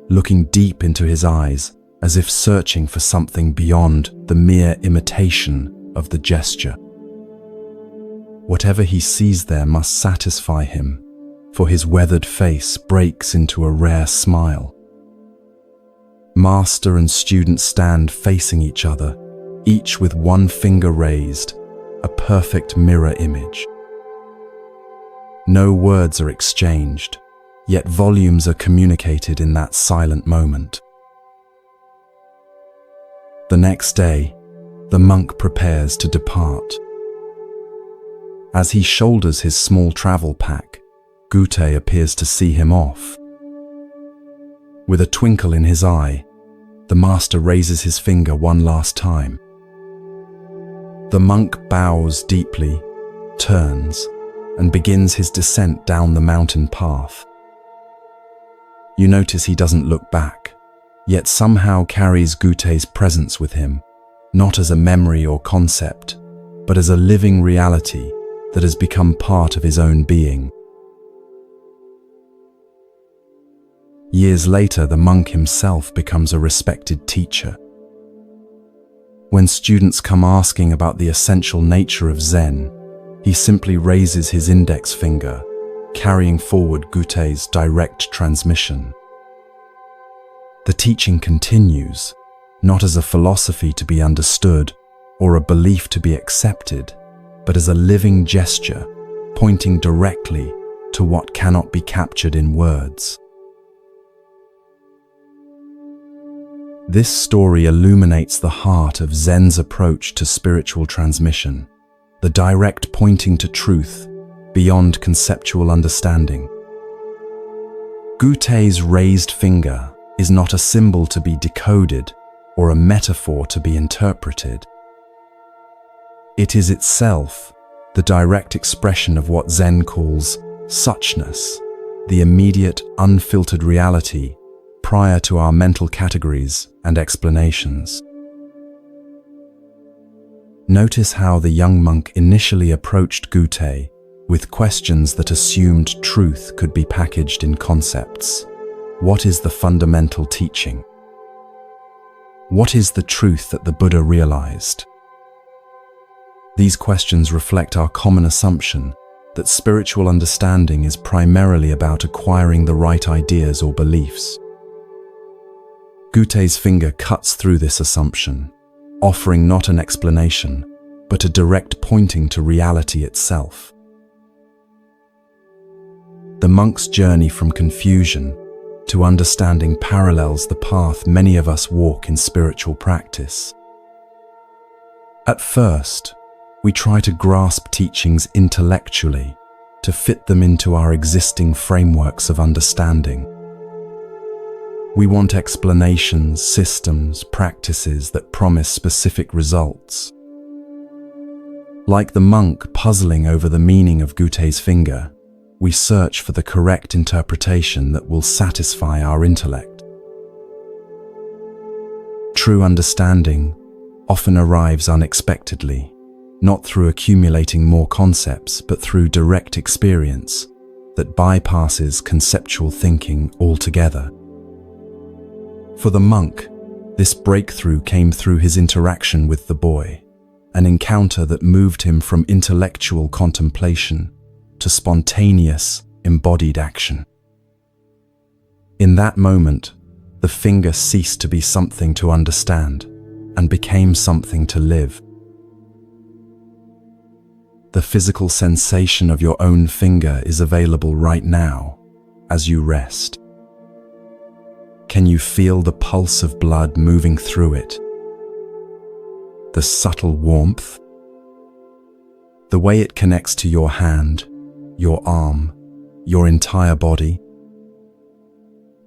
looking deep into his eyes as if searching for something beyond the mere imitation of the gesture. Whatever he sees there must satisfy him, for his weathered face breaks into a rare smile. Master and student stand facing each other, each with one finger raised, a perfect mirror image. No words are exchanged, yet volumes are communicated in that silent moment. The next day, the monk prepares to depart. As he shoulders his small travel pack, Gute appears to see him off. With a twinkle in his eye, the master raises his finger one last time. The monk bows deeply, turns, and begins his descent down the mountain path. You notice he doesn't look back, yet somehow carries Gute's presence with him, not as a memory or concept, but as a living reality that has become part of his own being. Years later, the monk himself becomes a respected teacher. When students come asking about the essential nature of Zen, he simply raises his index finger, carrying forward Gutei's direct transmission. The teaching continues, not as a philosophy to be understood or a belief to be accepted, but as a living gesture pointing directly to what cannot be captured in words. This story illuminates the heart of Zen's approach to spiritual transmission, the direct pointing to truth beyond conceptual understanding. Gutei's raised finger is not a symbol to be decoded or a metaphor to be interpreted. It is itself the direct expression of what Zen calls suchness, the immediate, unfiltered reality prior to our mental categories and explanations. Notice how the young monk initially approached Gutei with questions that assumed truth could be packaged in concepts. What is the fundamental teaching? What is the truth that the Buddha realized? These questions reflect our common assumption that spiritual understanding is primarily about acquiring the right ideas or beliefs. Gutei's finger cuts through this assumption, offering not an explanation, but a direct pointing to reality itself. The monk's journey from confusion to understanding parallels the path many of us walk in spiritual practice. At first, we try to grasp teachings intellectually to fit them into our existing frameworks of understanding. We want explanations, systems, practices that promise specific results. Like the monk puzzling over the meaning of Gutei's finger, we search for the correct interpretation that will satisfy our intellect. True understanding often arrives unexpectedly, not through accumulating more concepts, but through direct experience that bypasses conceptual thinking altogether. For the monk, this breakthrough came through his interaction with the boy, an encounter that moved him from intellectual contemplation to spontaneous, embodied action. In that moment, the finger ceased to be something to understand and became something to live. The physical sensation of your own finger is available right now as you rest. Can you feel the pulse of blood moving through it? The subtle warmth? The way it connects to your hand, your arm, your entire body?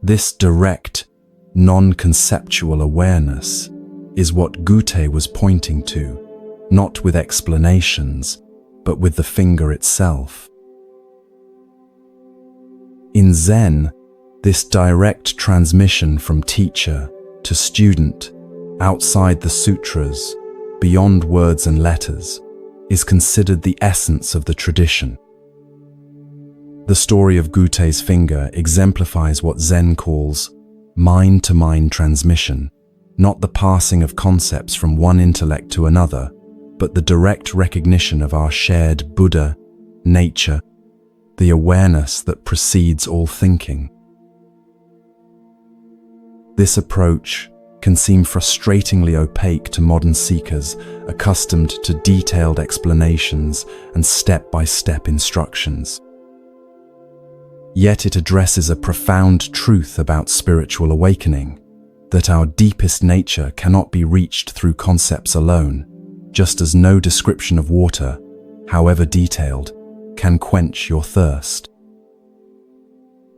This direct, non-conceptual awareness is what Gutei was pointing to, not with explanations, but with the finger itself. In Zen, this direct transmission from teacher to student, outside the sutras, beyond words and letters, is considered the essence of the tradition. The story of Gutei's finger exemplifies what Zen calls mind-to-mind transmission, not the passing of concepts from one intellect to another, but the direct recognition of our shared Buddha nature, the awareness that precedes all thinking. This approach can seem frustratingly opaque to modern seekers accustomed to detailed explanations and step-by-step instructions. Yet it addresses a profound truth about spiritual awakening, that our deepest nature cannot be reached through concepts alone, just as no description of water, however detailed, can quench your thirst.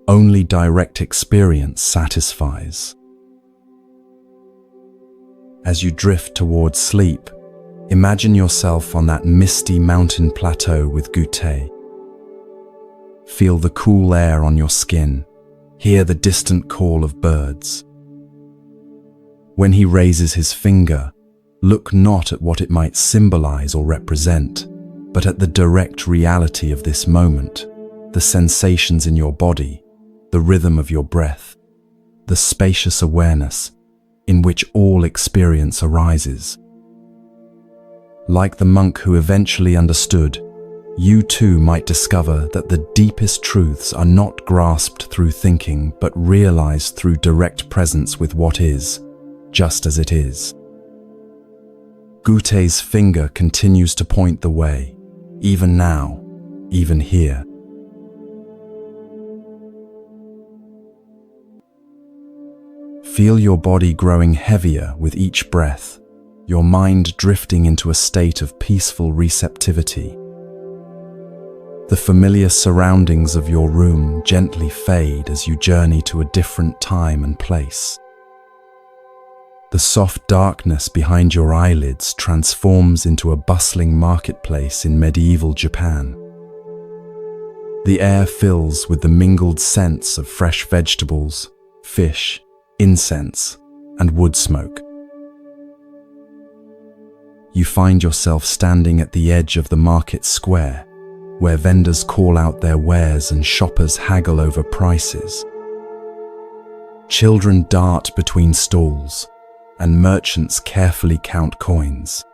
Only direct experience satisfies. As you drift towards sleep, imagine yourself on that misty mountain plateau with Gutei. Feel the cool air on your skin, hear the distant call of birds. When he raises his finger, look not at what it might symbolize or represent, but at the direct reality of this moment, the sensations in your body, the rhythm of your breath, the spacious awareness in which all experience arises. Like the monk who eventually understood, you too might discover that the deepest truths are not grasped through thinking but realized through direct presence with what is, just as it is. Gute's finger continues to point the way, even now, even here. Feel your body growing heavier with each breath, your mind drifting into a state of peaceful receptivity. The familiar surroundings of your room gently fade as you journey to a different time and place. The soft darkness behind your eyelids transforms into a bustling marketplace in medieval Japan. The air fills with the mingled scents of fresh vegetables, fish, incense, and wood smoke. You find yourself standing at the edge of the market square, where vendors call out their wares and shoppers haggle over prices. Children dart between stalls, and merchants carefully count coins.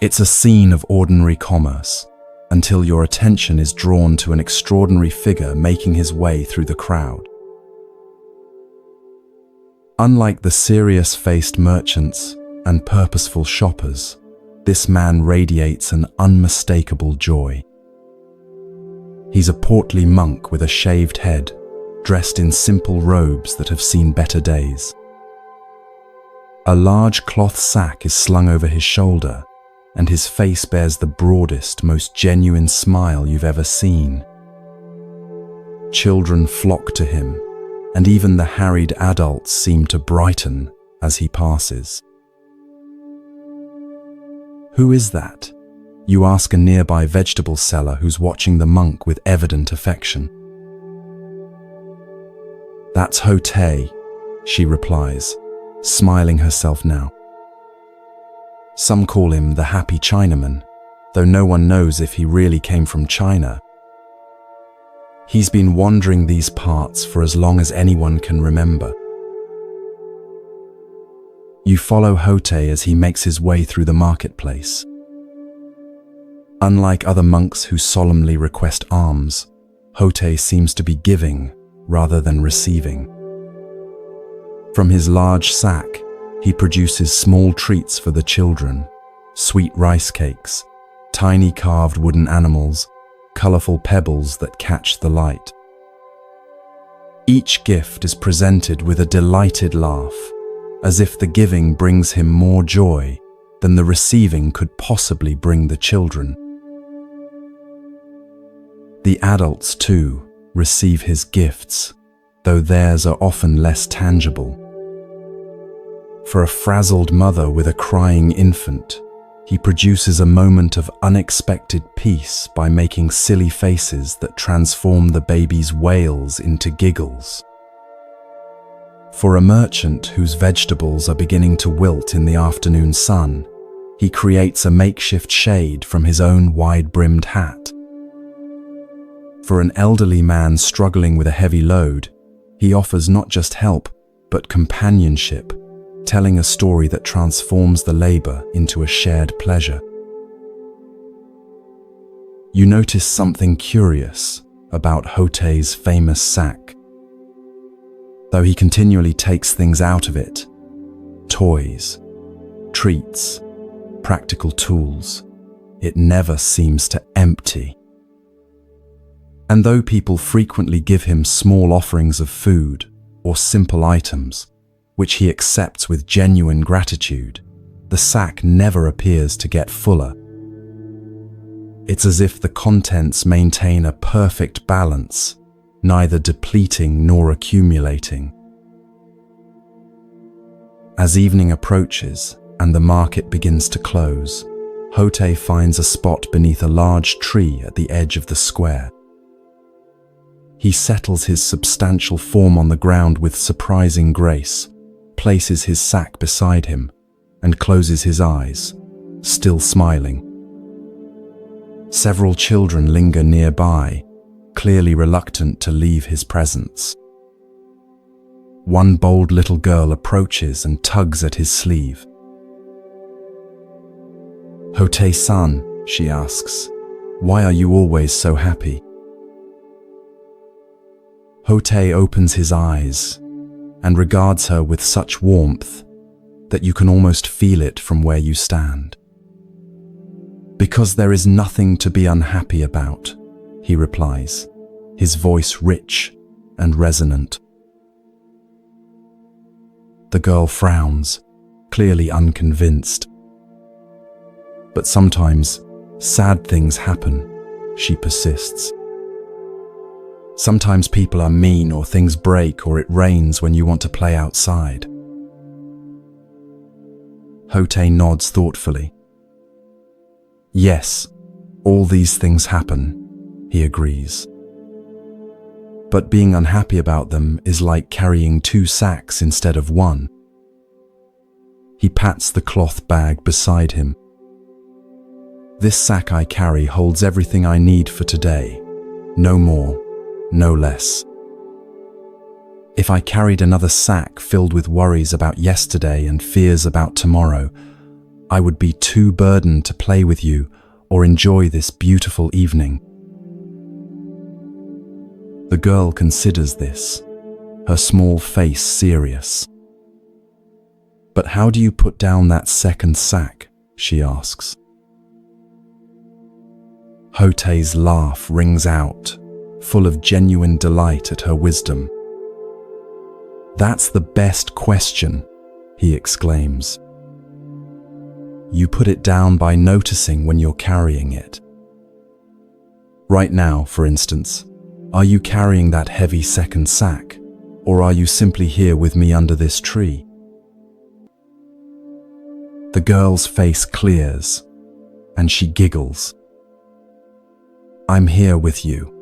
It's a scene of ordinary commerce, until your attention is drawn to an extraordinary figure making his way through the crowd. Unlike the serious-faced merchants and purposeful shoppers, this man radiates an unmistakable joy. He's a portly monk with a shaved head, dressed in simple robes that have seen better days. A large cloth sack is slung over his shoulder, and his face bears the broadest, most genuine smile you've ever seen. Children flock to him, and even the harried adults seem to brighten as he passes. Who is that? You ask a nearby vegetable seller who's watching the monk with evident affection. That's Hote, she replies, smiling herself now. Some call him the Happy Chinaman, though no one knows if he really came from China. He's been wandering these parts for as long as anyone can remember. You follow Hote as he makes his way through the marketplace. Unlike other monks who solemnly request alms, Hote seems to be giving rather than receiving. From his large sack, he produces small treats for the children, sweet rice cakes, tiny carved wooden animals, colorful pebbles that catch the light. Each gift is presented with a delighted laugh, as if the giving brings him more joy than the receiving could possibly bring the children. The adults, too, receive his gifts, though theirs are often less tangible. For a frazzled mother with a crying infant, he produces a moment of unexpected peace by making silly faces that transform the baby's wails into giggles. For a merchant whose vegetables are beginning to wilt in the afternoon sun, he creates a makeshift shade from his own wide-brimmed hat. For an elderly man struggling with a heavy load, he offers not just help, but companionship, telling a story that transforms the labor into a shared pleasure. You notice something curious about Hote's famous sack. Though he continually takes things out of it, toys, treats, practical tools, it never seems to empty. And though people frequently give him small offerings of food or simple items, which he accepts with genuine gratitude, the sack never appears to get fuller. It's as if the contents maintain a perfect balance, neither depleting nor accumulating. As evening approaches and the market begins to close, Hote finds a spot beneath a large tree at the edge of the square. He settles his substantial form on the ground with surprising grace, places his sack beside him, and closes his eyes, still smiling. Several children linger nearby, clearly reluctant to leave his presence. One bold little girl approaches and tugs at his sleeve. "Hotei-san," she asks, "why are you always so happy?" Hotei opens his eyes and regards her with such warmth that you can almost feel it from where you stand. "Because there is nothing to be unhappy about," he replies, his voice rich and resonant. The girl frowns, clearly unconvinced. "But sometimes sad things happen," she persists. "Sometimes people are mean, or things break, or it rains when you want to play outside." Hotei nods thoughtfully. "Yes, all these things happen," he agrees. "But being unhappy about them is like carrying 2 sacks instead of 1. He pats the cloth bag beside him. "This sack I carry holds everything I need for today, no more, no less. If I carried another sack filled with worries about yesterday and fears about tomorrow, I would be too burdened to play with you or enjoy this beautiful evening." The girl considers this, her small face serious. "But how do you put down that second sack?" she asks. Hotei's laugh rings out, full of genuine delight at her wisdom. "That's the best question," he exclaims. "You put it down by noticing when you're carrying it. Right now, for instance, are you carrying that heavy second sack, or are you simply here with me under this tree?" The girl's face clears, and she giggles. "I'm here with you."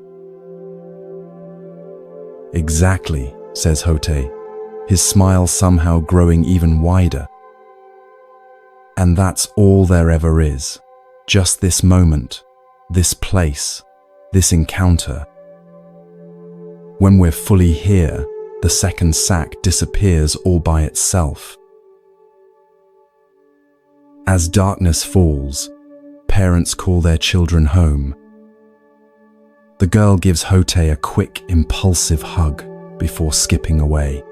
"Exactly," says Hotei, his smile somehow growing even wider. "And that's all there ever is, just this moment, this place, this encounter. When we're fully here, the second sack disappears all by itself." As darkness falls, parents call their children home. The girl gives Hotei a quick, impulsive hug before skipping away.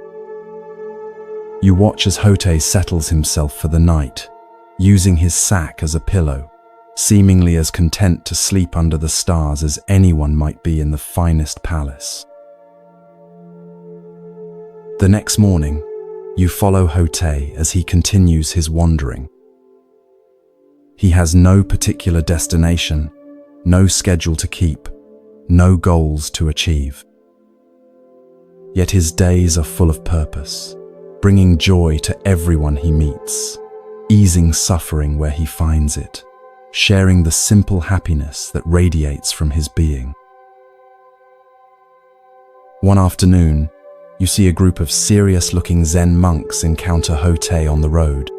You watch as Hotei settles himself for the night, using his sack as a pillow, seemingly as content to sleep under the stars as anyone might be in the finest palace. The next morning, you follow Hotei as he continues his wandering. He has no particular destination, no schedule to keep, no goals to achieve. Yet his days are full of purpose, bringing joy to everyone he meets, easing suffering where he finds it, sharing the simple happiness that radiates from his being. One afternoon, you see a group of serious-looking Zen monks encounter Hotei on the road.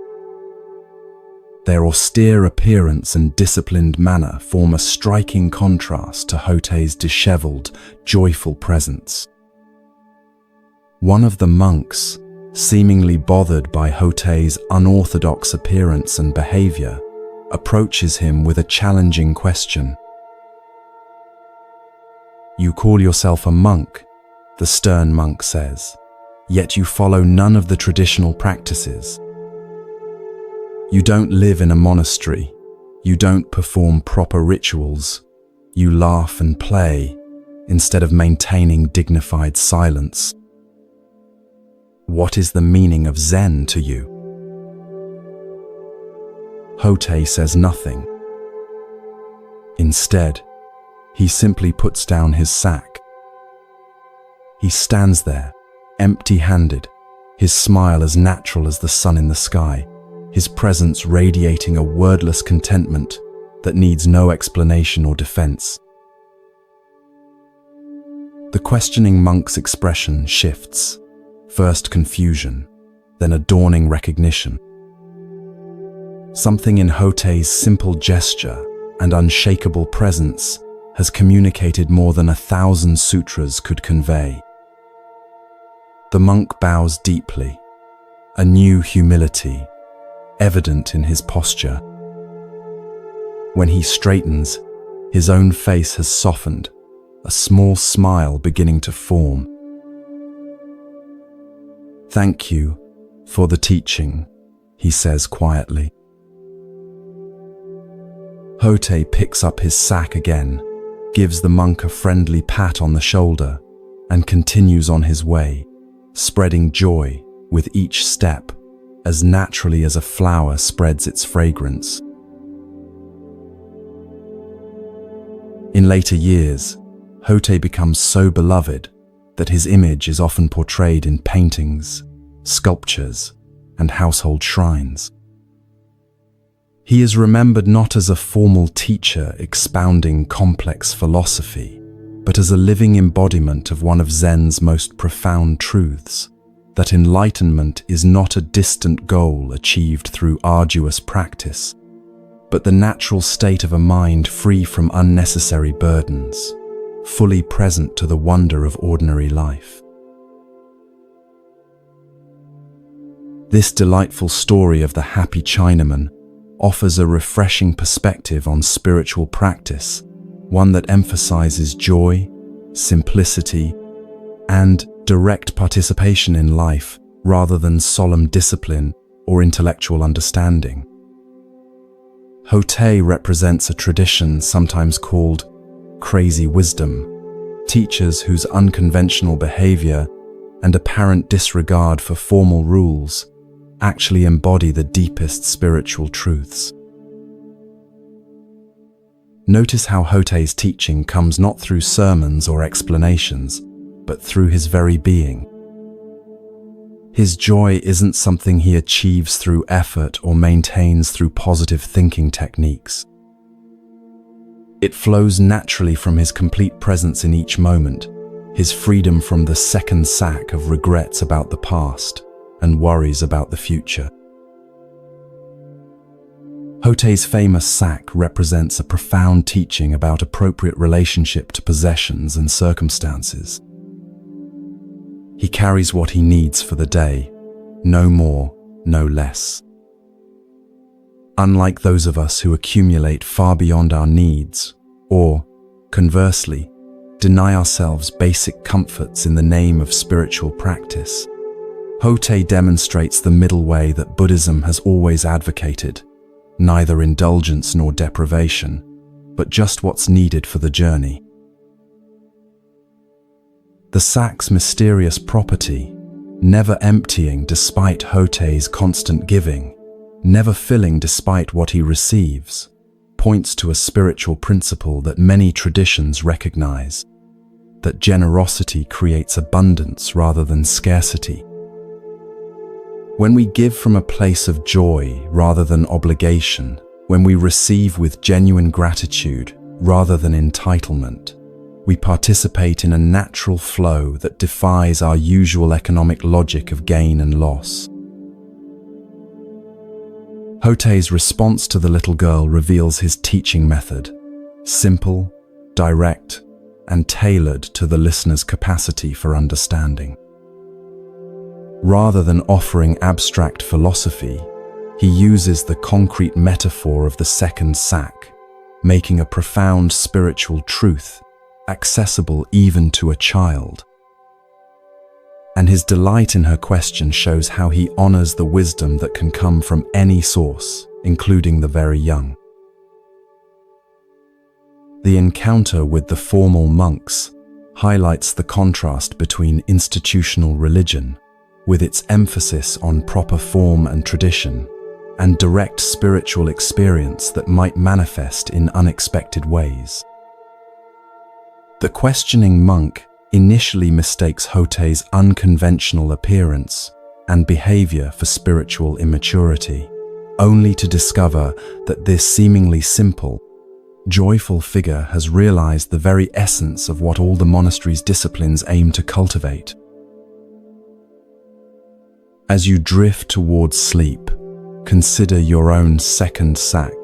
Their austere appearance and disciplined manner form a striking contrast to Hotei's disheveled, joyful presence. One of the monks, seemingly bothered by Hotei's unorthodox appearance and behavior, approaches him with a challenging question. "You call yourself a monk," the stern monk says, "yet you follow none of the traditional practices. You don't live in a monastery. You don't perform proper rituals. You laugh and play instead of maintaining dignified silence. What is the meaning of Zen to you?" Hotei says nothing. Instead, he simply puts down his sack. He stands there, empty-handed, his smile as natural as the sun in the sky, his presence radiating a wordless contentment that needs no explanation or defense. The questioning monk's expression shifts, first confusion, then a dawning recognition. Something in Hotei's simple gesture and unshakable presence has communicated more than 1,000 sutras could convey. The monk bows deeply, a new humility evident in his posture. When he straightens, his own face has softened, a small smile beginning to form. "Thank you for the teaching," he says quietly. Hote picks up his sack again, gives the monk a friendly pat on the shoulder, and continues on his way, spreading joy with each step, as naturally as a flower spreads its fragrance. In later years, Hote becomes so beloved that his image is often portrayed in paintings, sculptures, and household shrines. He is remembered not as a formal teacher expounding complex philosophy, but as a living embodiment of one of Zen's most profound truths, that enlightenment is not a distant goal achieved through arduous practice, but the natural state of a mind free from unnecessary burdens, fully present to the wonder of ordinary life. This delightful story of the happy Chinaman offers a refreshing perspective on spiritual practice, one that emphasizes joy, simplicity, and direct participation in life rather than solemn discipline or intellectual understanding. Hote represents a tradition sometimes called crazy wisdom, teachers whose unconventional behavior and apparent disregard for formal rules actually embody the deepest spiritual truths. Notice how Hote's teaching comes not through sermons or explanations, but through his very being. His joy isn't something he achieves through effort or maintains through positive thinking techniques. It flows naturally from his complete presence in each moment, his freedom from the second sack of regrets about the past and worries about the future. Hote's famous sack represents a profound teaching about appropriate relationship to possessions and circumstances. He carries what he needs for the day, no more, no less. Unlike those of us who accumulate far beyond our needs, or, conversely, deny ourselves basic comforts in the name of spiritual practice, Hote demonstrates the middle way that Buddhism has always advocated, neither indulgence nor deprivation, but just what's needed for the journey. The sack's mysterious property, never emptying despite Hote's constant giving, never filling despite what he receives, points to a spiritual principle that many traditions recognize, that generosity creates abundance rather than scarcity. When we give from a place of joy rather than obligation, when we receive with genuine gratitude rather than entitlement, we participate in a natural flow that defies our usual economic logic of gain and loss. Hote's response to the little girl reveals his teaching method, simple, direct, and tailored to the listener's capacity for understanding. Rather than offering abstract philosophy, he uses the concrete metaphor of the second sack, making a profound spiritual truth accessible even to a child. And his delight in her question shows how he honors the wisdom that can come from any source, including the very young. The encounter with the formal monks highlights the contrast between institutional religion, with its emphasis on proper form and tradition, and direct spiritual experience that might manifest in unexpected ways. The questioning monk initially mistakes Hote's unconventional appearance and behavior for spiritual immaturity, only to discover that this seemingly simple, joyful figure has realized the very essence of what all the monastery's disciplines aim to cultivate. As you drift towards sleep, consider your own second sack,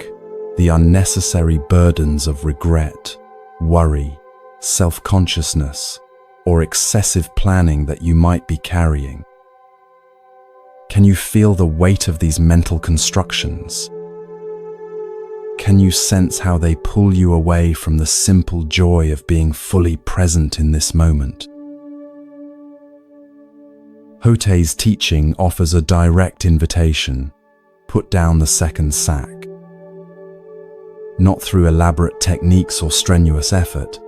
the unnecessary burdens of regret, worry, self-consciousness, or excessive planning that you might be carrying. Can you feel the weight of these mental constructions? can you sense how they pull you away from the simple joy of being fully present in this moment? Hotei's teaching offers a direct invitation: put down the second sack. Not through elaborate techniques or strenuous effort,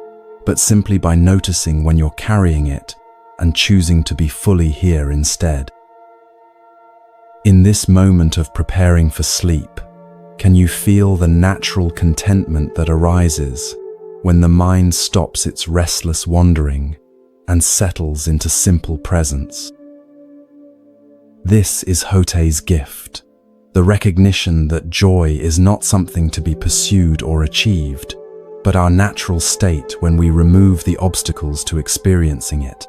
but simply by noticing when you're carrying it and choosing to be fully here instead. In this moment of preparing for sleep, can you feel the natural contentment that arises when the mind stops its restless wandering and settles into simple presence? This is Hotei's gift, the recognition that joy is not something to be pursued or achieved, but our natural state when we remove the obstacles to experiencing it.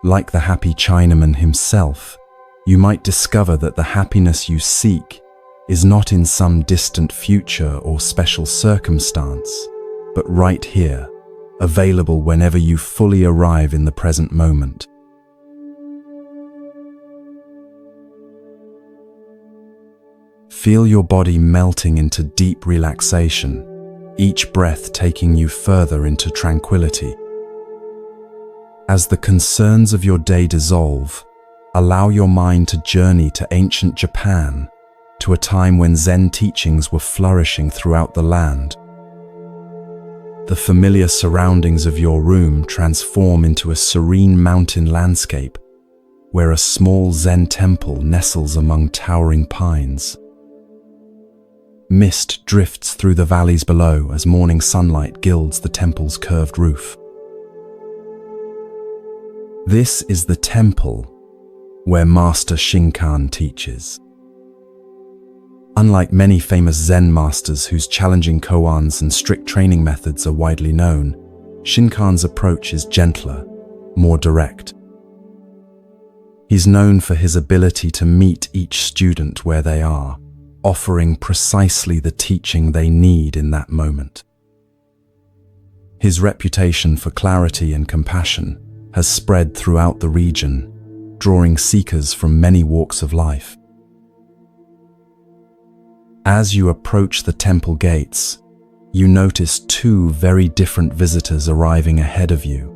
Like the happy Chinaman himself, you might discover that the happiness you seek is not in some distant future or special circumstance, but right here, available whenever you fully arrive in the present moment. Feel your body melting into deep relaxation, each breath taking you further into tranquility. As the concerns of your day dissolve, allow your mind to journey to ancient Japan, to a time when Zen teachings were flourishing throughout the land. The familiar surroundings of your room transform into a serene mountain landscape, where a small Zen temple nestles among towering pines. Mist drifts through the valleys below as morning sunlight gilds the temple's curved roof. This is the temple where Master Shinkan teaches. Unlike many famous Zen masters whose challenging koans and strict training methods are widely known, Shinkan's approach is gentler, more direct. He's known for his ability to meet each student where they are, offering precisely the teaching they need in that moment. His reputation for clarity and compassion has spread throughout the region, drawing seekers from many walks of life. As you approach the temple gates, you notice two very different visitors arriving ahead of you.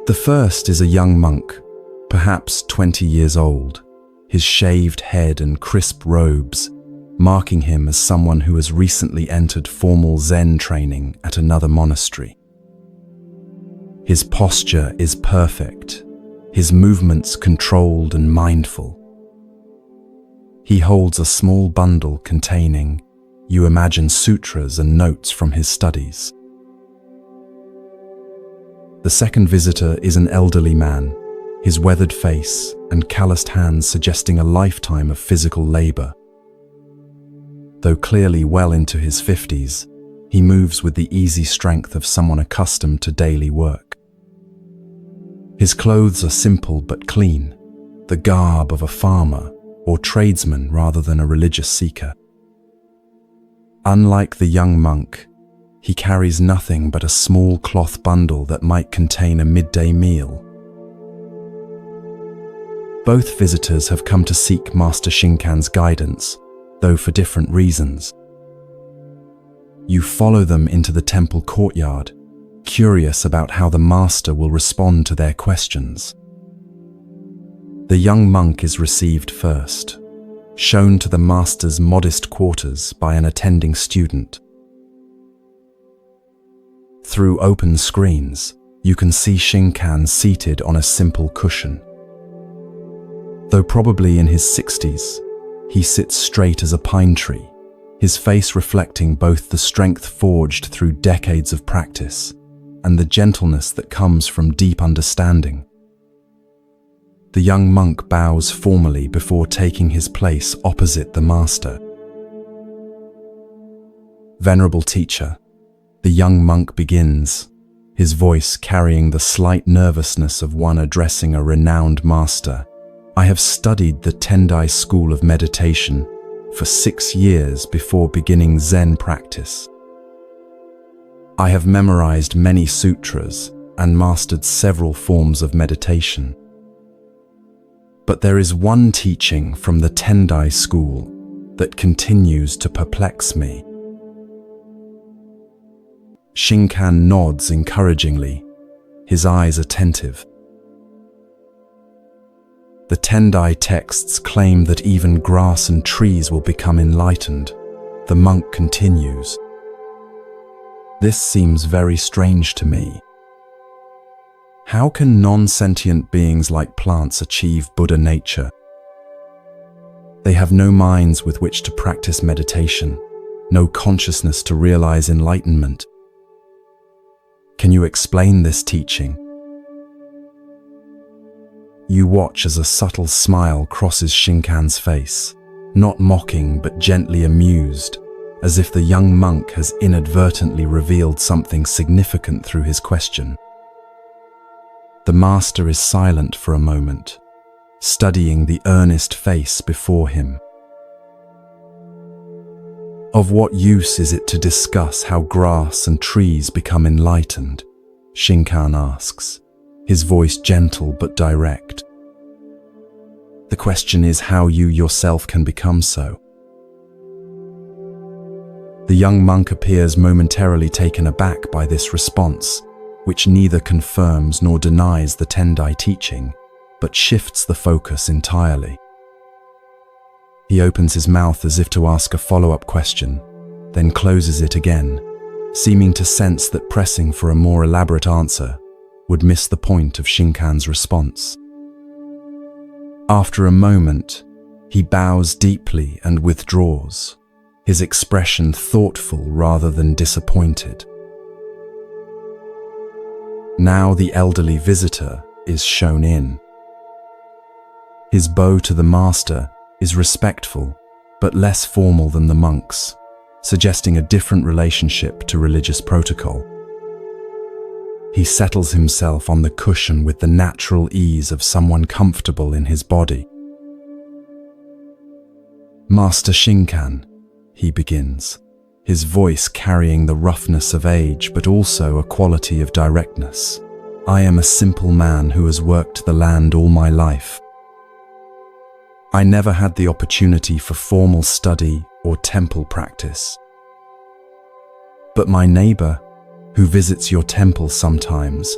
The first is a young monk, perhaps 20 years old, his shaved head and crisp robes marking him as someone who has recently entered formal Zen training at another monastery. His posture is perfect, his movements controlled and mindful. He holds a small bundle containing, you imagine, sutras and notes from his studies. The second visitor is an elderly man, his weathered face and calloused hands suggesting a lifetime of physical labor. Though clearly well into his 50s, he moves with the easy strength of someone accustomed to daily work. His clothes are simple but clean, the garb of a farmer or tradesman rather than a religious seeker. Unlike the young monk, he carries nothing but a small cloth bundle that might contain a midday meal. Both visitors have come to seek Master Shinkan's guidance, though for different reasons. You follow them into the temple courtyard, curious about how the master will respond to their questions. The young monk is received first, shown to the master's modest quarters by an attending student. Through open screens, you can see Shinkan seated on a simple cushion. Though probably in his 60s, he sits straight as a pine tree, his face reflecting both the strength forged through decades of practice and the gentleness that comes from deep understanding. The young monk bows formally before taking his place opposite the master. Venerable teacher, the young monk begins, his voice carrying the slight nervousness of one addressing a renowned master. I have studied the Tendai school of meditation for 6 years before beginning Zen practice. I have memorized many sutras and mastered several forms of meditation. But there is one teaching from the Tendai school that continues to perplex me. Shinkan nods encouragingly, his eyes attentive. The Tendai texts claim that even grass and trees will become enlightened. The monk continues. This seems very strange to me. How can non-sentient beings like plants achieve Buddha nature? They have no minds with which to practice meditation, no consciousness to realize enlightenment. Can you explain this teaching? You watch as a subtle smile crosses Shinkan's face, not mocking but gently amused, as if the young monk has inadvertently revealed something significant through his question. The master is silent for a moment, studying the earnest face before him. Of what use is it to discuss how grass and trees become enlightened? Shinkan asks, his voice gentle but direct. The question is how you yourself can become so. The young monk appears momentarily taken aback by this response, which neither confirms nor denies the Tendai teaching, but shifts the focus entirely. He opens his mouth as if to ask a follow-up question, then closes it again, seeming to sense that pressing for a more elaborate answer would miss the point of Shinkan's response. After a moment, he bows deeply and withdraws, his expression thoughtful rather than disappointed. Now the elderly visitor is shown in. His bow to the master is respectful, but less formal than the monk's, suggesting a different relationship to religious protocol. He settles himself on the cushion with the natural ease of someone comfortable in his body. Master Shinkan, he begins, his voice carrying the roughness of age but also a quality of directness. I am a simple man who has worked the land all my life. I never had the opportunity for formal study or temple practice. But my neighbor, who visits your temple sometimes,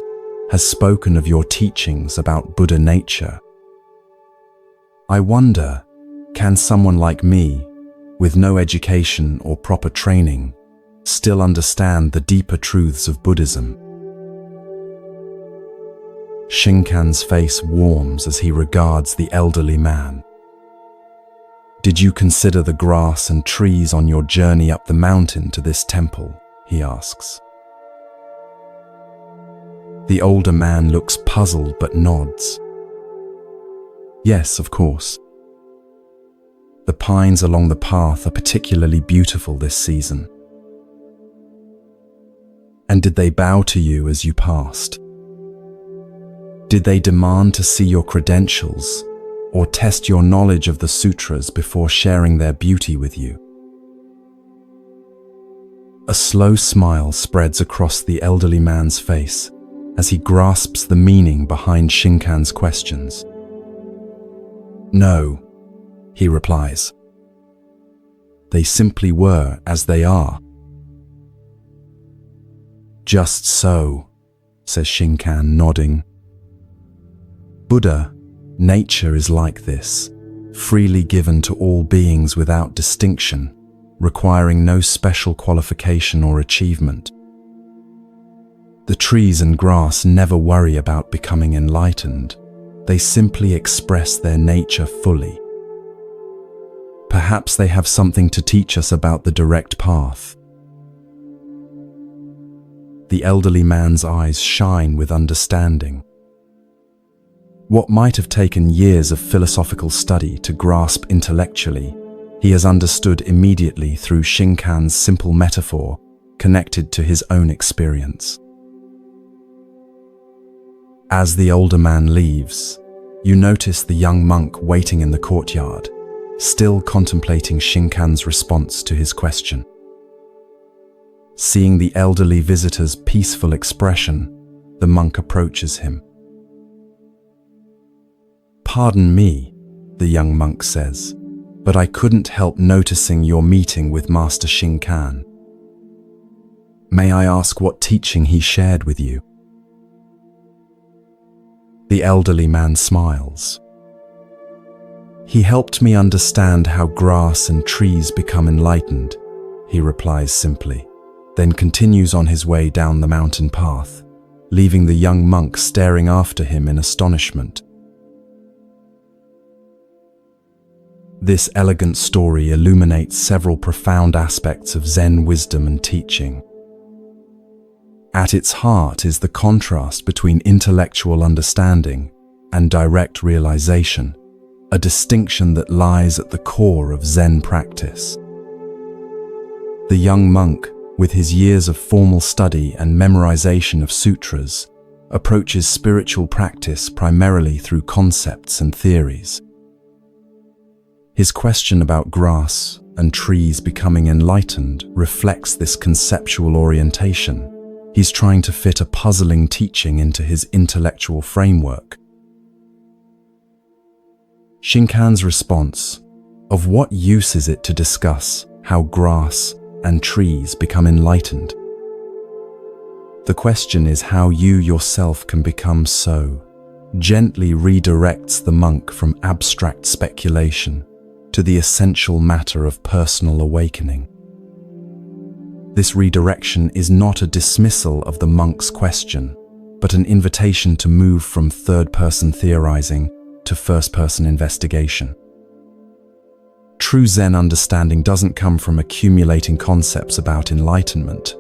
has spoken of your teachings about Buddha nature. I wonder, can someone like me, with no education or proper training, still understand the deeper truths of Buddhism? Shinkan's face warms as he regards the elderly man. Did you consider the grass and trees on your journey up the mountain to this temple? He asks. The older man looks puzzled but nods. Yes, of course. The pines along the path are particularly beautiful this season. And did they bow to you as you passed? Did they demand to see your credentials or test your knowledge of the sutras before sharing their beauty with you? A slow smile spreads across the elderly man's face as he grasps the meaning behind Shinkan's questions. No, he replies. They simply were as they are. Just so, says Shinkan, nodding. Buddha, nature is like this, freely given to all beings without distinction, requiring no special qualification or achievement. The trees and grass never worry about becoming enlightened. They simply express their nature fully. Perhaps they have something to teach us about the direct path. The elderly man's eyes shine with understanding. What might have taken years of philosophical study to grasp intellectually, he has understood immediately through Shinkan's simple metaphor connected to his own experience. As the older man leaves, you notice the young monk waiting in the courtyard, still contemplating Shinkan's response to his question. Seeing the elderly visitor's peaceful expression, the monk approaches him. Pardon me, the young monk says, but I couldn't help noticing your meeting with Master Xingcan. May I ask what teaching he shared with you?" The elderly man smiles. "He helped me understand how grass and trees become enlightened," he replies simply, then continues on his way down the mountain path, leaving the young monk staring after him in astonishment. This elegant story illuminates several profound aspects of Zen wisdom and teaching. At its heart is the contrast between intellectual understanding and direct realization, a distinction that lies at the core of Zen practice. The young monk, with his years of formal study and memorization of sutras, approaches spiritual practice primarily through concepts and theories. His question about grass and trees becoming enlightened reflects this conceptual orientation. He's trying to fit a puzzling teaching into his intellectual framework. Xingcan's response: "Of what use is it to discuss how grass and trees become enlightened? The question is how you yourself can become so," gently redirects the monk from abstract speculation to the essential matter of personal awakening. This redirection is not a dismissal of the monk's question, but an invitation to move from third-person theorizing to first-person investigation. True Zen understanding doesn't come from accumulating concepts about enlightenment,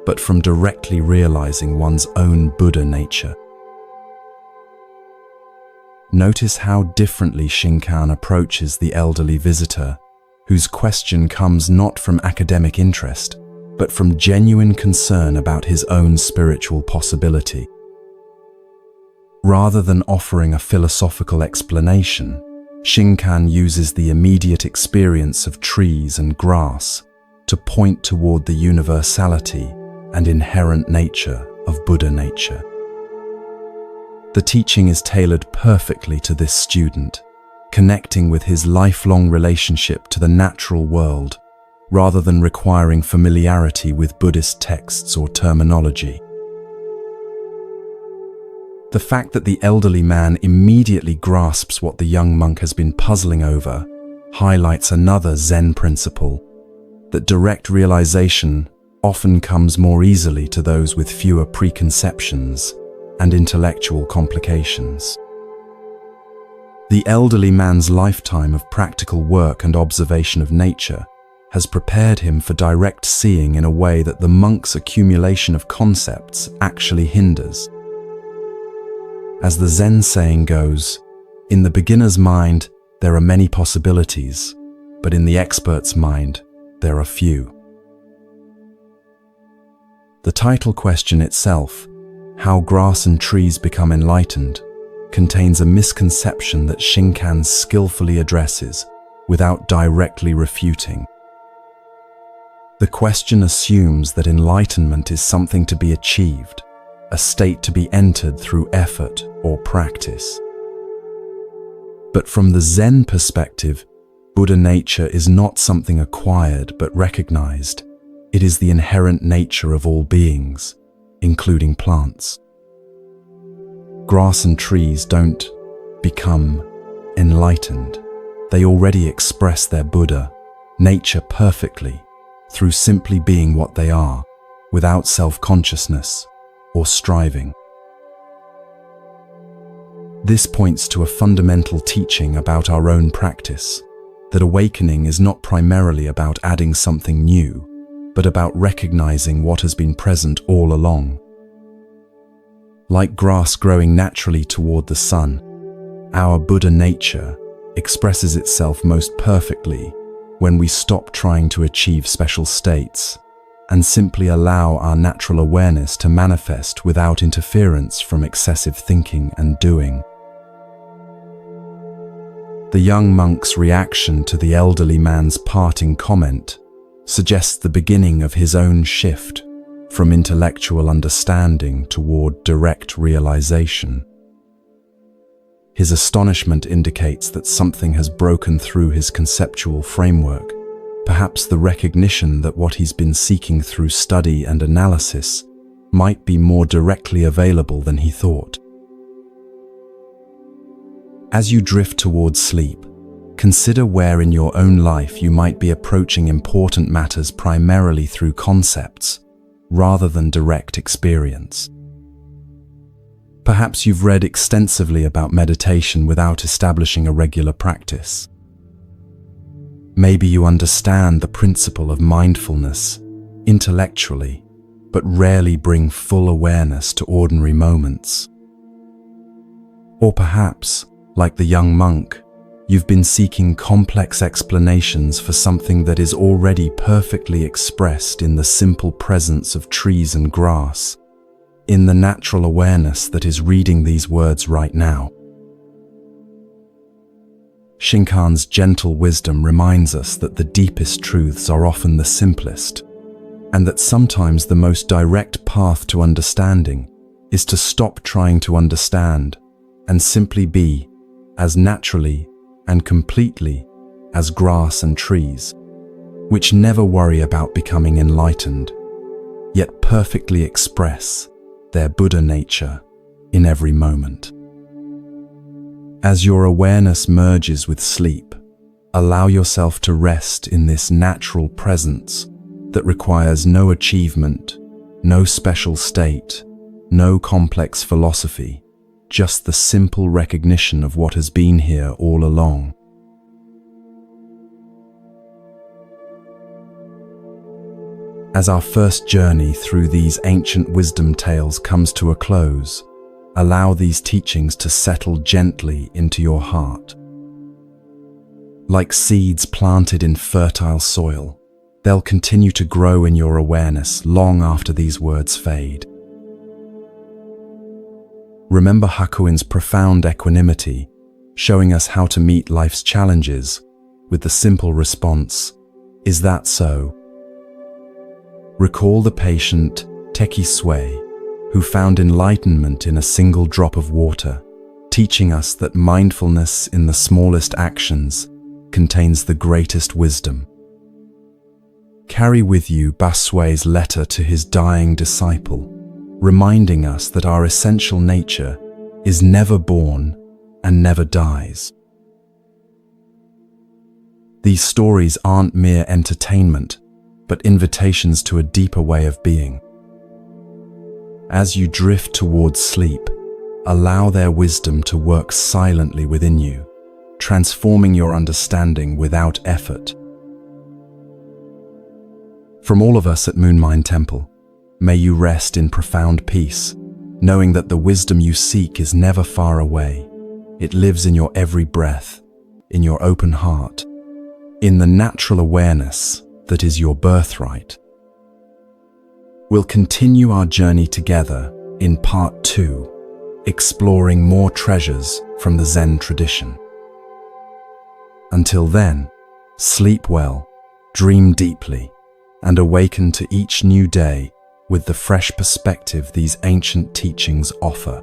but from directly realizing one's own Buddha nature. Notice how differently Xingcan approaches the elderly visitor, whose question comes not from academic interest, but from genuine concern about his own spiritual possibility. Rather than offering a philosophical explanation, Xingcan uses the immediate experience of trees and grass to point toward the universality and inherent nature of Buddha nature. The teaching is tailored perfectly to this student, connecting with his lifelong relationship to the natural world, rather than requiring familiarity with Buddhist texts or terminology. The fact that the elderly man immediately grasps what the young monk has been puzzling over highlights another Zen principle, that direct realization often comes more easily to those with fewer preconceptions and intellectual complications. The elderly man's lifetime of practical work and observation of nature has prepared him for direct seeing in a way that the monk's accumulation of concepts actually hinders. As the Zen saying goes, "In the beginner's mind, there are many possibilities, but in the expert's mind, there are few." The title question itself, "How Grass and Trees Become Enlightened," contains a misconception that Xingcan skillfully addresses without directly refuting. The question assumes that enlightenment is something to be achieved, a state to be entered through effort or practice. But from the Zen perspective, Buddha nature is not something acquired but recognized. It is the inherent nature of all beings, including plants. Grass and trees don't become enlightened. They already express their Buddha nature perfectly through simply being what they are, without self-consciousness or striving. This points to a fundamental teaching about our own practice, that awakening is not primarily about adding something new, but about recognizing what has been present all along. Like grass growing naturally toward the sun, our Buddha nature expresses itself most perfectly when we stop trying to achieve special states and simply allow our natural awareness to manifest without interference from excessive thinking and doing. The young monk's reaction to the elderly man's parting comment suggests the beginning of his own shift from intellectual understanding toward direct realization. His astonishment indicates that something has broken through his conceptual framework, perhaps the recognition that what he's been seeking through study and analysis might be more directly available than he thought. As you drift towards sleep, consider where in your own life you might be approaching important matters primarily through concepts, rather than direct experience. Perhaps you've read extensively about meditation without establishing a regular practice. Maybe you understand the principle of mindfulness intellectually, but rarely bring full awareness to ordinary moments. Or perhaps, like the young monk, you've been seeking complex explanations for something that is already perfectly expressed in the simple presence of trees and grass, in the natural awareness that is reading these words right now. Shinkan's gentle wisdom reminds us that the deepest truths are often the simplest, and that sometimes the most direct path to understanding is to stop trying to understand and simply be as naturally and completely as grass and trees, which never worry about becoming enlightened, yet perfectly express their Buddha nature in every moment. As your awareness merges with sleep, allow yourself to rest in this natural presence that requires no achievement, no special state, no complex philosophy, just the simple recognition of what has been here all along. As our first journey through these ancient wisdom tales comes to a close, allow these teachings to settle gently into your heart. Like seeds planted in fertile soil, they'll continue to grow in your awareness long after these words fade. Remember Hakuin's profound equanimity, showing us how to meet life's challenges with the simple response, "Is that so?" Recall the patient Teki Sui, who found enlightenment in a single drop of water, teaching us that mindfulness in the smallest actions contains the greatest wisdom. Carry with you Basui's letter to his dying disciple, reminding us that our essential nature is never born and never dies. These stories aren't mere entertainment, but invitations to a deeper way of being. As you drift towards sleep, allow their wisdom to work silently within you, transforming your understanding without effort. From all of us at Moonlight Temple, may you rest in profound peace, knowing that the wisdom you seek is never far away. It lives in your every breath, in your open heart, in the natural awareness that is your birthright. We'll continue our journey together in part 2, exploring more treasures from the Zen tradition. Until then, sleep well, dream deeply, and awaken to each new day with the fresh perspective these ancient teachings offer.